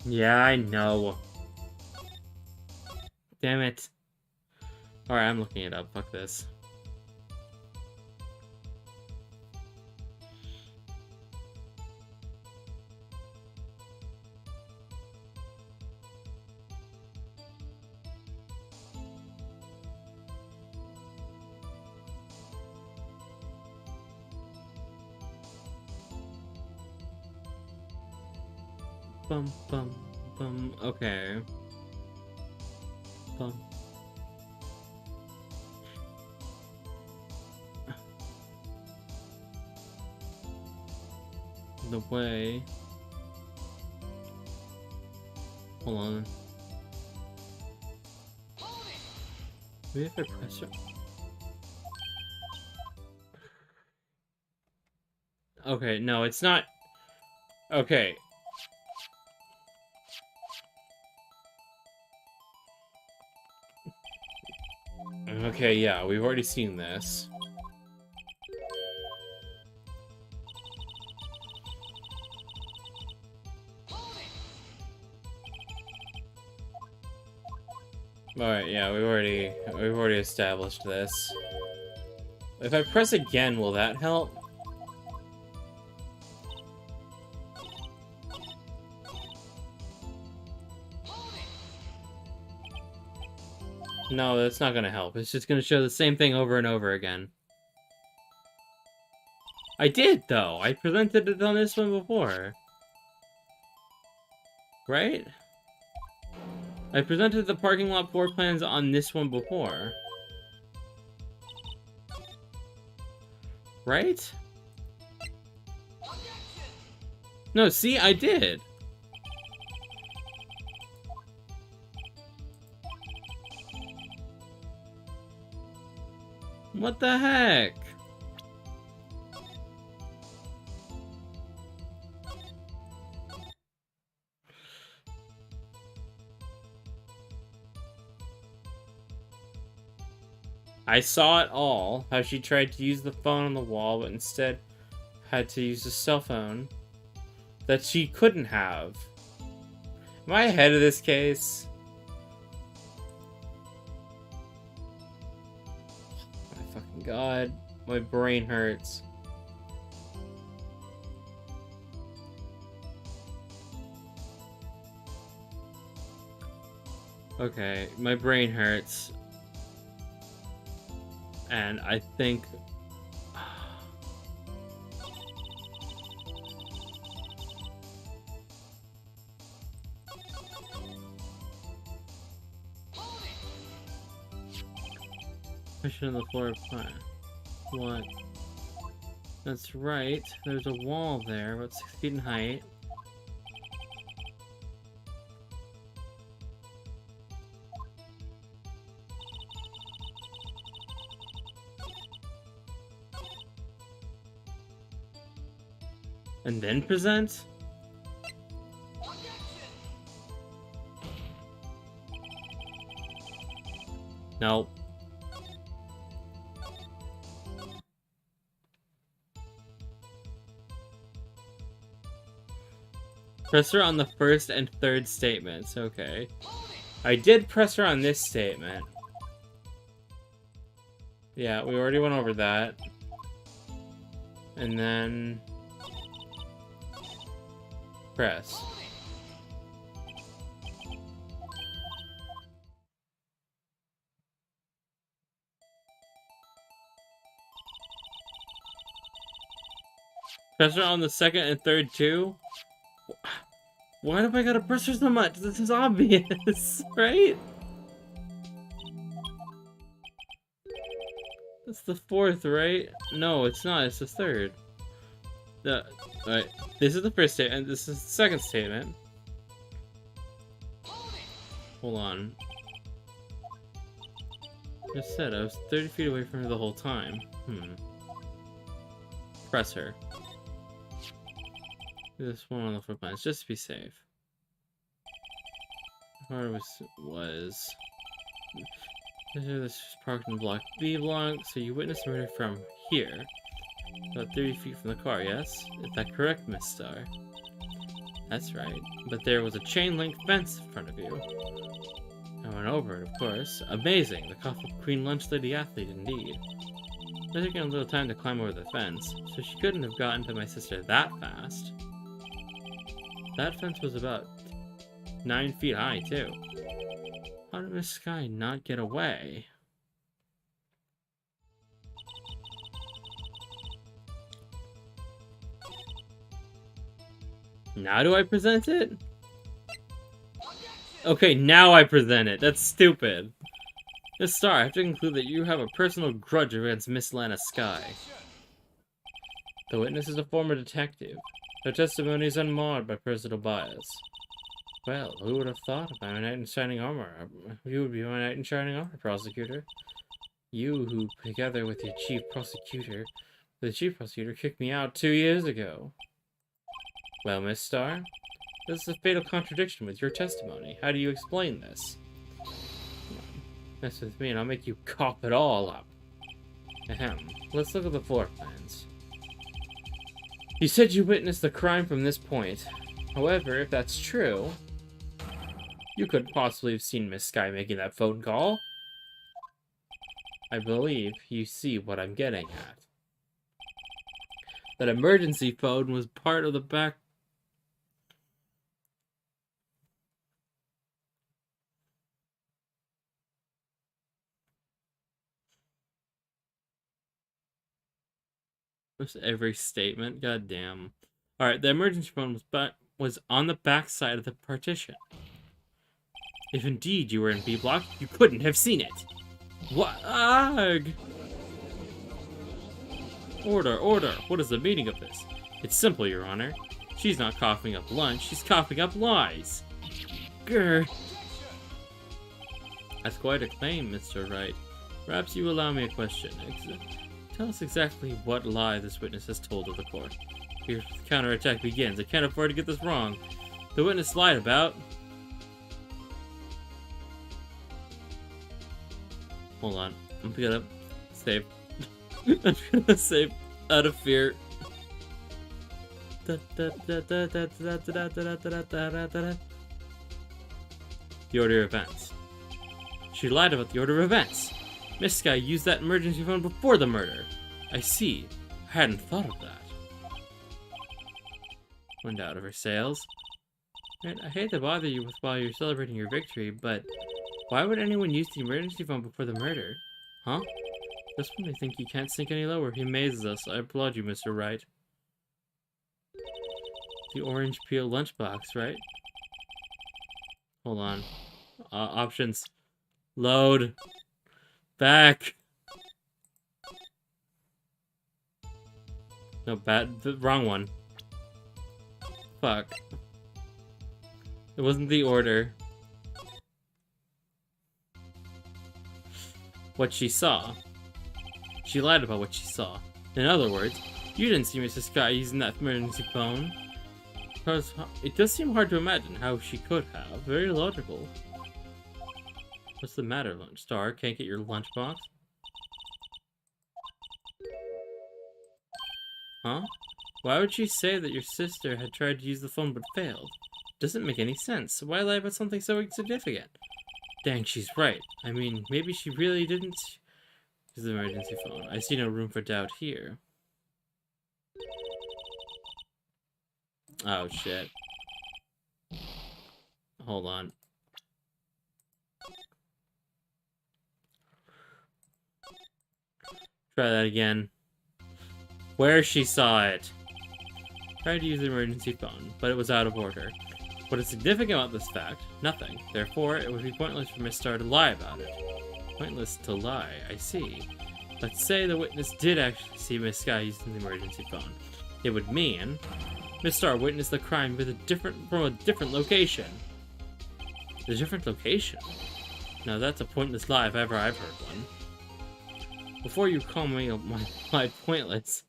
Yeah, I know. Damn it. Alright, I'm looking it up. Fuck this. Bum, bum, bum. Okay. Bum. The way... Hold on. Maybe if I press it... Okay, no, it's not... Okay. Okay, yeah, we've already seen this. Alright, yeah, we've already established this. If I press again, will that help? No, that's not gonna help. It's just gonna show the same thing over and over again. I did, though! I presented it on this one before. Right? I presented the parking lot floor plans on this one before. Right? No, see, I did! What the heck? I saw it all, how she tried to use the phone on the wall, but instead had to use a cell phone that she couldn't have. Am I ahead of this case? My fucking god, my brain hurts. Okay, my brain hurts. And I think... position of the floor plan. What? That's right. There's a wall there, about 6 feet in height. And then present? Nope. Press her on the first and third statements. Okay. I did press her on this statement. Yeah, we already went over that. And then... press. Press her on the second and third too? Why do I gotta press her so much? This is obvious, right? That's the fourth, right? No, it's not. It's the third. Alright, this is the first statement. This is the second statement. Hold on. I said I was 30 feet away from her the whole time. Press her. This one on the floor plans, just to be safe. Part was this is parked in block B block, so you witnessed murder from here. About 30 feet from the car, yes? Is that correct, Miss Star? That's right. But there was a chain link fence in front of you. I went over it, of course. Amazing! The cough of Queen Lunch Lady Athlete, indeed. It took a little time to climb over the fence, so she couldn't have gotten to my sister that fast. That fence was about 9 feet high, too. How did Miss Sky not get away? Now do I present it? Okay, now I present it. That's stupid. Miss Star, I have to conclude that you have a personal grudge against Miss Lana Sky. The witness is a former detective. Her testimony is unmarred by personal bias. Well, who would have thought of my knight in shining armor? You would be my knight in shining armor, prosecutor. You who, together with the chief prosecutor, kicked me out 2 years ago. Well, Miss Star, this is a fatal contradiction with your testimony. How do you explain this? Mess with me and I'll make you cough it all up. Ahem. Let's look at the floor plans. You said you witnessed the crime from this point. However, if that's true, you couldn't possibly have seen Miss Sky making that phone call. I believe you see what I'm getting at. That emergency phone was part of the back... Every statement, goddamn. Alright, the emergency phone was on the back side of the partition. If indeed you were in B block, you couldn't have seen it. What? Ugh. Order, order. What is the meaning of this? It's simple, Your Honor. She's not coughing up lunch, she's coughing up lies. Grr. That's quite a claim, Mr. Wright. Perhaps you allow me a question. Tell us exactly what lie this witness has told of the court. Your counterattack begins. I can't afford to get this wrong. The witness lied about... Hold on. I'm gonna save. I'm gonna save out of fear. The order of events. She lied about the order of events. Miss Sky used that emergency phone before the murder. I see. I hadn't thought of that. Went out of her sails. And I hate to bother you while you're celebrating your victory, but why would anyone use the emergency phone before the murder? Huh? This one may think he can't sink any lower. He amazes us. I applaud you, Mr. Wright. The orange peel lunchbox, right? Hold on. Options. Load. Back. No, the wrong one. Fuck. It wasn't the order. What she saw. She lied about what she saw. In other words, you didn't see Mr. Sky using that emergency phone. Because it does seem hard to imagine how she could have. Very logical. What's the matter, Lunch Star? Can't get your lunchbox? Huh? Why would she say that your sister had tried to use the phone but failed? Doesn't make any sense. Why lie about something so insignificant? Dang, she's right. I mean, maybe she really didn't use the emergency phone. I see no room for doubt here. Oh, shit. Hold on. Try that again. Where she saw it. Tried to use the emergency phone, but it was out of order. What is significant about this fact? Nothing. Therefore, it would be pointless for Miss Star to lie about it. Pointless to lie, I see. Let's say the witness did actually see Miss Sky using the emergency phone. It would mean Miss Star witnessed the crime from a different location. A different location? Now that's a pointless lie if ever I've heard one. Before you call me my pointless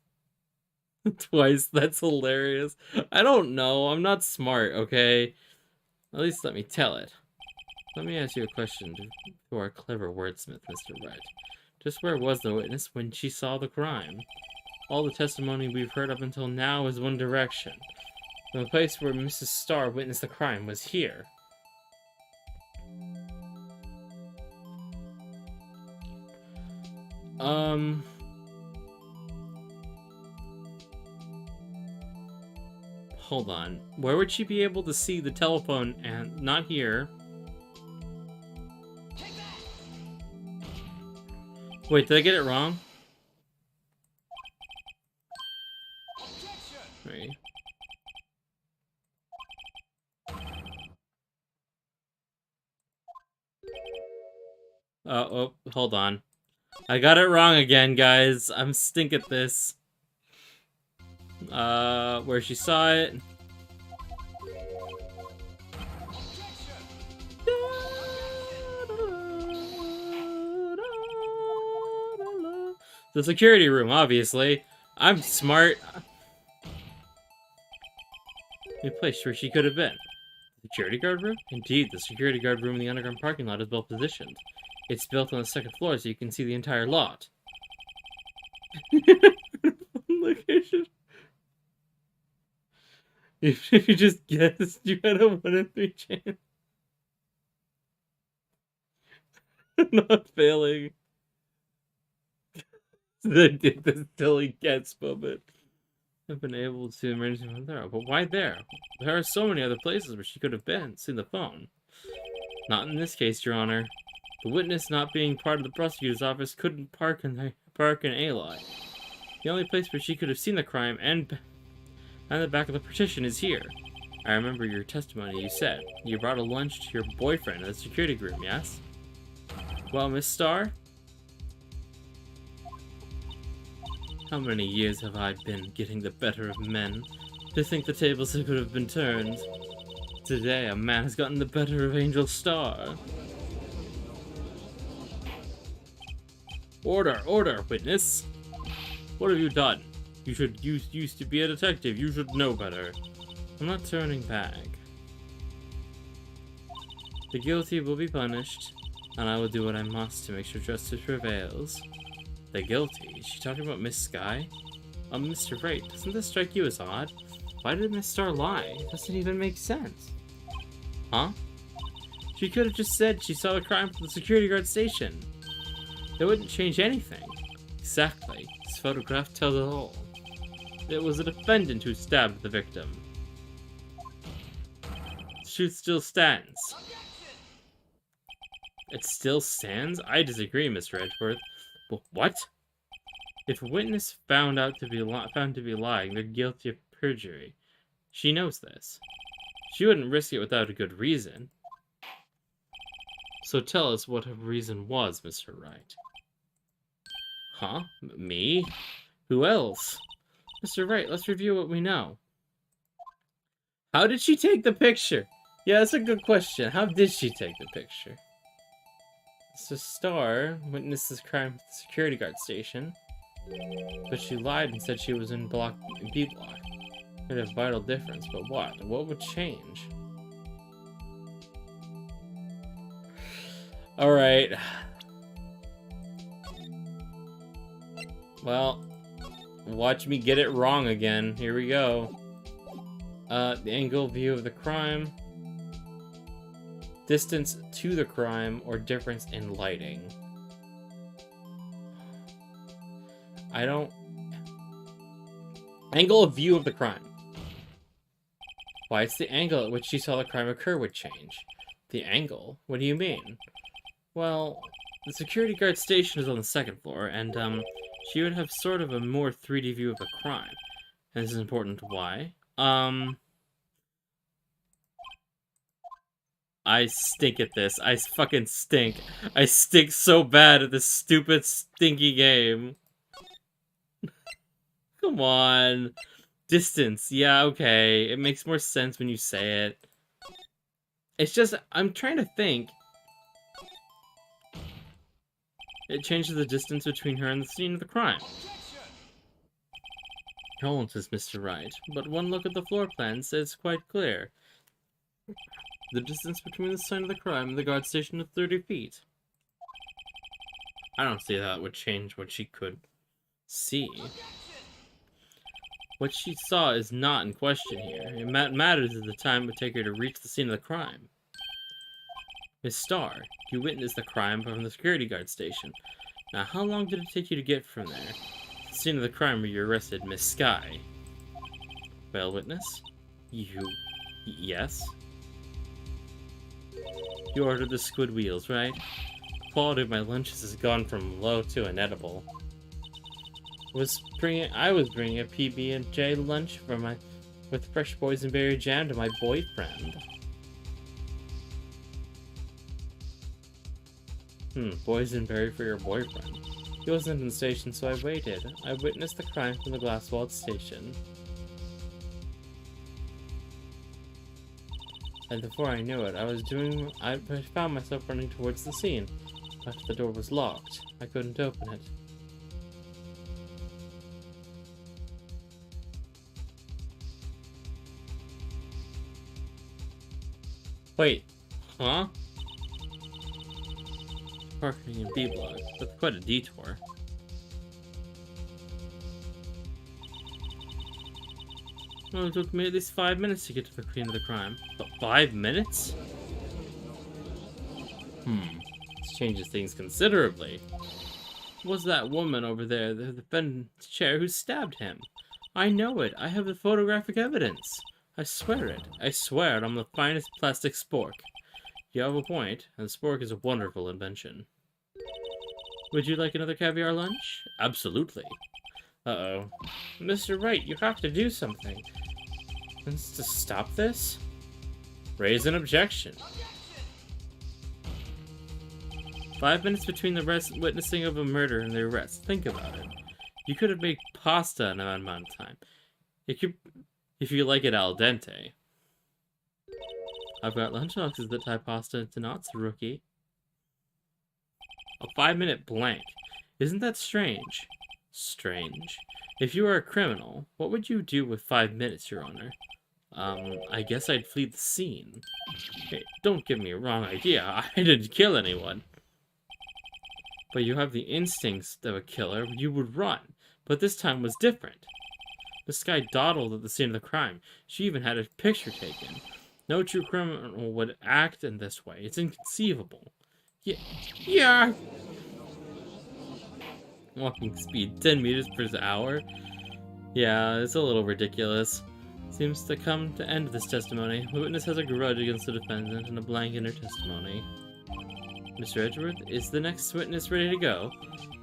twice, that's hilarious. I don't know. I'm not smart, okay? At least let me tell it. Let me ask you a question to our clever wordsmith, Mr. Wright. Just where was the witness when she saw the crime? All the testimony we've heard up until now is one direction. The place where Mrs. Starr witnessed the crime was here. Hold on. Where would she be able to see the telephone and not here? Wait, did I get it wrong? Wait. Oh, hold on. I got it wrong again, guys. I'm stink at this. Where she saw it. The security room, obviously. I'm smart. A place where she could have been. The security guard room? Indeed, the security guard room in the underground parking lot is well positioned. It's built on the second floor so you can see the entire lot. Location. If you just guessed, you had a 1 in 3 chance. Not failing. They did the silly guess moment. I've been able to emergency from there, but why there? There are so many other places where she could have been, seen the phone. Not in this case, Your Honor. The witness, not being part of the prosecutor's office, couldn't park in a lot. The only place where she could have seen the crime and the back of the partition is here. I remember your testimony. You said you brought a lunch to your boyfriend in the security room, yes? Well, Miss Starr? How many years have I been getting the better of men? To think the tables could have been turned. Today, a man has gotten the better of Angel Starr. Order, order, witness! What have you done? You used to be a detective. You should know better. I'm not turning back. The guilty will be punished, and I will do what I must to make sure justice prevails. The guilty? Is she talking about Miss Sky? Mr. Wright, doesn't this strike you as odd? Why did Miss Star lie? It doesn't even make sense. Huh? She could have just said she saw the crime from the security guard station. That wouldn't change anything. Exactly. This photograph tells it all. It was a defendant who stabbed the victim. The truth still stands. It still stands? I disagree, Mr. Edgeworth. But what? If a witness found to be lying, they're guilty of perjury. She knows this. She wouldn't risk it without a good reason. So tell us what her reason was, Mr. Wright. Huh? Me? Who else? Mr. Wright, let's review what we know. How did she take the picture? Yeah, that's a good question. How did she take the picture? So Star witnessed this crime at the security guard station, but she lied and said she was in B block. Made a vital difference, but what? What would change? Alright. Well, watch me get it wrong again. Here we go. The angle view of the crime, distance to the crime, or difference in lighting. I don't... Angle of view of the crime. Why, it's the angle at which she saw the crime occur would change. The angle? What do you mean? Well, the security guard station is on the second floor, and, she would have sort of a more 3D view of the crime. And this is important. Why? I stink at this. I fucking stink. I stink so bad at this stupid, stinky game. Come on. Distance. Yeah, okay. It makes more sense when you say it. It's just, I'm trying to think. It changes the distance between her and the scene of the crime. Hold, says Mr. Wright, but one look at the floor plan says quite clear. The distance between the scene of the crime and the guard station is 30 feet. I don't see how it would change what she could see. What she saw is not in question here. It matters is the time it would take her to reach the scene of the crime. Miss Starr, you witnessed the crime from the security guard station. Now, how long did it take you to get from there? The scene of the crime where you arrested Miss Sky. Well, witness? Yes? You ordered the squid wheels, right? The quality of my lunches has gone from low to inedible. I was bringing a PB&J lunch with fresh boysenberry jam to my boyfriend. Boysenberry for your boyfriend. He wasn't in the station, so I waited. I witnessed the crime from the glass-walled station. And before I knew it, I found myself running towards the scene, but the door was locked. I couldn't open it. Wait, huh? Parking in B block. That's quite a detour. Well, it took me at least 5 minutes to get to the scene of the crime. But 5 minutes? This changes things considerably. Was that woman over there, the defendant's chair, who stabbed him? I know it. I have the photographic evidence. I swear it. I swear it. I'm the finest plastic spork. You have a point, and the spork is a wonderful invention. Would you like another caviar lunch? Absolutely. Uh-oh. Mr. Wright, you have to do something. To stop this? Raise an objection. 5 minutes between the witnessing of a murder and the arrest. Think about it. You could have made pasta in that amount of time. If you like it al dente. I've got lunchboxes that tie pasta into knots, rookie. A 5-minute blank. Isn't that strange? Strange. If you were a criminal, what would you do with 5 minutes, Your Honor? I guess I'd flee the scene. Hey, don't give me a wrong idea. I didn't kill anyone. But you have the instincts of a killer. You would run. But this time was different. This guy dawdled at the scene of the crime. She even had a picture taken. No true criminal would act in this way. It's inconceivable. Yeah. Walking speed 10 meters per hour. Yeah, it's a little ridiculous. Seems to come to end this testimony. The witness has a grudge against the defendant and a blank in her testimony. Mr. Edgeworth, is the next witness ready to go?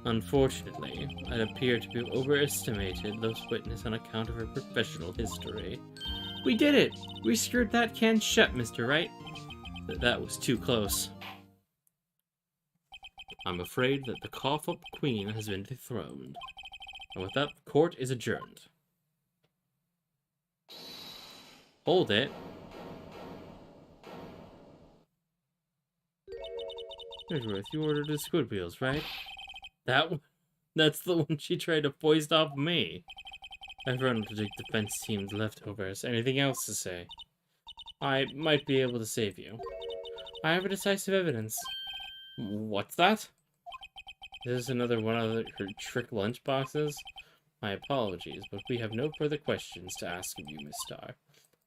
Unfortunately, I'd appear to have overestimated this witness on account of her professional history. We did it! We screwed that can shut, Mr. Wright. That was too close. I'm afraid that the cough-up queen has been dethroned. And with that, the court is adjourned. Hold it. Edgeworth, you ordered the squid wheels, right? That's the one she tried to foist off me. I've run to take defense team's leftovers. Anything else to say? I might be able to save you. I have a decisive evidence. What's that? This is another one of her trick lunch boxes? My apologies, but we have no further questions to ask of you, Miss Star.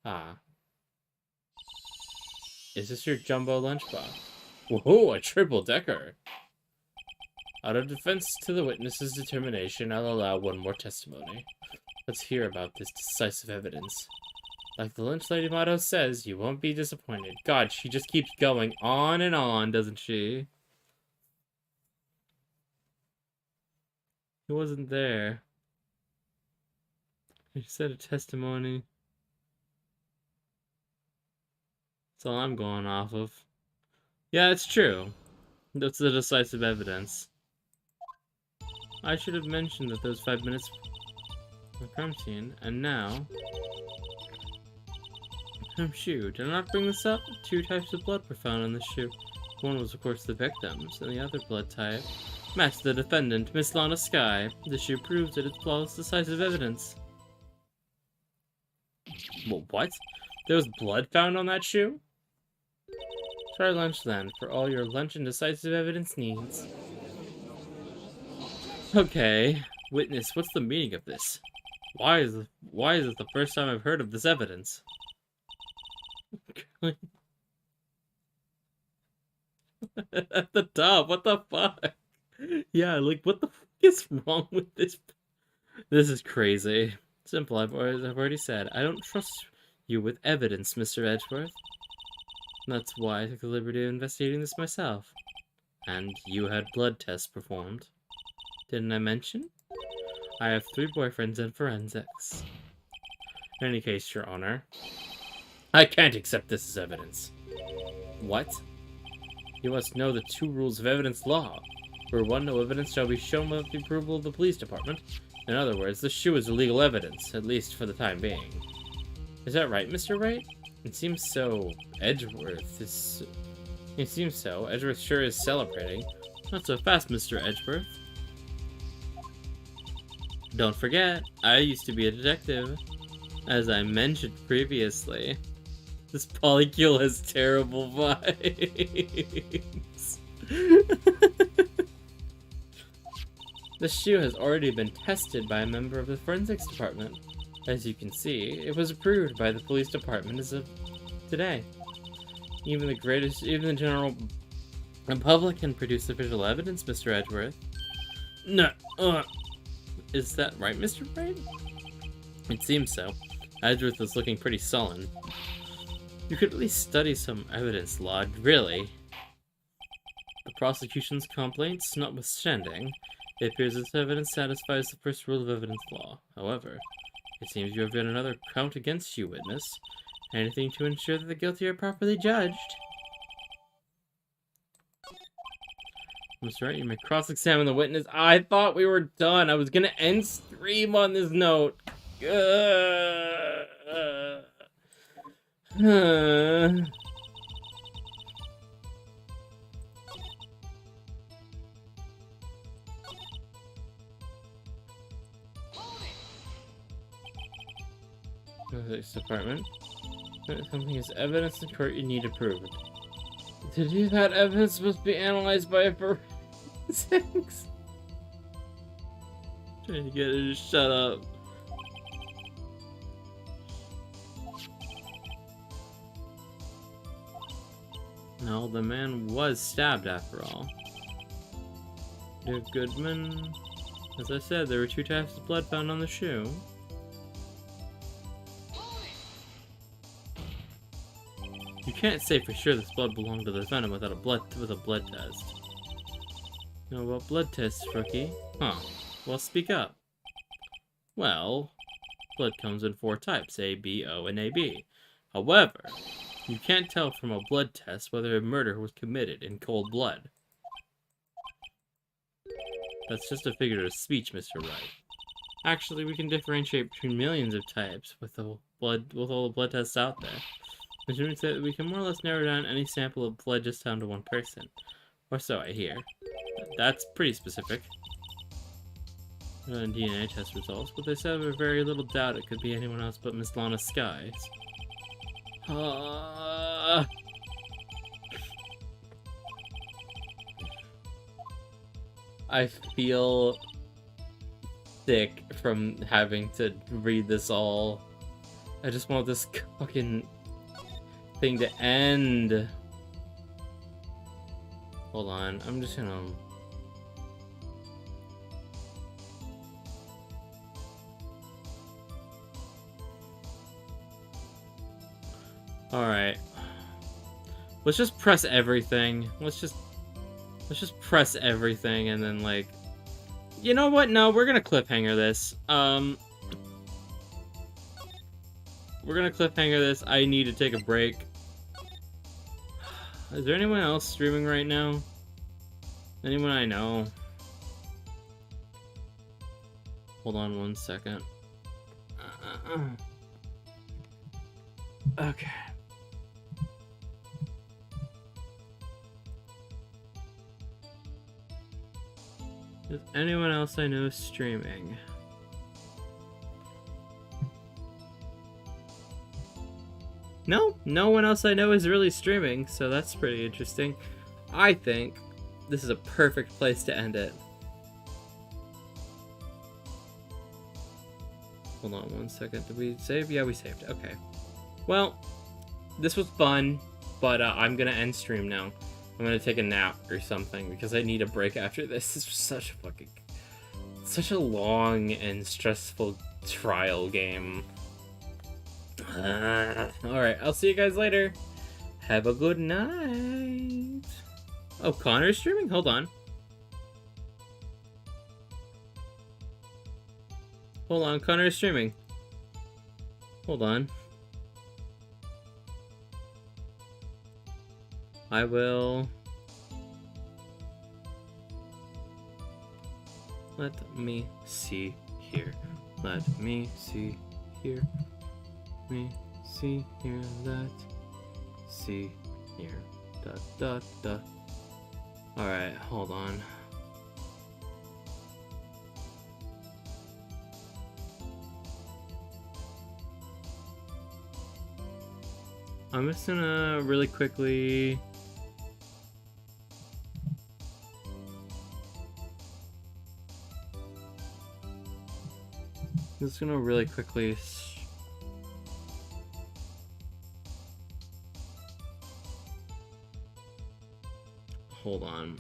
Ah. Is this your jumbo lunchbox? Whoa, a triple-decker! Out of defense to the witness's determination, I'll allow one more testimony. Let's hear about this decisive evidence. Like the lunch lady motto says, you won't be disappointed. God, she just keeps going on and on, doesn't she? He wasn't there. He said a testimony. That's all I'm going off of. Yeah, it's true. That's the decisive evidence. I should have mentioned that those 5 minutes were crime scene, and now... shoe. Did I not bring this up? 2 types of blood were found on the shoe. One was, of course, the victim's, and the other blood type matched the defendant, Miss Lana Skye. The shoe proves that it's flawless decisive evidence. Well, what? There was blood found on that shoe? Try lunch then, for all your lunch and decisive evidence needs. Okay, witness, what's the meaning of this? Why is it the first time I've heard of this evidence? At the top, what the fuck? Yeah, like, what the fuck is wrong with this? This is crazy. Simple, I've already said. I don't trust you with evidence, Mr. Edgeworth. That's why I took the liberty of investigating this myself. And you had blood tests performed. Didn't I mention? I have 3 boyfriends in forensics. In any case, Your Honor, I can't accept this as evidence. What? You must know the 2 rules of evidence law. For 1, no evidence shall be shown without the approval of the police department. In other words, the shoe is illegal evidence, at least for the time being. Is that right, Mr. Wright? It seems so. Edgeworth is... It seems so. Edgeworth sure is celebrating. Not so fast, Mr. Edgeworth. Don't forget, I used to be a detective. As I mentioned previously. This polycule has terrible vibes. The shoe has already been tested by a member of the forensics department. As you can see, it was approved by the police department as of today. Even the general public can produce official evidence, Mr. Edgeworth. No, is that right, Mr. Wright? It seems so. Edgeworth was looking pretty sullen. You could at least study some evidence law, really. The prosecution's complaints notwithstanding, it appears this evidence satisfies the first rule of evidence law. However, it seems you have yet another count against you, witness. Anything to ensure that the guilty are properly judged. Mr. Wright, you may cross-examine the witness. I thought we were done. I was gonna end stream on this note. Physics department. Something is evidence in court you need to prove it. To do that, evidence must be analyzed by a forensics. Trying to get her to shut up. No, the man was stabbed after all. Dear Goodman, as I said, there were 2 types of blood found on the shoe. You can't say for sure this blood belonged to the defendant without a blood test. You know about blood tests, rookie? Huh. Well, speak up. Well, blood comes in 4 types, A, B, O, and AB. However, you can't tell from a blood test whether a murder was committed in cold blood. That's just a figure of speech, Mr. Wright. Actually, we can differentiate between millions of types with all the blood tests out there. Which means that we can more or less narrow down any sample of blood just down to one person. Or so I hear. That's pretty specific. DNA test results, but they said with very little doubt it could be anyone else but Miss Lana Skies. I feel sick from having to read this all. I just want this fucking thing to end. Hold on, I'm just gonna... Alright. Let's just press everything. Let's just press everything and then, like... You know what? No, we're gonna cliffhanger this. We're gonna cliffhanger this. I need to take a break. Is there anyone else streaming right now? Anyone I know? Hold on one second. Okay. Is anyone else I know streaming? No, no one else I know is really streaming, so that's pretty interesting. I think this is a perfect place to end it. Hold on one second. Did we save? Yeah, we saved. Okay. Well, this was fun, but I'm gonna end stream now. I'm gonna take a nap or something because I need a break after this. This was such a long and stressful trial game. Alright, I'll see you guys later. Have a good night. Oh, Connor's streaming? Hold on. Hold on, Connor's streaming. Hold on. I will... Let me see here. Let me see here. Me see here. Let see here. Dot dot dot. Alright, hold on. I'm just gonna really quickly... Just gonna really quickly... Hold on.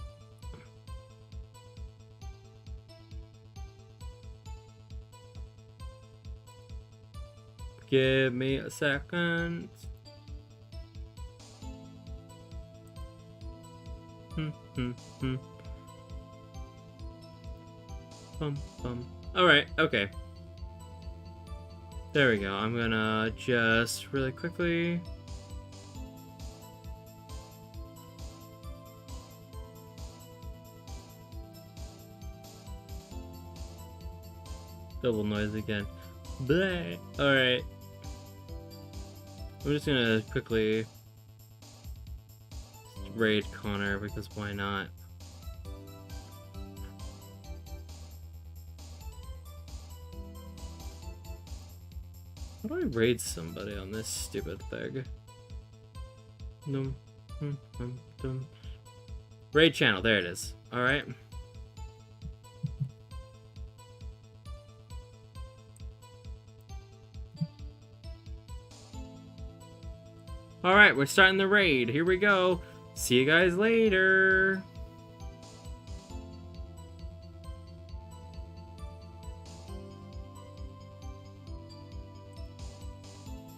Give me a second. Alright, okay. There we go. I'm gonna just really quickly... Double noise again. Blah. Alright. I'm just gonna quickly raid Connor because why not? How do I raid somebody on this stupid thing? Raid channel, there it is. Alright. Alright, we're starting the raid. Here we go. See you guys later.